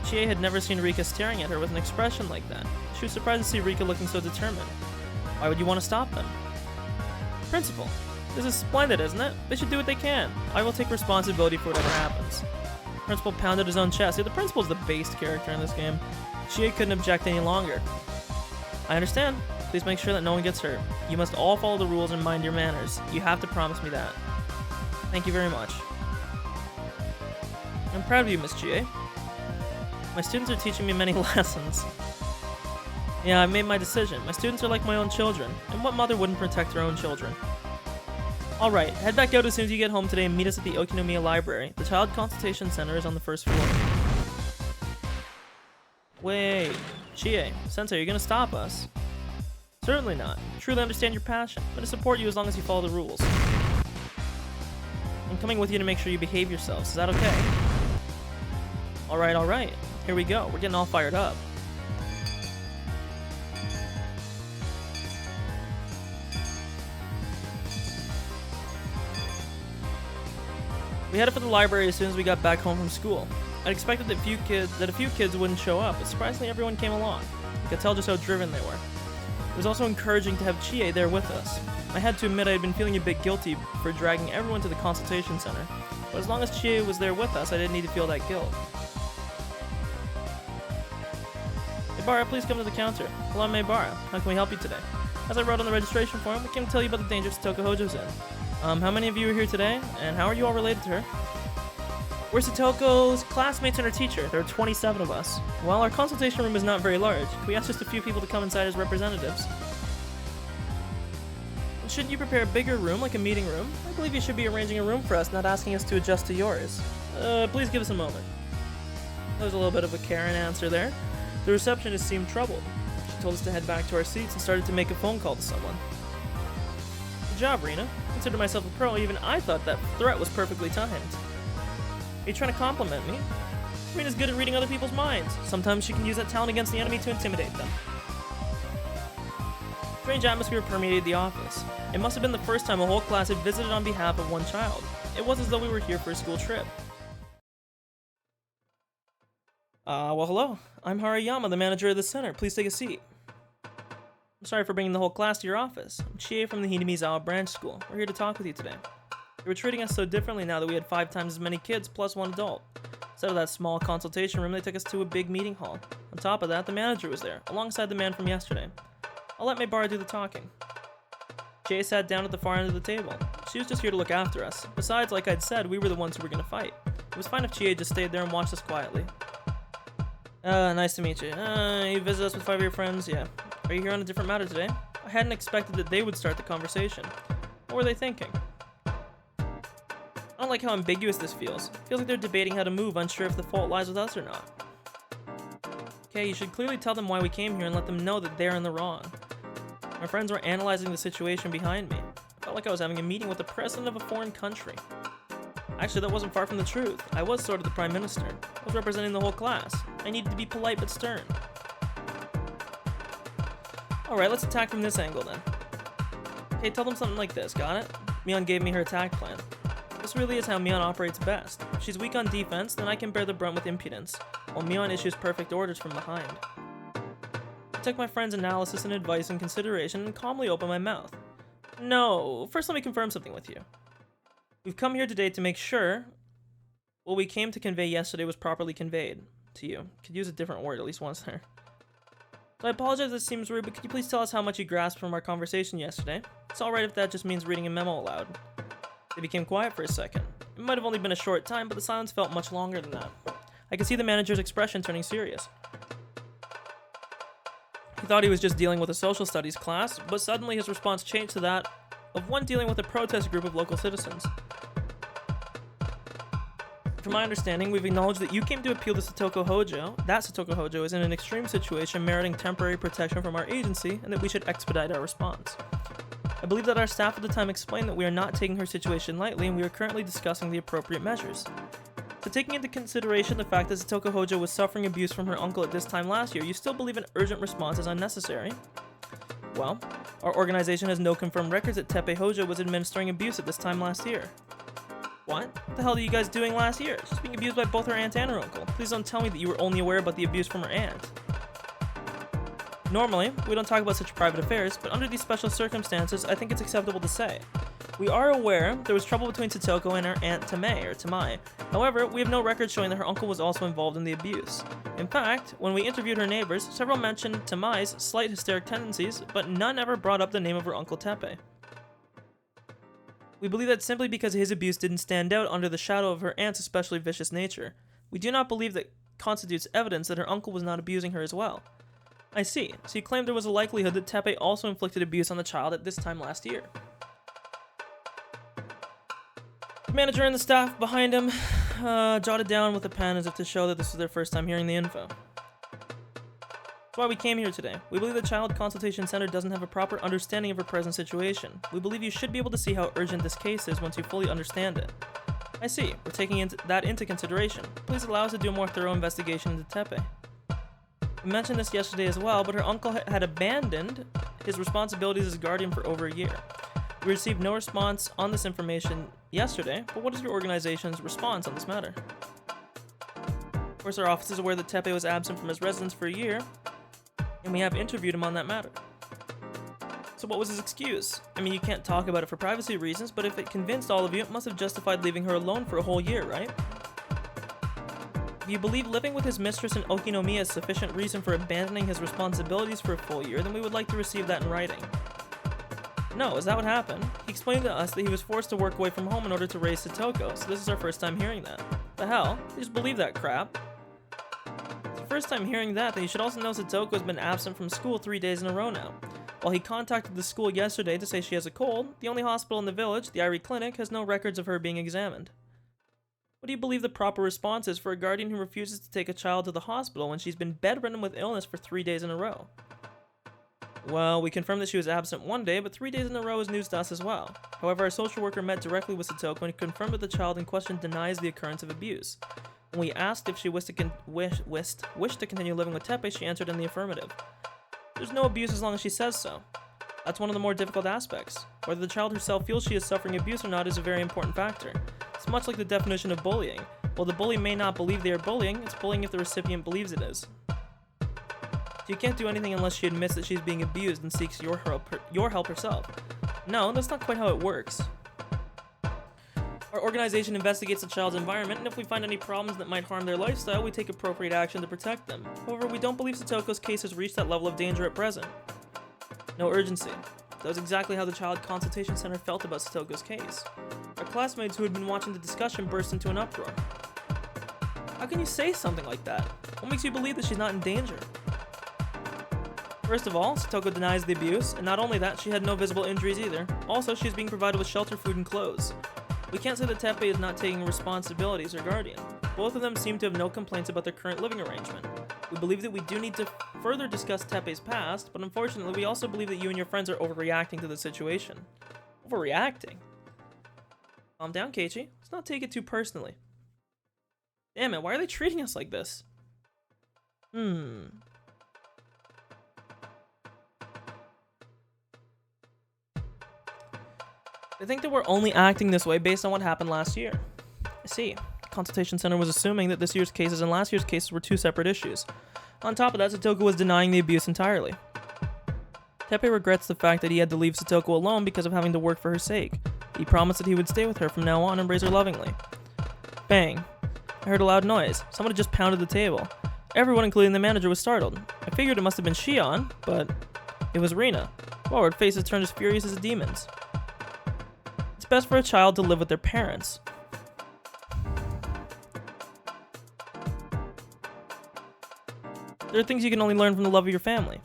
Chie had never seen Rika staring at her with an expression like that. She was surprised to see Rika looking so determined. Why would you want to stop them? Principal, this is splendid, isn't it? They should do what they can. I will take responsibility for whatever happens. Principal pounded his own chest. Yeah, the principal's the based character in this game. Chie couldn't object any longer. I understand. Please make sure that no one gets hurt. You must all follow the rules and mind your manners. You have to promise me that. Thank you very much. I'm proud of you, Miss Chie. My students are teaching me many lessons. Yeah, I've made my decision. My students are like my own children, and what mother wouldn't protect their own children? Alright, head back out as soon as you get home today and meet us at the Okinomiya Library. The Child Consultation Center is on the first floor. Wait, Chie, Sensei, are you gonna stop us? Certainly not. I truly understand your passion. I'm gonna support you as long as you follow the rules. I'm coming with you to make sure you behave yourselves. Is that okay? Alright. Here we go. We're getting all fired up. We headed for the library as soon as we got back home from school. I'd expected that a few kids wouldn't show up, but surprisingly everyone came along. You could tell just how driven they were. It was also encouraging to have Chie there with us. I had to admit I had been feeling a bit guilty for dragging everyone to the consultation center, but as long as Chie was there with us, I didn't need to feel that guilt. Maebara, please come to the counter. Hello, Maebara. How can we help you today? As I wrote on the registration form, we came to tell you about the danger Satoko Hojo's in. How many of you are here today, and how are you all related to her? We're Satoko's classmates and her teacher. There are 27 of us. While our consultation room is not very large, we asked just a few people to come inside as representatives. Shouldn't you prepare a bigger room, like a meeting room? I believe you should be arranging a room for us, not asking us to adjust to yours. Please give us a moment. There was a little bit of a Karen answer there. The receptionist seemed troubled. She told us to head back to our seats and started to make a phone call to someone. Good job, Rina. I consider myself a pro, even I thought that threat was perfectly timed. Are you trying to compliment me? Rina's good at reading other people's minds. Sometimes she can use that talent against the enemy to intimidate them. Strange atmosphere permeated the office. It must have been the first time a whole class had visited on behalf of one child. It was as though we were here for a school trip. Well hello. I'm Harayama, the manager of the center. Please take a seat. I'm sorry for bringing the whole class to your office. I'm Chie from the Hinamizawa branch school. We're here to talk with you today. They were treating us so differently now that we had 5 times as many kids plus 1 adult. Instead of that small consultation room, they took us to a big meeting hall. On top of that, the manager was there, alongside the man from yesterday. I'll let Maebara do the talking. Chie sat down at the far end of the table. She was just here to look after us. Besides, like I'd said, we were the ones who were going to fight. It was fine if Chie just stayed there and watched us quietly. Nice to meet you. You visit us with 5 of your friends? Yeah. Are you here on a different matter today? I hadn't expected that they would start the conversation. What were they thinking? I don't like how ambiguous this feels. It feels like they're debating how to move, unsure if the fault lies with us or not. Okay, you should clearly tell them why we came here and let them know that they're in the wrong. My friends were analyzing the situation behind me. I felt like I was having a meeting with the president of a foreign country. Actually, that wasn't far from the truth. I was sort of the prime minister. I was representing the whole class. I needed to be polite but stern. Alright, let's attack from this angle then. Okay, tell them something like this, got it? Mion gave me her attack plan. This really is how Mion operates best. If she's weak on defense, then I can bear the brunt with impudence, while Mion issues perfect orders from behind. I took my friend's analysis and advice in consideration and calmly opened my mouth. No, first let me confirm something with you. We've come here today to make sure what we came to convey yesterday was properly conveyed to you. Could use a different word at least once there. So I apologize if this seems rude, but could you please tell us how much you grasped from our conversation yesterday? It's alright if that just means reading a memo aloud. They became quiet for a second. It might have only been a short time, but the silence felt much longer than that. I could see the manager's expression turning serious. He thought he was just dealing with a social studies class, but suddenly his response changed to that of one dealing with a protest group of local citizens. From my understanding, we've acknowledged that you came to appeal to Satoko Hojo, that Satoko Hojo is in an extreme situation meriting temporary protection from our agency, and that we should expedite our response. I believe that our staff at the time explained that we are not taking her situation lightly and we are currently discussing the appropriate measures. So taking into consideration the fact that Satoko Hojo was suffering abuse from her uncle at this time last year, you still believe an urgent response is unnecessary? Well, our organization has no confirmed records that Teppei Hojo was administering abuse at this time last year. What? What the hell are you guys doing last year? She's being abused by both her aunt and her uncle. Please don't tell me that you were only aware about the abuse from her aunt. Normally, we don't talk about such private affairs, but under these special circumstances, I think it's acceptable to say. We are aware there was trouble between Satoko and her aunt Tamai. However, we have no record showing that her uncle was also involved in the abuse. In fact, when we interviewed her neighbors, several mentioned Tamai's slight hysteric tendencies, but none ever brought up the name of her uncle Teppei. We believe that simply because his abuse didn't stand out under the shadow of her aunt's especially vicious nature. We do not believe that constitutes evidence that her uncle was not abusing her as well. I see, so you claim there was a likelihood that Teppei also inflicted abuse on the child at this time last year. The manager and the staff behind him jotted down with a pen as if to show that this was their first time hearing the info. That's why we came here today. We believe the Child Consultation Center doesn't have a proper understanding of her present situation. We believe you should be able to see how urgent this case is once you fully understand it. I see. We're taking that into consideration. Please allow us to do a more thorough investigation into Teppei. We mentioned this yesterday as well, but her uncle had abandoned his responsibilities as guardian for over a year. We received no response on this information yesterday, but what is your organization's response on this matter? Of course, our office is aware that Teppei was absent from his residence for a year, and we have interviewed him on that matter. So what was his excuse? I mean, you can't talk about it for privacy reasons, but if it convinced all of you, it must have justified leaving her alone for a whole year, right? If you believe living with his mistress in Okinomiya is sufficient reason for abandoning his responsibilities for a full year, then we would like to receive that in writing. No, is that what happened? He explained to us that he was forced to work away from home in order to raise Satoko, so this is our first time hearing that. The hell? You just believe that crap? It's the first time hearing that, then you should also know Satoko has been absent from school 3 days in a row now. While he contacted the school yesterday to say she has a cold, the only hospital in the village, the Irie Clinic, has no records of her being examined. What do you believe the proper response is for a guardian who refuses to take a child to the hospital when she's been bedridden with illness for 3 days in a row? Well, we confirmed that she was absent one day, but 3 days in a row is news to us as well. However, our social worker met directly with Satoko and confirmed that the child in question denies the occurrence of abuse. When we asked if she wished to continue living with Teppei, she answered in the affirmative. There's no abuse as long as she says so. That's one of the more difficult aspects. Whether the child herself feels she is suffering abuse or not is a very important factor. It's much like the definition of bullying. While the bully may not believe they are bullying, it's bullying if the recipient believes it is. So you can't do anything unless she admits that she's being abused and seeks your help herself. No, that's not quite how it works. Our organization investigates the child's environment, and if we find any problems that might harm their lifestyle, we take appropriate action to protect them. However, we don't believe Satoko's case has reached that level of danger at present. No urgency. That was exactly how the Child Consultation Center felt about Satoko's case. Our classmates who had been watching the discussion burst into an uproar. How can you say something like that? What makes you believe that she's not in danger? First of all, Satoko denies the abuse, and not only that, she had no visible injuries either. Also, she's being provided with shelter, food, and clothes. We can't say that Teppei is not taking responsibilities as her guardian. Both of them seem to have no complaints about their current living arrangement. We believe that we do need to further discuss Teppei's past, but unfortunately we also believe that you and your friends are overreacting to the situation. Overreacting? Calm down, Keiichi. Let's not take it too personally. Damn it, why are they treating us like this? I think that we're only acting this way based on what happened last year. I see. The Consultation Center was assuming that this year's cases and last year's cases were two separate issues. On top of that, Satoko was denying the abuse entirely. Teppei regrets the fact that he had to leave Satoko alone because of having to work for her sake. He promised that he would stay with her from now on and raise her lovingly. Bang. I heard a loud noise. Someone had just pounded the table. Everyone, including the manager, was startled. I figured it must have been Shion, but it was Rina. Whoa, her faces turned as furious as a demon's. It's best for a child to live with their parents. There are things you can only learn from the love of your family.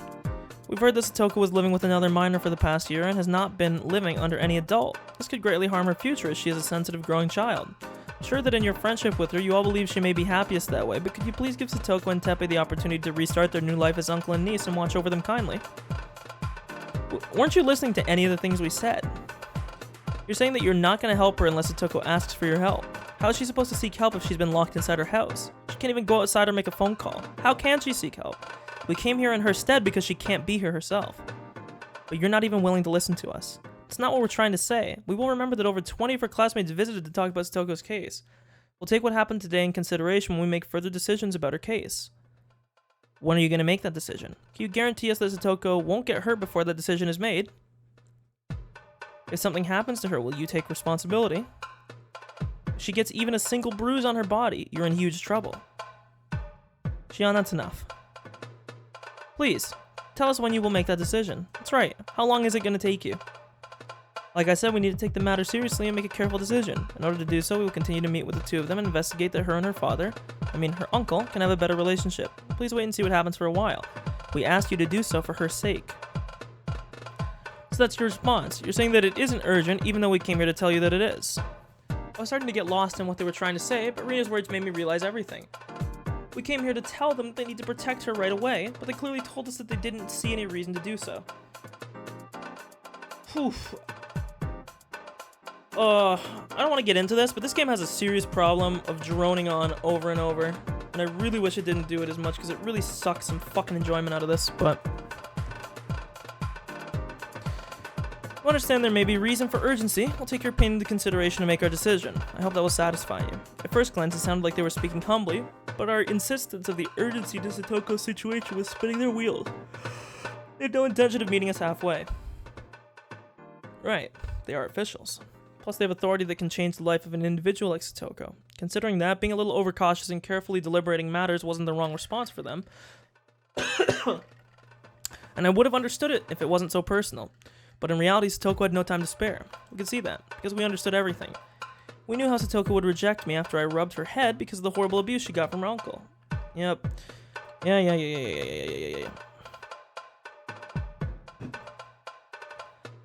We've heard that Satoko was living with another minor for the past year and has not been living under any adult. This could greatly harm her future as she is a sensitive growing child. I'm sure that in your friendship with her, you all believe she may be happiest that way, but could you please give Satoko and Teppei the opportunity to restart their new life as uncle and niece and watch over them kindly? Weren't you listening to any of the things we said? You're saying that you're not going to help her unless Satoko asks for your help. How is she supposed to seek help if she's been locked inside her house? She can't even go outside or make a phone call. How can she seek help? We came here in her stead because she can't be here herself. But you're not even willing to listen to us. It's not what we're trying to say. We will remember that over 20 of her classmates visited to talk about Satoko's case. We'll take what happened today in consideration when we make further decisions about her case. When are you going to make that decision? Can you guarantee us that Satoko won't get hurt before that decision is made? If something happens to her, will you take responsibility? If she gets even a single bruise on her body, you're in huge trouble. Shion, that's enough. Please, tell us when you will make that decision. That's right. How long is it going to take you? Like I said, we need to take the matter seriously and make a careful decision. In order to do so, we will continue to meet with the two of them and investigate that her and her uncle, can have a better relationship. Please wait and see what happens for a while. We asked you to do so for her sake. So that's your response. You're saying that it isn't urgent, even though we came here to tell you that it is. I was starting to get lost in what they were trying to say, but Rina's words made me realize everything. We came here to tell them they need to protect her right away, but they clearly told us that they didn't see any reason to do so. Whew. I don't want to get into this, but this game has a serious problem of droning on over and over, and I really wish it didn't do it as much because it really sucks some fucking enjoyment out of this, but I understand there may be reason for urgency. We'll take your opinion into consideration to make our decision. I hope that will satisfy you. At first glance, it sounded like they were speaking humbly, but our insistence of the urgency to Satoko's situation was spinning their wheels. They had no intention of meeting us halfway. Right, they are officials. Plus, they have authority that can change the life of an individual like Satoko. Considering that, being a little overcautious and carefully deliberating matters wasn't the wrong response for them. And I would have understood it if it wasn't so personal. But in reality, Satoko had no time to spare. We could see that, because we understood everything. We knew how Satoko would reject me after I rubbed her head because of the horrible abuse she got from her uncle. Yep. Yeah.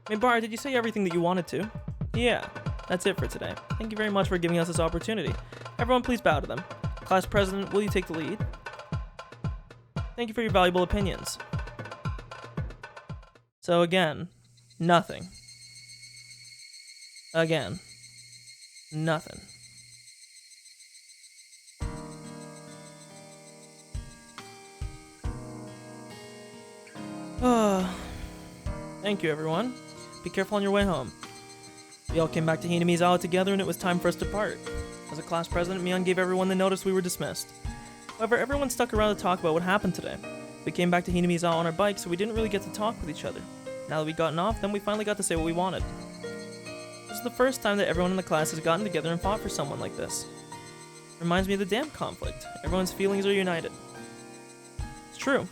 Hey, Bar, did you say everything that you wanted to? Yeah, that's it for today. Thank you very much for giving us this opportunity. Everyone please bow to them. Class President, will you take the lead? Thank you for your valuable opinions. So again, nothing. Again, nothing. Thank you, everyone. Be careful on your way home. We all came back to Hinamizawa together and it was time for us to part. As a class president, Mion gave everyone the notice we were dismissed. However, everyone stuck around to talk about what happened today. We came back to Hinamizawa on our bikes, so we didn't really get to talk with each other. Now that we'd gotten off, then we finally got to say what we wanted. This is the first time that everyone in the class has gotten together and fought for someone like this. Reminds me of the dam conflict. Everyone's feelings are united. It's true.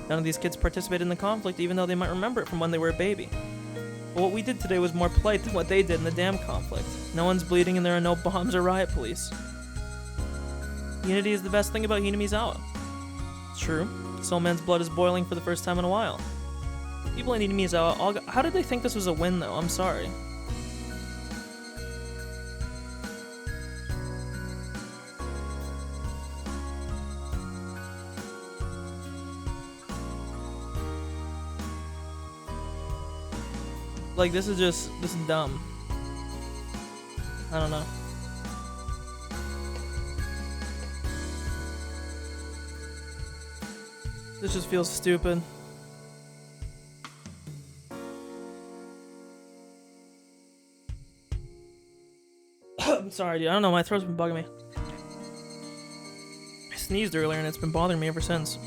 None of these kids participated in the conflict, even though they might remember it from when they were a baby. But what we did today was more polite than what they did in the dam conflict. No one's bleeding and there are no bombs or riot police. Unity is the best thing about Hinamizawa. It's true. Soul Man's blood is boiling for the first time in a while. People in Hinamizawa all got... How did they think this was a win, though? I'm sorry. Like, this is dumb. I don't know. This just feels stupid. I'm sorry, dude. I don't know. My throat's been bugging me. I sneezed earlier and it's been bothering me ever since.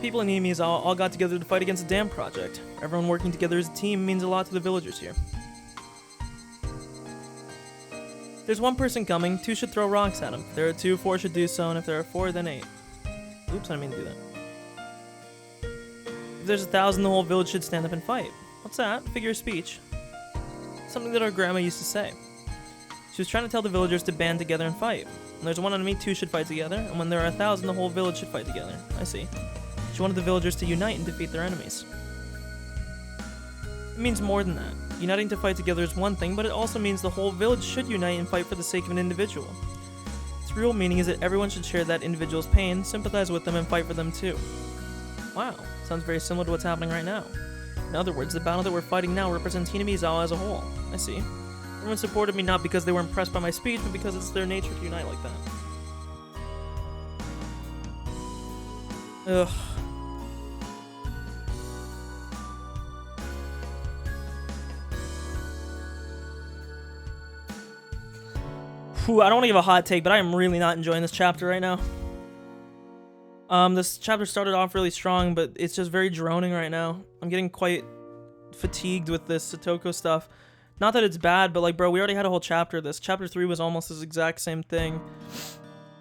People in Hinamizawa all got together to fight against the dam project. Everyone working together as a team means a lot to the villagers here. If there's one person coming, 2 should throw rocks at him. If there are 2, 4 should do so, and if there are 4, then 8. Oops, I didn't mean to do that. If there's 1,000, the whole village should stand up and fight. What's that? Figure of speech. Something that our grandma used to say. She was trying to tell the villagers to band together and fight. When there's one enemy, 2 should fight together, and when there are 1,000, the whole village should fight together. I see. She wanted the villagers to unite and defeat their enemies. It means more than that. Uniting to fight together is one thing, but it also means the whole village should unite and fight for the sake of an individual. Its real meaning is that everyone should share that individual's pain, sympathize with them, and fight for them too. Wow, sounds very similar to what's happening right now. In other words, the battle that we're fighting now represents Hinamizawa as a whole. I see. Everyone supported me not because they were impressed by my speech, but because it's their nature to unite like that. Ugh. I don't want to give a hot take, but I am really not enjoying this chapter right now. This chapter started off really strong, but it's just very droning right now. I'm getting quite fatigued with this Satoko stuff. Not that it's bad, but like, bro, we already had a whole chapter of this. Chapter 3 was almost this exact same thing.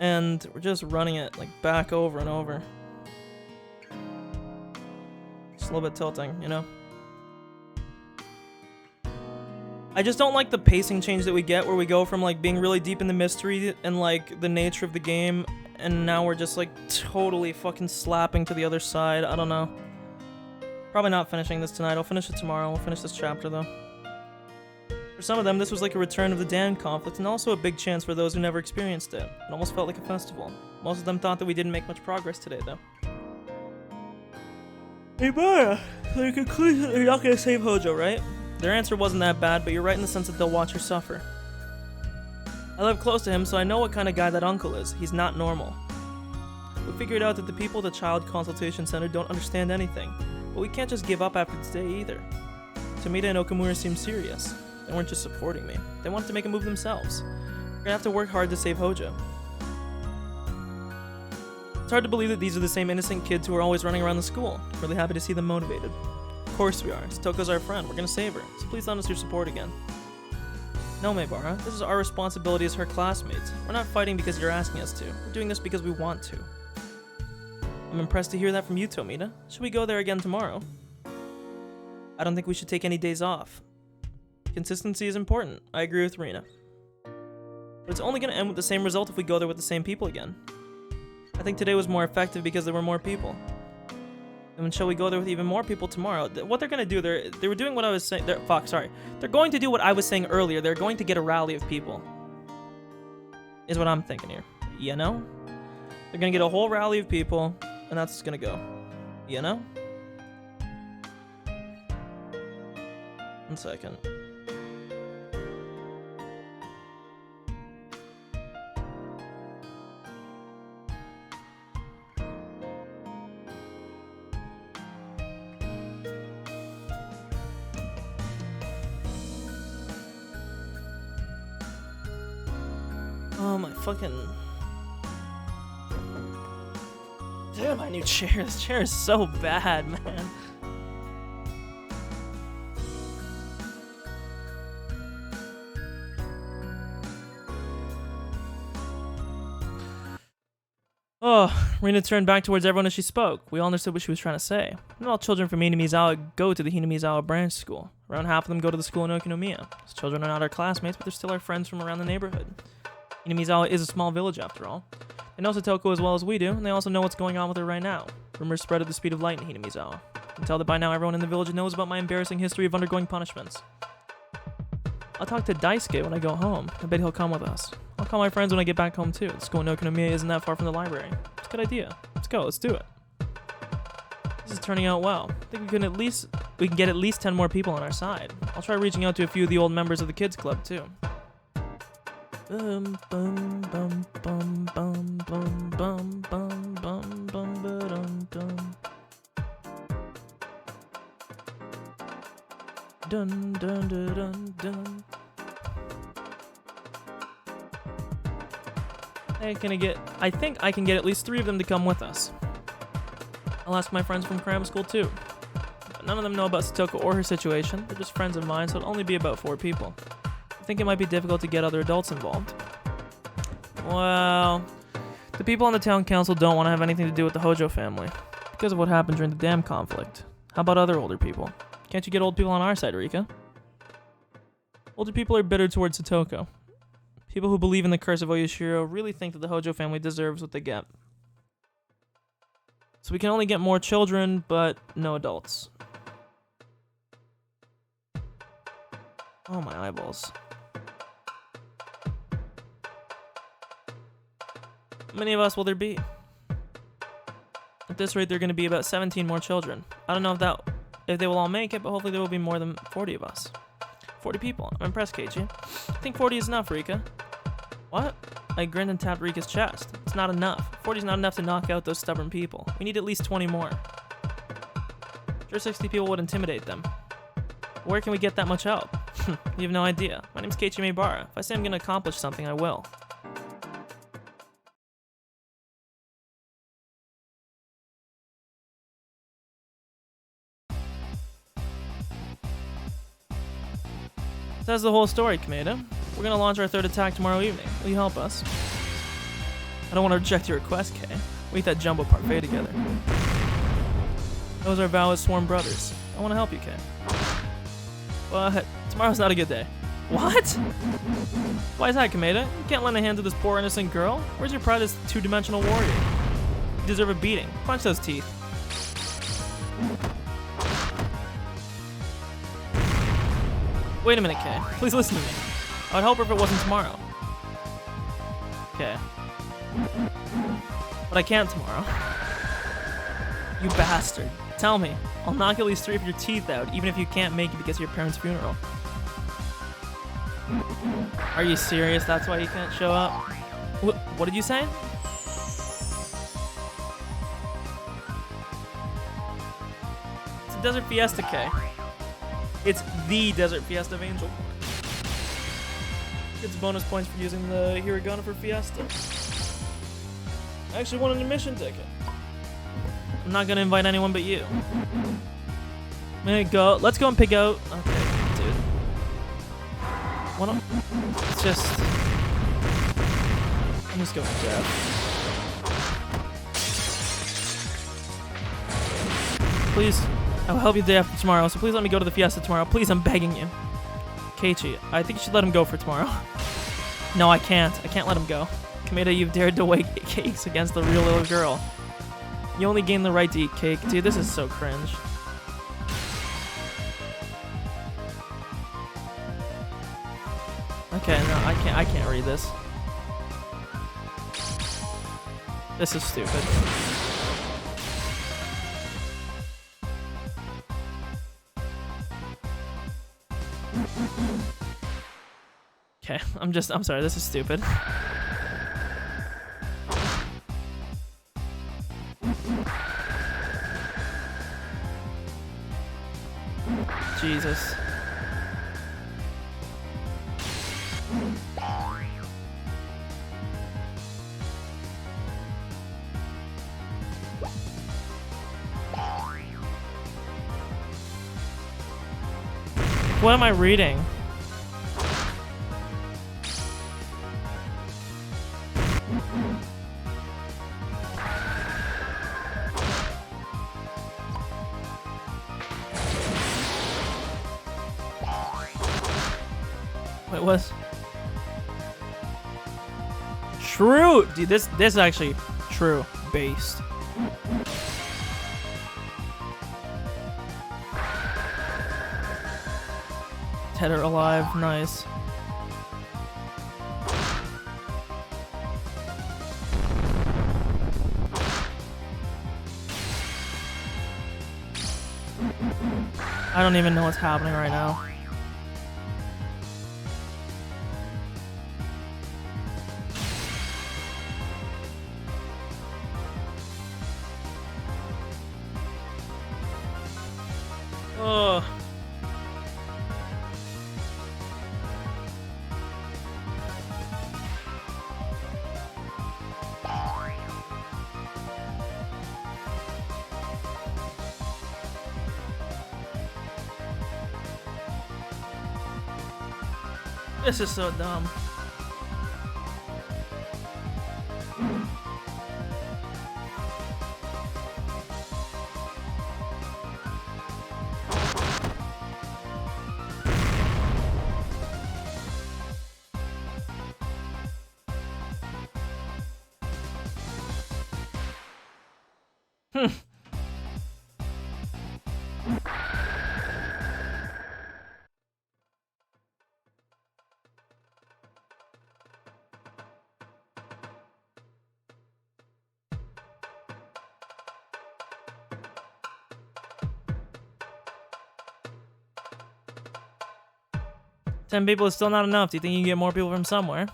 And we're just running it, like, back over and over. Just a little bit tilting, you know? I just don't like the pacing change that we get, where we go from, like, being really deep in the mystery and, like, the nature of the game, and now we're just, like, totally fucking slapping to the other side. I don't know. Probably not finishing this tonight. I'll finish it tomorrow. We'll finish this chapter, though. For some of them, this was like a return of the dam conflict, and also a big chance for those who never experienced it. It almost felt like a festival. Most of them thought that we didn't make much progress today, though. Hey, Bara, so you conclude that you're not gonna save Hojo, right? Their answer wasn't that bad, but you're right in the sense that they'll watch her suffer. I live close to him, so I know what kind of guy that uncle is. He's not normal. We figured out that the people at the Child Consultation Center don't understand anything, but we can't just give up after today either. Tomita and Okamura seem serious. They weren't just supporting me. They wanted to make a move themselves. We're gonna have to work hard to save Hojo. It's hard to believe that these are the same innocent kids who are always running around the school. I'm really happy to see them motivated. Of course we are. Satoko's our friend. We're gonna save her. So please lend us your support again. No, Maebara. This is our responsibility as her classmates. We're not fighting because you're asking us to. We're doing this because we want to. I'm impressed to hear that from you, Tomita. Should we go there again tomorrow? I don't think we should take any days off. Consistency is important. I agree with Rina. But it's only going to end with the same result if we go there with the same people again. I think today was more effective because there were more people. And shall we go there with even more people tomorrow? What they're going to do, they were doing what I was saying. They're going to do what I was saying earlier. They're going to get a rally of people. Is what I'm thinking here. You know? They're going to get a whole rally of people, and that's going to go. You know? 1 second. Oh my fucking... Dude, my new chair. This chair is so bad, man. Oh, Rina turned back towards everyone as she spoke. We all understood what she was trying to say. Not all children from Hinamizawa go to the Hinamizawa branch school. Around half of them go to the school in Okinomiya. Those children are not our classmates, but they're still our friends from around the neighborhood. Hinamizawa is a small village after all. They know Satoko as well as we do, and they also know what's going on with her right now. Rumors spread at the speed of light in Hinamizawa. I can tell that by now everyone in the village knows about my embarrassing history of undergoing punishments. I'll talk to Daisuke when I go home. I bet he'll come with us. I'll call my friends when I get back home too. The school in Okinomiya isn't that far from the library. It's a good idea. Let's go. Let's do it. This is turning out well. I think we can get at least 10 more people on our side. I'll try reaching out to a few of the old members of the kids club too. Bum bum bum bum bum bum bum bum bum bum ba-dum dum. Dun dun dun dun dun. I think I can get at least 3 of them to come with us. I'll ask my friends from cram school too. But none of them know about Satoko or her situation. They're just friends of mine, so it'll only be about 4 people. I think it might be difficult to get other adults involved. Well, the people on the town council don't want to have anything to do with the Hojo family because of what happened during the dam conflict. How about other older people? Can't you get old people on our side, Rika? Older people are bitter towards Satoko. People who believe in the curse of Oyashiro really think that the Hojo family deserves what they get. So we can only get more children, but no adults. Oh, my eyeballs. How many of us will there be? At this rate, there are going to be about 17 more children. I don't know if they will all make it, but hopefully there will be more than 40 of us. 40 people. I'm impressed, Keiichi. I think 40 is enough, Rika. What? I grinned and tapped Rika's chest. It's not enough. 40 is not enough to knock out those stubborn people. We need at least 20 more. Sure, 60 people would intimidate them. Where can we get that much help? You have no idea. My name's Keiichi Maebara. If I say I'm going to accomplish something, I will. That's the whole story, Kameda. We're gonna launch our third attack tomorrow evening. Will you help us? I don't want to reject your request, Kay. We eat that jumbo parfait together. Those are vow as sworn brothers. I want to help you, Kay. But tomorrow's not a good day. What? Why is that, Kameda? You can't lend a hand to this poor innocent girl. Where's your pride as a two-dimensional warrior? You deserve a beating. Punch those teeth. Wait a minute, Kay. Please listen to me. I would help her if it wasn't tomorrow. Okay. But I can't tomorrow. You bastard. Tell me. I'll knock at least 3 of your teeth out, even if you can't make it because of your parents' funeral. Are you serious? That's why you can't show up? What did you say? It's a Desert Fiesta, Kay. It's the Desert Fiesta of Angel Point. Gets bonus points for using the Hiragana for Fiesta. I actually won an admission ticket. I'm not gonna invite anyone but you. I'm gonna go. Let's go and pick out. Okay, dude. Why don't? It's just. I'm just going with Jeff. Please, I will help you the day after tomorrow. So please let me go to the fiesta tomorrow. Please, I'm begging you. Keiichi, I think you should let him go for tomorrow. No, I can't. I can't let him go. Kameda, you've dared to wake cakes against the real little girl. You only gain the right to eat cake. Dude, this is so cringe. Okay, no, I can't read this. This is stupid. Okay, I'm sorry, this is stupid. Jesus. What am I reading? Wait, what? True! Dude, this is actually true. Based. Dead or alive, nice. I don't even know what's happening right now. Oh. This is so dumb. Hmm. 10 people is still not enough. Do you think you can get more people from somewhere?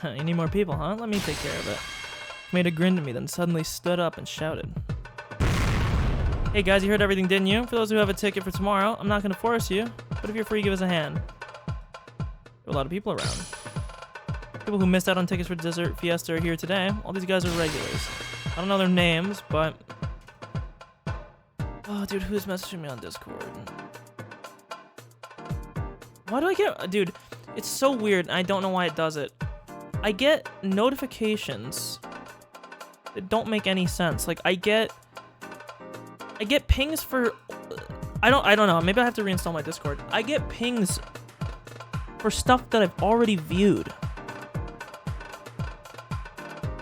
You need more people, huh? Let me take care of it. He made a grin to me, then suddenly stood up and shouted. Hey guys, you heard everything, didn't you? For those who have a ticket for tomorrow, I'm not going to force you, but if you're free, give us a hand. There are a lot of people around. People who missed out on tickets for Desert Fiesta are here today. All these guys are regulars. I don't know their names, but... Oh, dude, who's messaging me on Discord? Why do I get... Dude, it's so weird, and I don't know why it does it. I get notifications that don't make any sense. Like, I get pings for... I don't know. Maybe I have to reinstall my Discord. I get pings for stuff that I've already viewed.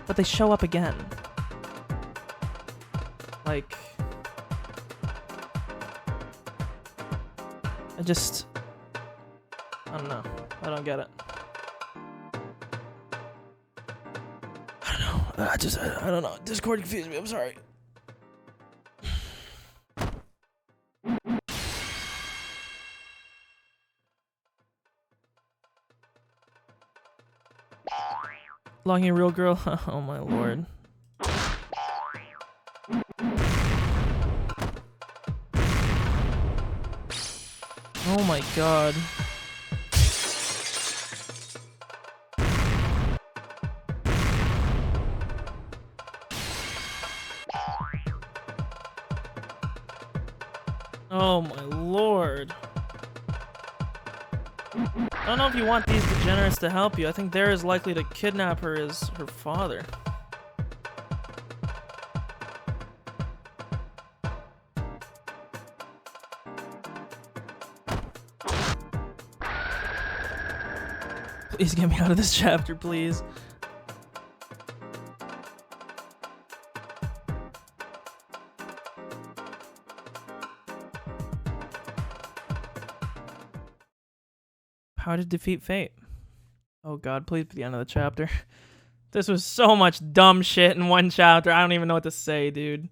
But they show up again. Like... I don't know. I don't get it. I don't know. I don't know. Discord confused me. I'm sorry. Logging a real girl? Oh my lord. Oh my god. Oh my lord. I don't know if you want these degenerates to help you. I think they're as likely to kidnap her as her father. Please get me out of this chapter, please. How to defeat fate. Oh god, please be the end of the chapter. This was so much dumb shit in one chapter. I don't even know what to say, dude.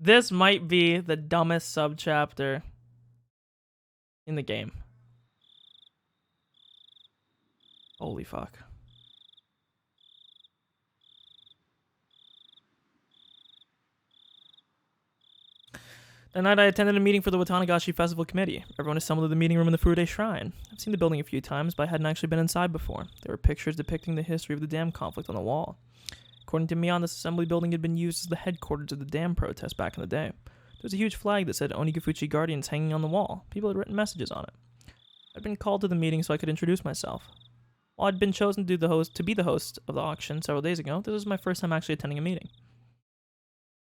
This might be the dumbest sub-chapter in the game. Holy fuck. That night I attended a meeting for the Minagoroshi Festival Committee. Everyone assembled in the meeting room in the Furude Shrine. I've seen the building a few times, but I hadn't actually been inside before. There were pictures depicting the history of the dam conflict on the wall. According to Mion, this assembly building had been used as the headquarters of the dam protest back in the day. There was a huge flag that said Onigafuchi Guardians hanging on the wall. People had written messages on it. I'd been called to the meeting so I could introduce myself. While I'd been chosen to be the host of the auction several days ago, this was my first time actually attending a meeting.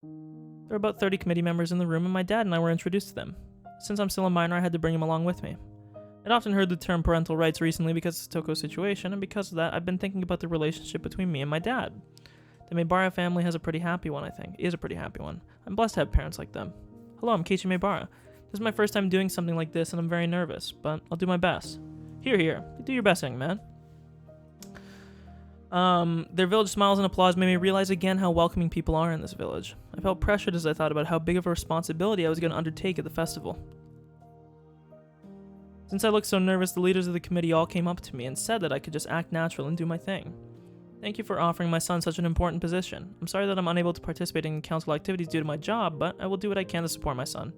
There were about 30 committee members in the room, and my dad and I were introduced to them. Since I'm still a minor, I had to bring him along with me. I'd often heard the term parental rights recently because of Toko's situation, and because of that, I've been thinking about the relationship between me and my dad. The Maebara family has a pretty happy one, I think. Is a pretty happy one. I'm blessed to have parents like them. Hello, I'm Keiichi Maebara. This is my first time doing something like this, and I'm very nervous, but I'll do my best. Here. Do your best, young man. Their village smiles and applause made me realize again how welcoming people are in this village. I felt pressured as I thought about how big of a responsibility I was going to undertake at the festival. Since I looked so nervous, the leaders of the committee all came up to me and said that I could just act natural and do my thing. Thank you for offering my son such an important position. I'm sorry that I'm unable to participate in council activities due to my job, but I will do what I can to support my son.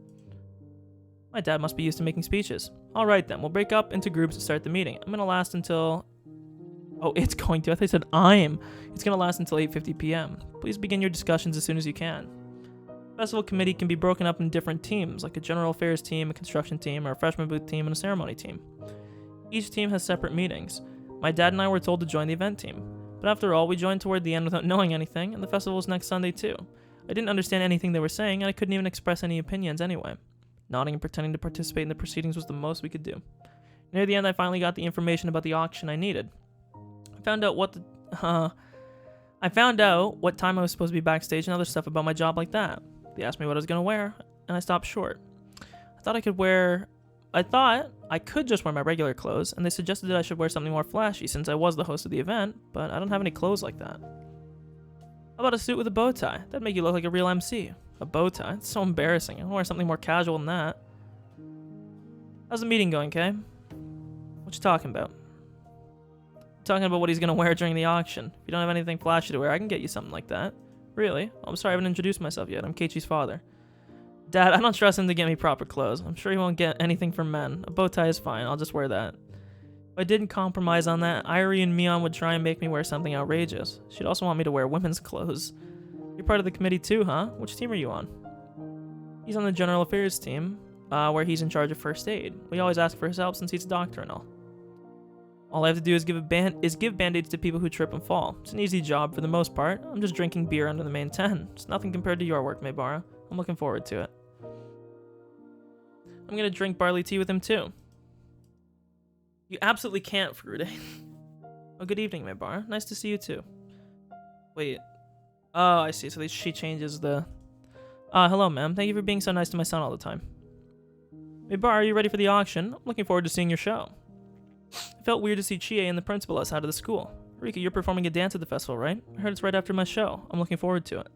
My dad must be used to making speeches. Alright then, we'll break up into groups to start the meeting. I'm going to last until... Oh, it's going to. I thought I said I'm. It's going to last until 8:50 p.m. Please begin your discussions as soon as you can. The festival committee can be broken up in different teams, like a general affairs team, a construction team, or a freshman booth team, and a ceremony team. Each team has separate meetings. My dad and I were told to join the event team. But after all, we joined toward the end without knowing anything, and the festival was next Sunday too. I didn't understand anything they were saying, and I couldn't even express any opinions anyway. Nodding and pretending to participate in the proceedings was the most we could do. Near the end, I finally got the information about the auction I needed. I found out what time I was supposed to be backstage and other stuff about my job like that. They asked me what I was going to wear, and I stopped short. I thought I could just wear my regular clothes, and they suggested that I should wear something more flashy since I was the host of the event, but I don't have any clothes like that. How about a suit with a bow tie? That'd make you look like a real MC. A bow tie? It's so embarrassing. I want to wear something more casual than that. How's the meeting going, Kay? What you talking about? Talking about what he's going to wear during the auction. If you don't have anything flashy to wear, I can get you something like that. Really? Oh, I'm sorry, I haven't introduced myself yet. I'm Keiichi's father. Dad, I don't trust him to get me proper clothes. I'm sure he won't get anything for men. A bow tie is fine. I'll just wear that. If I didn't compromise on that, Irie and Mion would try and make me wear something outrageous. She'd also want me to wear women's clothes. You're part of the committee too, huh? Which team are you on? He's on the general affairs team. where he's in charge of first aid. We always ask for his help since he's a doctor and all. All I have to do is give band-aids to people who trip and fall. It's an easy job for the most part. I'm just drinking beer under the main tent. It's nothing compared to your work, Maebara. I'm looking forward to it. I'm gonna drink barley tea with him too. You absolutely can't, Furude. Oh, good evening, Maebara. Nice to see you too. Wait. Oh, I see. So she changes the... hello, ma'am. Thank you for being so nice to my son all the time. Maebara, are you ready for the auction? I'm looking forward to seeing your show. It felt weird to see Chie and the principal outside of the school. Rika, you're performing a dance at the festival, right? I heard it's right after my show. I'm looking forward to it.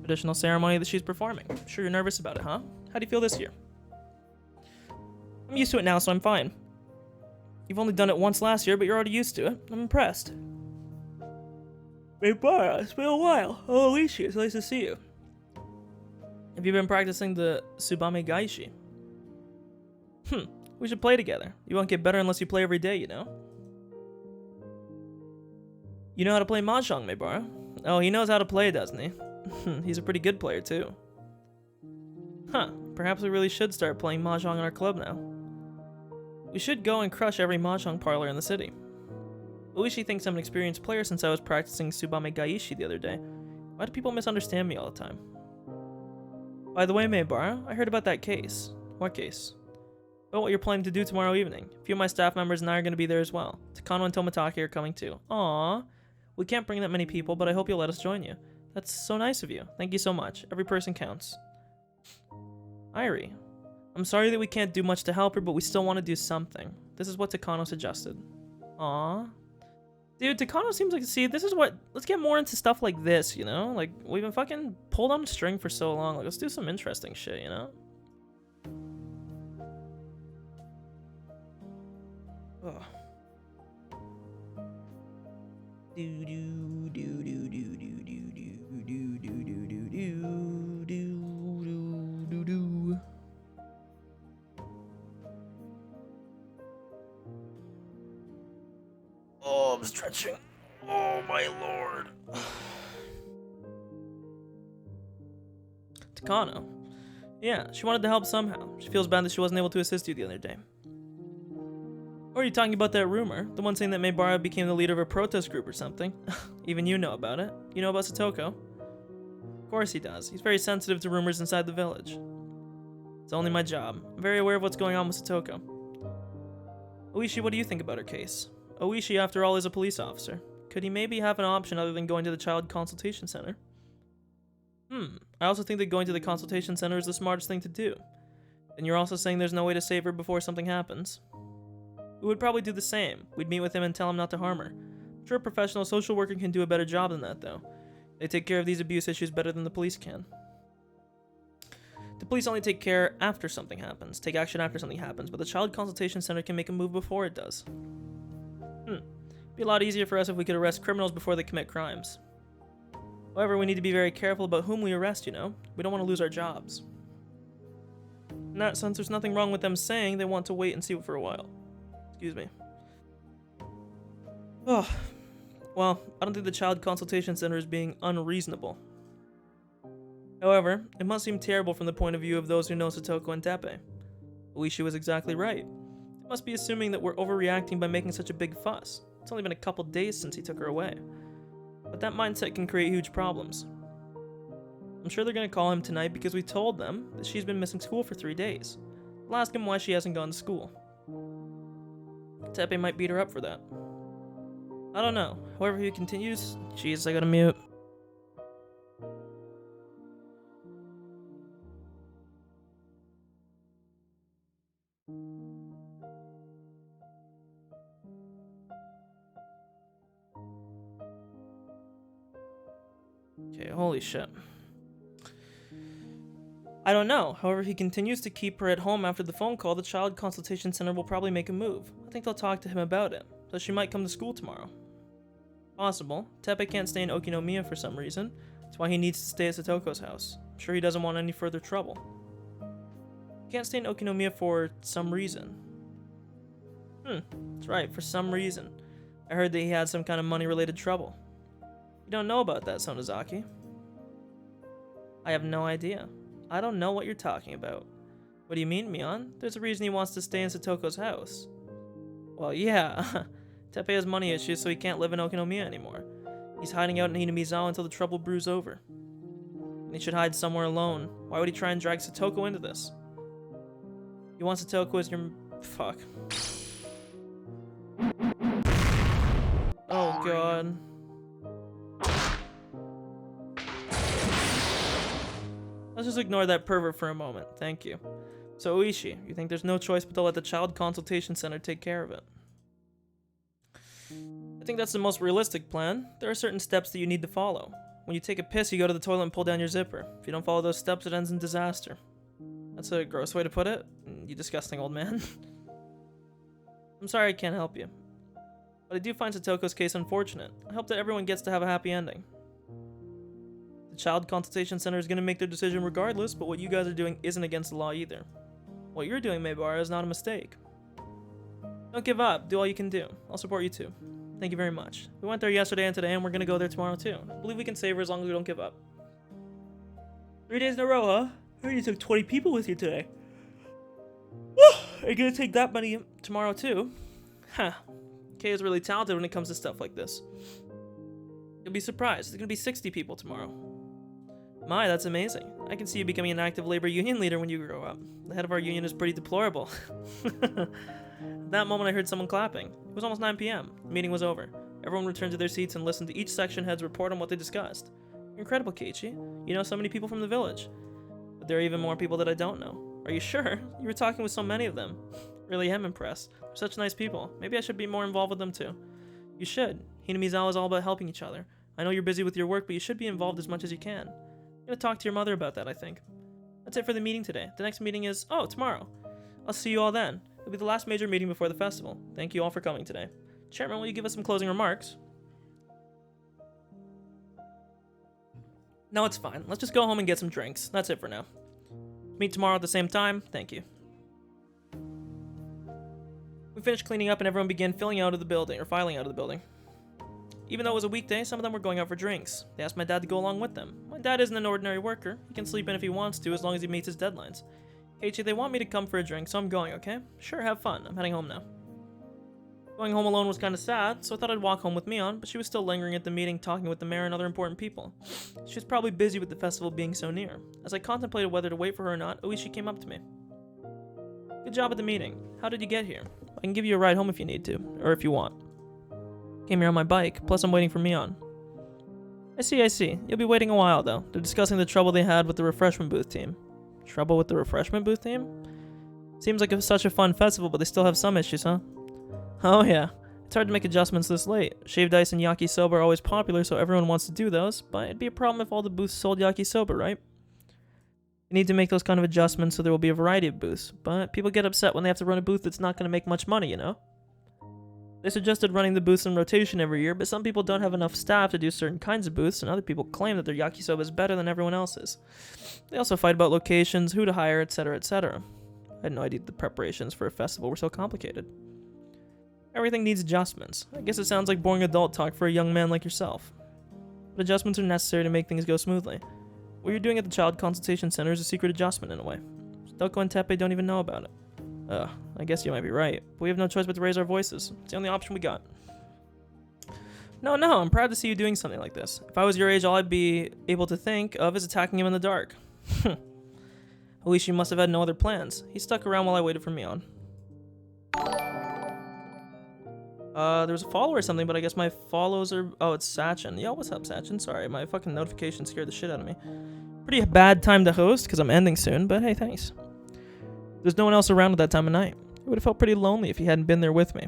Traditional ceremony that she's performing. I'm sure you're nervous about it, huh? How do you feel this year? I'm used to it now, so I'm fine. You've only done it once last year, but you're already used to it. I'm impressed. Maebara, it's been a while. Oh, Alicia, it's nice to see you. Have you been practicing the Tsubame Gaishi? We should play together. You won't get better unless you play every day, you know? You know how to play Mahjong, Maebara? Oh, he knows how to play, doesn't he? He's a pretty good player, too. Huh, perhaps we really should start playing Mahjong in our club now. We should go and crush every Mahjong parlor in the city. Uishi thinks I'm an experienced player since I was practicing Tsubame Gaishi the other day. Why do people misunderstand me all the time? By the way, Maebara, I heard about that case. What case? About what you're planning to do tomorrow evening. A few of my staff members and I are going to be there as well. Takano and Tomitake are coming too. Aww. We can't bring that many people, but I hope you'll let us join you. That's so nice of you. Thank you so much. Every person counts. Irie. I'm sorry that we can't do much to help her, but we still want to do something. This is what Takano suggested. Aww. Dude, Takano seems like, see, this is what, let's get more into stuff like this, you know? Like, we've been fucking pulled on a string for so long. Like, let's do some interesting shit, you know? Ugh. Do do do do do do do do do do do do do do do. Oh, I'm stretching. Oh my lord. Takano. Yeah, she wanted to help somehow. She feels bad that she wasn't able to assist you the other day. Or are you talking about that rumor? The one saying that Maebara became the leader of a protest group or something? Even you know about it. You know about Satoko? Of course he does. He's very sensitive to rumors inside the village. It's only my job. I'm very aware of what's going on with Satoko. Oishi, what do you think about her case? Oishi, after all, is a police officer. Could he maybe have an option other than going to the child consultation center? I also think that going to the consultation center is the smartest thing to do. And you're also saying there's no way to save her before something happens. We would probably do the same. We'd meet with him and tell him not to harm her. I'm sure a professional social worker can do a better job than that, though. They take care of these abuse issues better than the police can. The police only take action after something happens, but the child consultation center can make a move before it does. It'd be a lot easier for us if we could arrest criminals before they commit crimes. However, we need to be very careful about whom we arrest, you know? We don't want to lose our jobs. In that sense, there's nothing wrong with them saying they want to wait and see for a while. Excuse me. Oh, well, I don't think the child consultation center is being unreasonable. However, it must seem terrible from the point of view of those who know Satoko and Tepe. Oishi was exactly right. They must be assuming that we're overreacting by making such a big fuss. It's only been a couple days since he took her away. But that mindset can create huge problems. I'm sure they're going to call him tonight because we told them that she's been missing school for 3 days. I'll ask him why she hasn't gone to school. Tepe might beat her up for that. I don't know. However, he continues... Jeez, I gotta mute. Okay, holy shit. I don't know. However, if he continues to keep her at home after the phone call, the child consultation center will probably make a move. I think they'll talk to him about it, so she might come to school tomorrow. Possible. Tepe can't stay in Okinomiya for some reason. That's why he needs to stay at Satoko's house. I'm sure he doesn't want any further trouble. He can't stay in Okinomiya for some reason. That's right, for some reason. I heard that he had some kind of money-related trouble. You don't know about that, Sonozaki? I have no idea. I don't know what you're talking about. What do you mean, Mion? There's a reason he wants to stay in Satoko's house. Well, yeah. Teppei has money issues, so he can't live in Okinomiya anymore. He's hiding out in Hinamizawa until the trouble brews over. And he should hide somewhere alone. Why would he try and drag Satoko into this? You want Satoko as your... Fuck. Oh, God. Let's just ignore that pervert for a moment. Thank you. So, Oishi, you think there's no choice but to let the Child Consultation Center take care of it? I think that's the most realistic plan. There are certain steps that you need to follow. When you take a piss, you go to the toilet and pull down your zipper. If you don't follow those steps, it ends in disaster. That's a gross way to put it. You disgusting old man. I'm sorry I can't help you. But I do find Satoko's case unfortunate. I hope that everyone gets to have a happy ending. The Child Consultation Center is going to make their decision regardless, but what you guys are doing isn't against the law either. What you're doing, Maebara, is not a mistake. Don't give up. Do all you can do. I'll support you too. Thank you very much. We went there yesterday and today, and we're going to go there tomorrow too. I believe we can save her as long as we don't give up. 3 days in a row, huh? I heard you took 20 people with you today. Are you going to take that many tomorrow too? Huh. Kay is really talented when it comes to stuff like this. You'll be surprised. There's going to be 60 people tomorrow. My, that's amazing. I can see you becoming an active labor union leader when you grow up. The head of our union is pretty deplorable. At that moment, I heard someone clapping. It was almost 9 p.m. The meeting was over. Everyone returned to their seats and listened to each section head's report on what they discussed. You're incredible, Keiichi. You know so many people from the village. But there are even more people that I don't know. Are you sure? You were talking with so many of them. Really am impressed. They're such nice people. Maybe I should be more involved with them too. You should. Hinamizawa is all about helping each other. I know you're busy with your work, but you should be involved as much as you can. I'm gonna talk to your mother about that, I think. That's it for the meeting today. The next meeting is... Oh, tomorrow. I'll see you all then. It'll be the last major meeting before the festival. Thank you all for coming today. Chairman, will you give us some closing remarks? No, it's fine. Let's just go home and get some drinks. That's it for now. Meet tomorrow at the same time. Thank you. We finished cleaning up and everyone began filing out of the building. Even though it was a weekday, some of them were going out for drinks. They asked my dad to go along with them. My dad isn't an ordinary worker. He can sleep in if he wants to, as long as he meets his deadlines. Keiichi, they want me to come for a drink, so I'm going, okay? Sure, have fun. I'm heading home now. Going home alone was kind of sad, so I thought I'd walk home with Mion, but she was still lingering at the meeting, talking with the mayor and other important people. She was probably busy with the festival being so near. As I contemplated whether to wait for her or not, Oishi came up to me. Good job at the meeting. How did you get here? I can give you a ride home if you need to, or if you want. Came here on my bike, plus I'm waiting for Mion. I see. You'll be waiting a while, though. They're discussing the trouble they had with the refreshment booth team. Trouble with the refreshment booth team? Seems like such a fun festival, but they still have some issues, huh? Oh yeah. It's hard to make adjustments this late. Shaved ice and yakisoba are always popular, so everyone wants to do those, but it'd be a problem if all the booths sold yakisoba, right? You need to make those kind of adjustments so there will be a variety of booths, but people get upset when they have to run a booth that's not going to make much money, you know? They suggested running the booths in rotation every year, but some people don't have enough staff to do certain kinds of booths, and other people claim that their yakisoba is better than everyone else's. They also fight about locations, who to hire, etc., etc. I had no idea the preparations for a festival were so complicated. Everything needs adjustments. I guess it sounds like boring adult talk for a young man like yourself. But adjustments are necessary to make things go smoothly. What you're doing at the Child Consultation Center is a secret adjustment in a way. Satoko and Teppei don't even know about it. I guess you might be right, but we have no choice but to raise our voices. It's the only option we got. No, I'm proud to see you doing something like this. If I was your age, all I'd be able to think of is attacking him in the dark. At least you must have had no other plans. He stuck around while I waited for Mion. There was a follow or something, but I guess my follows are... Oh, it's Sachin. Yo, what's up, Sachin? Sorry, my fucking notification scared the shit out of me. Pretty bad time to host, because I'm ending soon, but hey, thanks. There's no one else around at that time of night. It would have felt pretty lonely if he hadn't been there with me.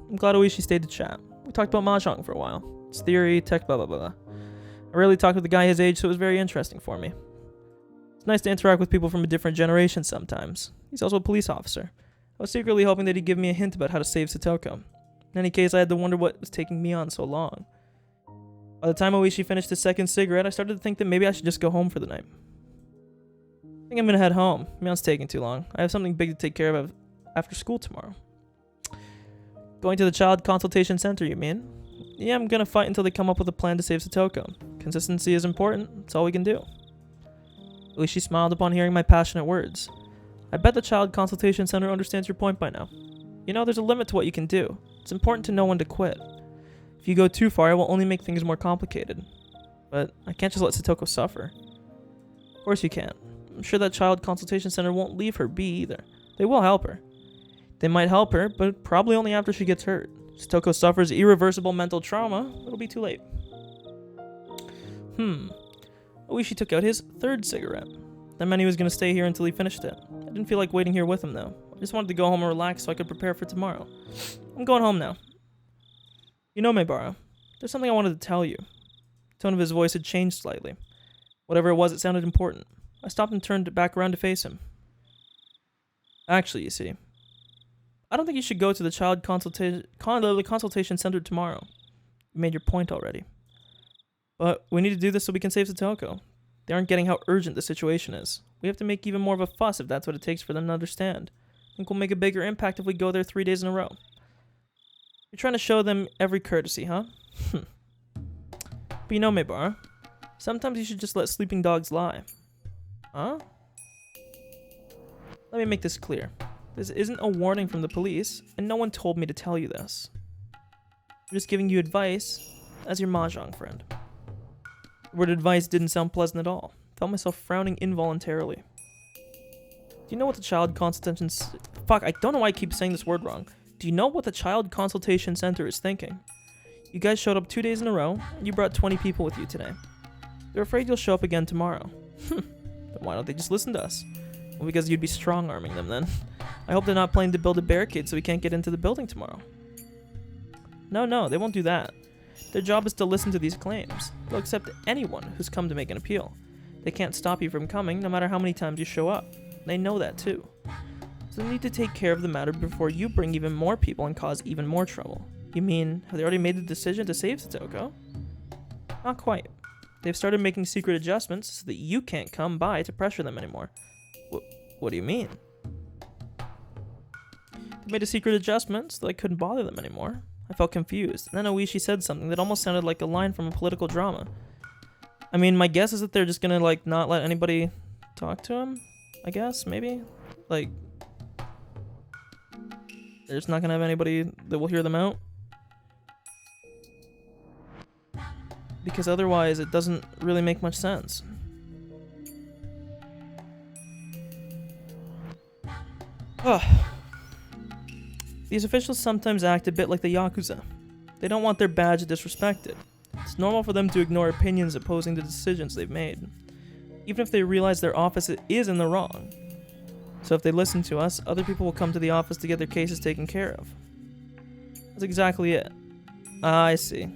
I'm glad Oishi stayed to chat. We talked about Mahjong for a while. Its theory, tech, blah, blah, blah. I rarely talked with a guy his age, so it was very interesting for me. It's nice to interact with people from a different generation sometimes. He's also a police officer. I was secretly hoping that he'd give me a hint about how to save Satoko. In any case, I had to wonder what was taking Mion so long. By the time Oishi finished his second cigarette, I started to think that maybe I should just go home for the night. I think I'm gonna head home. Mion's taking too long. I have something big to take care of after school tomorrow. Going to the Child Consultation Center, you mean? Yeah, I'm gonna fight until they come up with a plan to save Satoko. Consistency is important. That's all we can do. Oishi smiled upon hearing my passionate words. I bet the Child Consultation Center understands your point by now. You know, there's a limit to what you can do. It's important to know when to quit. If you go too far, it will only make things more complicated. But I can't just let Satoko suffer. Of course you can't. I'm sure that Child Consultation Center won't leave her be either. They will help her. They might help her, but probably only after she gets hurt. If Satoko suffers irreversible mental trauma, it'll be too late. Oishi took out his third cigarette. That meant he was going to stay here until he finished it. I didn't feel like waiting here with him, though. I just wanted to go home and relax so I could prepare for tomorrow. I'm going home now. You know, Maebara, there's something I wanted to tell you. The tone of his voice had changed slightly. Whatever it was, it sounded important. I stopped and turned back around to face him. Actually, you see, I don't think you should go to the Child Consultation Center tomorrow. You made your point already. But we need to do this so we can save Satoko. They aren't getting how urgent the situation is. We have to make even more of a fuss if that's what it takes for them to understand. I think we'll make a bigger impact if we go there 3 days in a row. You're trying to show them every courtesy, huh? But you know, Maebara, sometimes you should just let sleeping dogs lie. Huh? Let me make this clear. This isn't a warning from the police, and no one told me to tell you this. I'm just giving you advice as your mahjong friend. The word advice didn't sound pleasant at all. I felt myself frowning involuntarily. Do you know what the Child Consultation... Fuck, I don't know why I keep saying this word wrong. Do you know what the Child Consultation Center is thinking? You guys showed up 2 days in a row, and you brought 20 people with you today. They're afraid you'll show up again tomorrow. Then why don't they just listen to us? Well, because you'd be strong-arming them then. I hope they're not planning to build a barricade so we can't get into the building tomorrow. No, they won't do that. Their job is to listen to these claims. They'll accept anyone who's come to make an appeal. They can't stop you from coming, no matter how many times you show up. They know that too. So they need to take care of the matter before you bring even more people and cause even more trouble. You mean, have they already made the decision to save Satoko? Not quite. They've started making secret adjustments so that you can't come by to pressure them anymore. What do you mean? They made a secret adjustment so that I couldn't bother them anymore. I felt confused. And then Oishi said something that almost sounded like a line from a political drama. I mean, my guess is that they're just gonna, like, not let anybody talk to him? I guess, maybe? Like, they're just not gonna have anybody that will hear them out? Because otherwise, it doesn't really make much sense. These officials sometimes act a bit like the Yakuza. They don't want their badge disrespected. It's normal for them to ignore opinions opposing the decisions they've made, even if they realize their office is in the wrong. So if they listen to us, other people will come to the office to get their cases taken care of. That's exactly it. I see.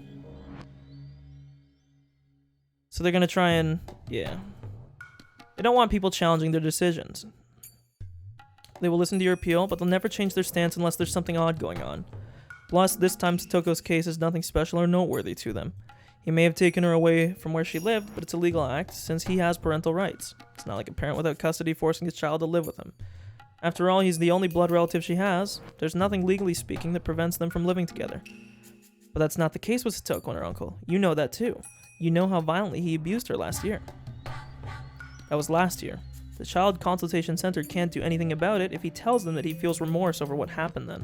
So they're gonna try and... yeah. They don't want people challenging their decisions. They will listen to your appeal, but they'll never change their stance unless there's something odd going on. Plus, this time Satoko's case is nothing special or noteworthy to them. He may have taken her away from where she lived, but it's a legal act since he has parental rights. It's not like a parent without custody forcing his child to live with him. After all, he's the only blood relative she has. There's nothing legally speaking that prevents them from living together. But that's not the case with Satoko and her uncle. You know that too. You know how violently he abused her last year. That was last year. The Child Consultation Center can't do anything about it if he tells them that he feels remorse over what happened then.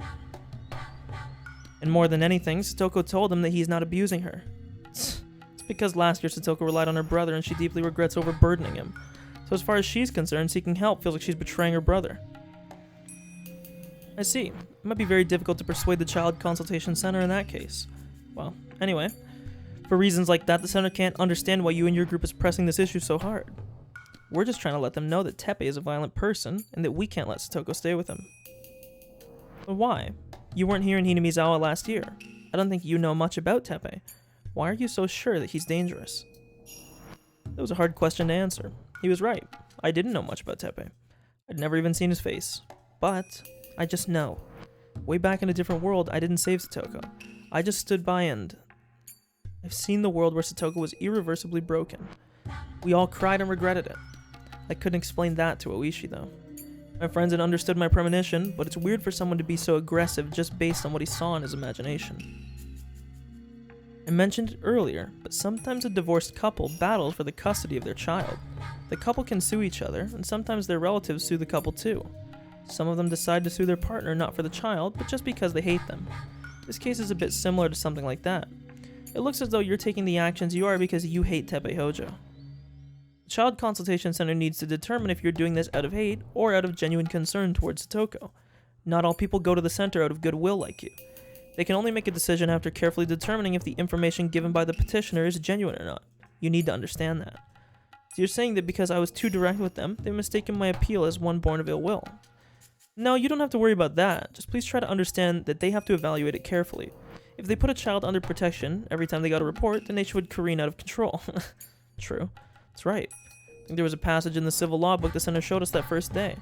And more than anything, Satoko told him that he's not abusing her. It's because last year Satoko relied on her brother and she deeply regrets overburdening him. So as far as she's concerned, seeking help feels like she's betraying her brother. I see. It might be very difficult to persuade the Child Consultation Center in that case. Well, anyway, for reasons like that, the center can't understand why you and your group is pressing this issue so hard. We're just trying to let them know that Teppei is a violent person and that we can't let Satoko stay with him. But why? You weren't here in Hinamizawa last year. I don't think you know much about Teppei. Why are you so sure that he's dangerous? That was a hard question to answer. He was right. I didn't know much about Teppei. I'd never even seen his face. But I just know. Way back in a different world, I didn't save Satoko. I just stood by and... I've seen the world where Satoko was irreversibly broken. We all cried and regretted it. I couldn't explain that to Oishi, though. My friends had understood my premonition, but it's weird for someone to be so aggressive just based on what he saw in his imagination. I mentioned it earlier, but sometimes a divorced couple battles for the custody of their child. The couple can sue each other, and sometimes their relatives sue the couple too. Some of them decide to sue their partner not for the child, but just because they hate them. This case is a bit similar to something like that. It looks as though you're taking the actions you are because you hate Teppei Hojo. The Child Consultation Center needs to determine if you're doing this out of hate or out of genuine concern towards Satoko. Not all people go to the center out of goodwill like you. They can only make a decision after carefully determining if the information given by the petitioner is genuine or not. You need to understand that. So you're saying that because I was too direct with them, they've mistaken my appeal as one born of ill will. No, you don't have to worry about that. Just please try to understand that they have to evaluate it carefully. If they put a child under protection every time they got a report, then nature would careen out of control. True. That's right. I think there was a passage in the civil law book the center showed us that first day.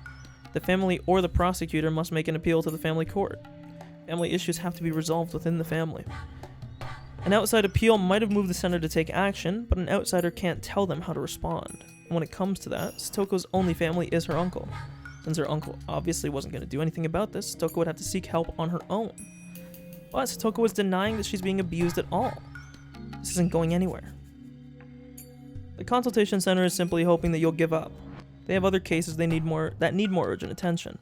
The family or the prosecutor must make an appeal to the family court. Family issues have to be resolved within the family. An outside appeal might have moved the center to take action, but an outsider can't tell them how to respond. And when it comes to that, Satoko's only family is her uncle. Since her uncle obviously wasn't going to do anything about this, Satoko would have to seek help on her own. But Satoko was denying that she's being abused at all. This isn't going anywhere. The consultation center is simply hoping that you'll give up. They have other cases that need more urgent attention.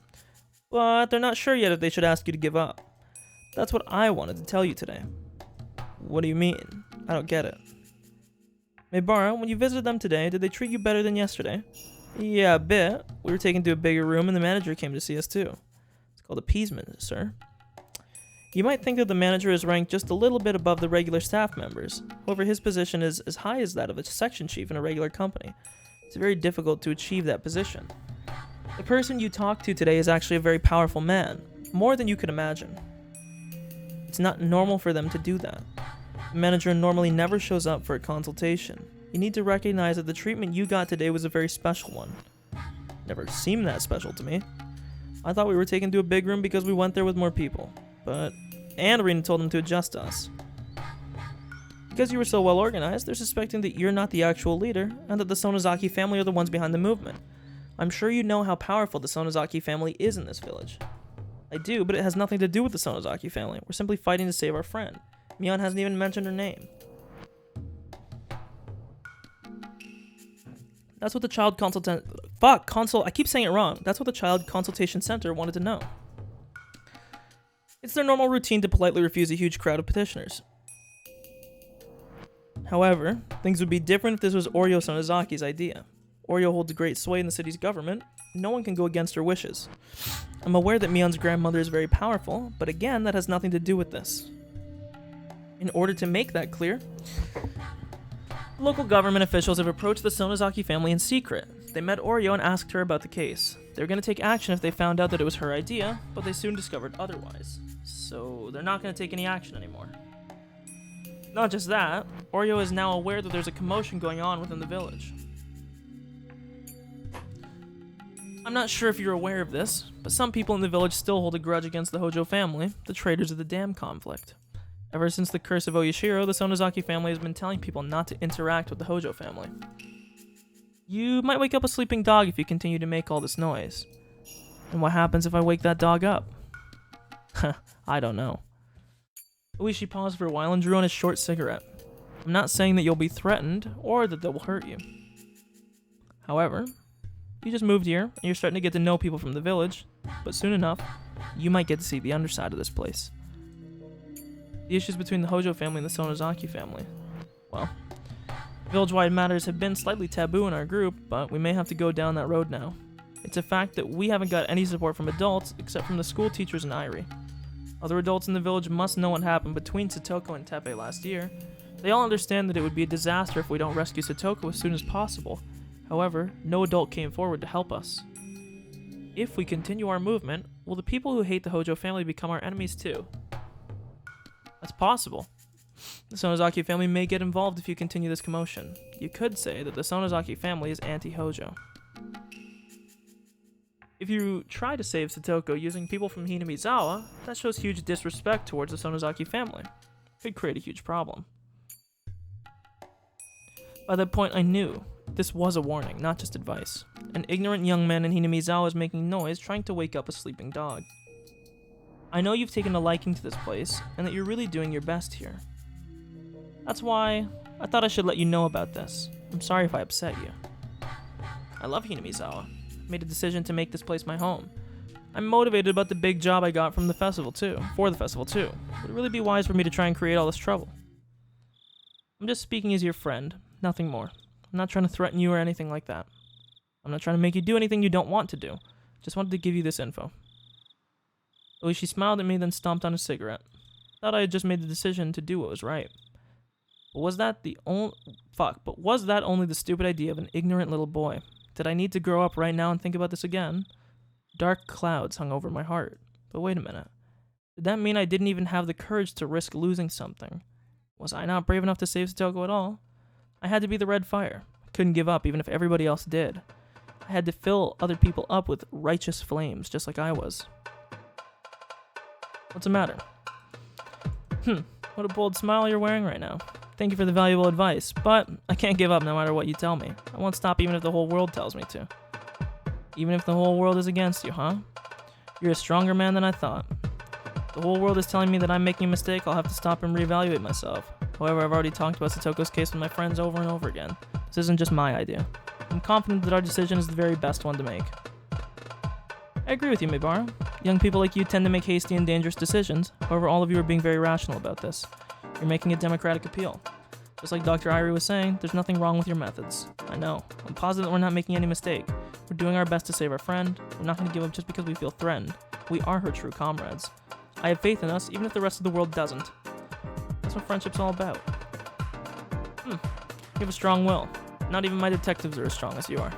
But they're not sure yet if they should ask you to give up. That's what I wanted to tell you today. What do you mean? I don't get it. Maebara, when you visited them today, did they treat you better than yesterday? Yeah, a bit. We were taken to a bigger room and the manager came to see us too. It's called appeasement, sir. You might think that the manager is ranked just a little bit above the regular staff members. However, his position is as high as that of a section chief in a regular company. It's very difficult to achieve that position. The person you talked to today is actually a very powerful man, more than you could imagine. It's not normal for them to do that. The manager normally never shows up for a consultation. You need to recognize that the treatment you got today was a very special one. Never seemed that special to me. I thought we were taken to a big room because we went there with more people. And Arena told them to adjust us. Because you were so well organized, they're suspecting that you're not the actual leader, and that the Sonozaki family are the ones behind the movement. I'm sure you know how powerful the Sonozaki family is in this village. I do, but it has nothing to do with the Sonozaki family. We're simply fighting to save our friend. Mion hasn't even mentioned her name. That's what the child consultant... I keep saying it wrong. That's what the Child Consultation Center wanted to know. It's their normal routine to politely refuse a huge crowd of petitioners. However, things would be different if this was Oryo Sonozaki's idea. Oryo holds great sway in the city's government. No one can go against her wishes. I'm aware that Mion's grandmother is very powerful, but again, that has nothing to do with this. In order to make that clear, local government officials have approached the Sonozaki family in secret. They met Oryo and asked her about the case. They were going to take action if they found out that it was her idea, but they soon discovered otherwise. So they're not going to take any action anymore. Not just that, Oryo is now aware that there's a commotion going on within the village. I'm not sure if you're aware of this, but some people in the village still hold a grudge against the Hojo family, the traitors of the dam conflict. Ever since the curse of Oyashiro, the Sonozaki family has been telling people not to interact with the Hojo family. You might wake up a sleeping dog if you continue to make all this noise. And what happens if I wake that dog up? I don't know. Oishi paused for a while and drew on his short cigarette. I'm not saying that you'll be threatened, or that they will hurt you. However, you just moved here, and you're starting to get to know people from the village, but soon enough, you might get to see the underside of this place. The issues between the Hojo family and the Sonozaki family. Well, village-wide matters have been slightly taboo in our group, but we may have to go down that road now. It's a fact that we haven't got any support from adults, except from the school teachers and Irie. Other adults in the village must know what happened between Satoko and Teppei last year. They all understand that it would be a disaster if we don't rescue Satoko as soon as possible. However, no adult came forward to help us. If we continue our movement, will the people who hate the Hojo family become our enemies too? That's possible. The Sonozaki family may get involved if you continue this commotion. You could say that the Sonozaki family is anti-Hojo. If you try to save Satoko using people from Hinamizawa, that shows huge disrespect towards the Sonozaki family. It could create a huge problem. By that point, I knew. This was a warning, not just advice. An ignorant young man in Hinamizawa is making noise, trying to wake up a sleeping dog. I know you've taken a liking to this place, and that you're really doing your best here. That's why I thought I should let you know about this. I'm sorry if I upset you. I love Hinamizawa. I made a decision to make this place my home. I'm motivated about the big job I got from the festival too. For the festival too. Would it really be wise for me to try and create all this trouble? I'm just speaking as your friend, nothing more. I'm not trying to threaten you or anything like that. I'm not trying to make you do anything you don't want to do. Just wanted to give you this info. She smiled at me, then stomped on a cigarette. Thought I had just made the decision to do what was right. But was that only the stupid idea of an ignorant little boy? Did I need to grow up right now and think about this again? Dark clouds hung over my heart. But wait a minute. Did that mean I didn't even have the courage to risk losing something? Was I not brave enough to save Satoko at all? I had to be the red fire. I couldn't give up even if everybody else did. I had to fill other people up with righteous flames, just like I was. What's the matter? What a bold smile you're wearing right now. Thank you for the valuable advice, but I can't give up no matter what you tell me. I won't stop even if the whole world tells me to. Even if the whole world is against you, huh? You're a stronger man than I thought. The whole world is telling me that I'm making a mistake. I'll have to stop and reevaluate myself. However, I've already talked about Satoko's case with my friends over and over again. This isn't just my idea. I'm confident that our decision is the very best one to make. I agree with you, Mibara. Young people like you tend to make hasty and dangerous decisions. However, all of you are being very rational about this. You're making a democratic appeal. Just like Dr. Irie was saying, there's nothing wrong with your methods. I know. I'm positive that we're not making any mistake. We're doing our best to save our friend. We're not going to give up just because we feel threatened. We are her true comrades. I have faith in us, even if the rest of the world doesn't. That's what friendship's all about. You have a strong will. Not even my detectives are as strong as you are.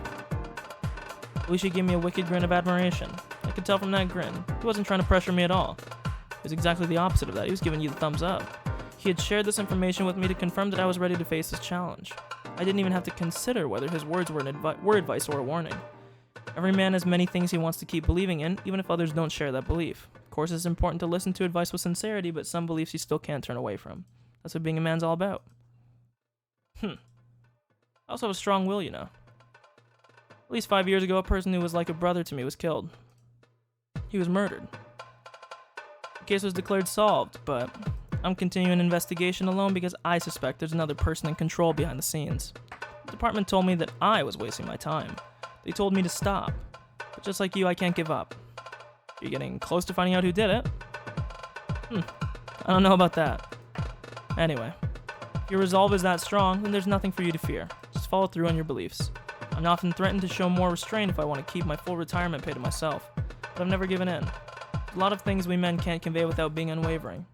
Lucia gave me a wicked grin of admiration. I could tell from that grin. He wasn't trying to pressure me at all. It was exactly the opposite of that. He was giving you the thumbs up. He had shared this information with me to confirm that I was ready to face this challenge. I didn't even have to consider whether his words were advice or a warning. Every man has many things he wants to keep believing in, even if others don't share that belief. Of course, it's important to listen to advice with sincerity, but some beliefs you still can't turn away from. That's what being a man's all about. I also have a strong will, you know. At least 5 years ago, a person who was like a brother to me was killed. He was murdered. The case was declared solved, but I'm continuing an investigation alone because I suspect there's another person in control behind the scenes. The department told me that I was wasting my time. They told me to stop. But just like you, I can't give up. You're getting close to finding out who did it. I don't know about that. Anyway, if your resolve is that strong, then there's nothing for you to fear. Just follow through on your beliefs. I'm often threatened to show more restraint if I want to keep my full retirement pay to myself. But I've never given in. There's a lot of things we men can't convey without being unwavering.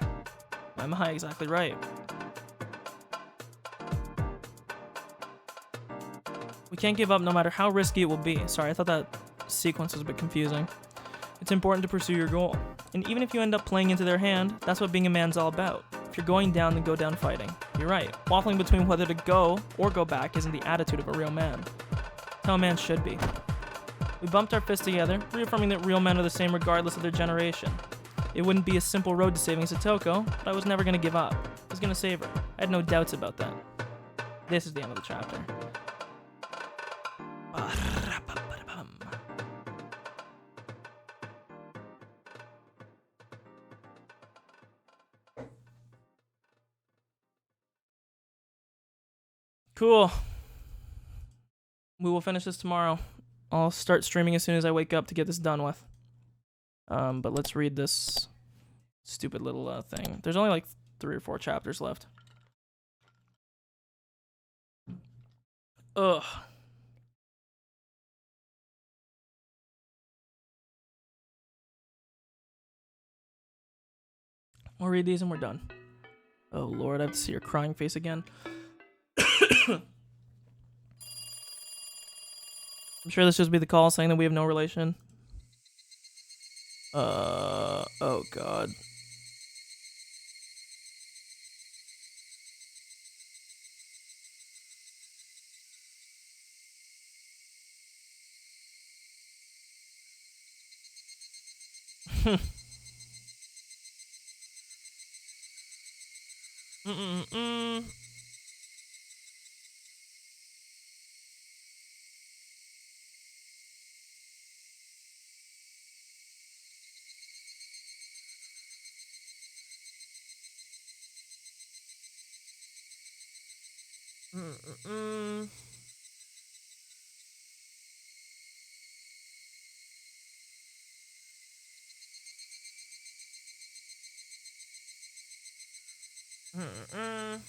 Am I exactly right? We can't give up no matter how risky it will be. Sorry, I thought that sequence was a bit confusing. It's important to pursue your goal. And even if you end up playing into their hand, that's what being a man's all about. If you're going down, then go down fighting. You're right. Waffling between whether to go or go back isn't the attitude of a real man. That's how a man should be. We bumped our fists together, reaffirming that real men are the same regardless of their generation. It wouldn't be a simple road to saving Satoko, but I was never going to give up. I was going to save her. I had no doubts about that. This is the end of the chapter. Cool. We will finish this tomorrow. I'll start streaming as soon as I wake up to get this done with. But let's read this stupid little thing. There's only like 3 or 4 chapters left. Ugh. We'll read these and we're done. Oh Lord, I have to see your crying face again. I'm sure this just be the call saying that we have no relation. Oh God. Mm-mm.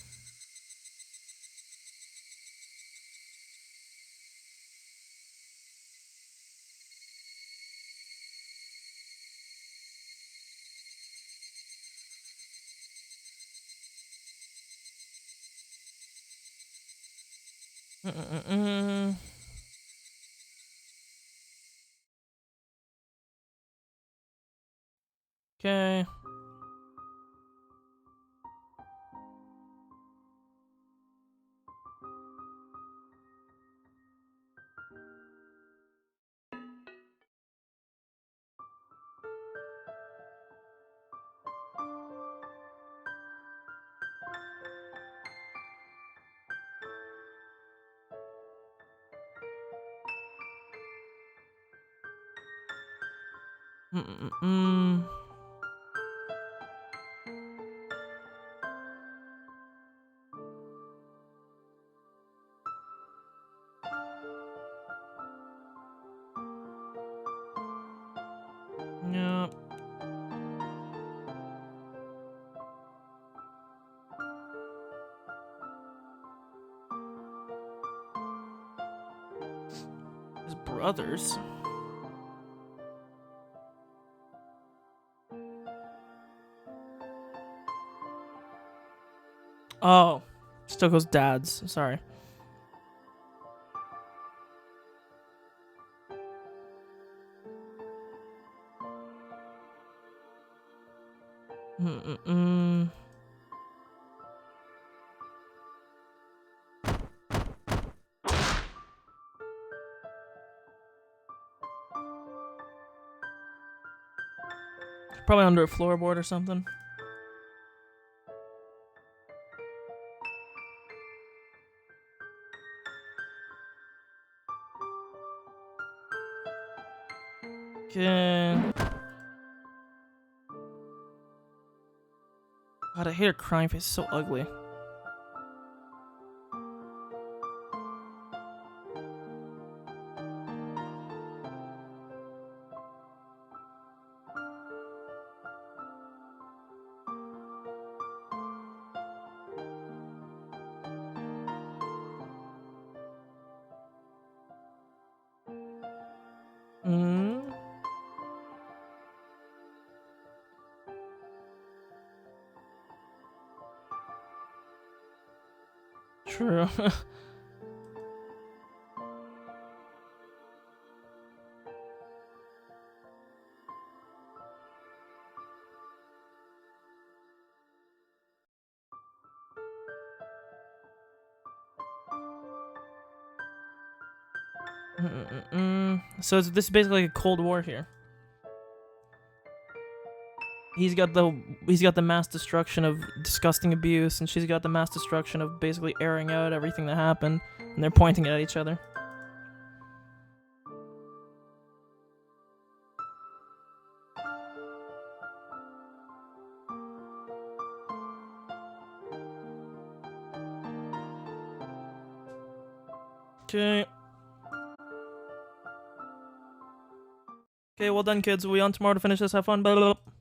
Mm-mm-mm. Okay. Mm-mm-mm. Yep. His brothers. Oh, Stoko's dad's. Sorry. Mm-mm-mm. Probably under a floorboard or something. Okay. God, I hate her crying face. It's so ugly. Mm. True. Mm-mm-mm. So this is basically like a Cold War here. He's got the mass destruction of disgusting abuse, and she's got the mass destruction of basically airing out everything that happened, and they're pointing it at each other. Okay. Okay, well done, kids. We on tomorrow to finish this. Have fun. Blah, blah, blah.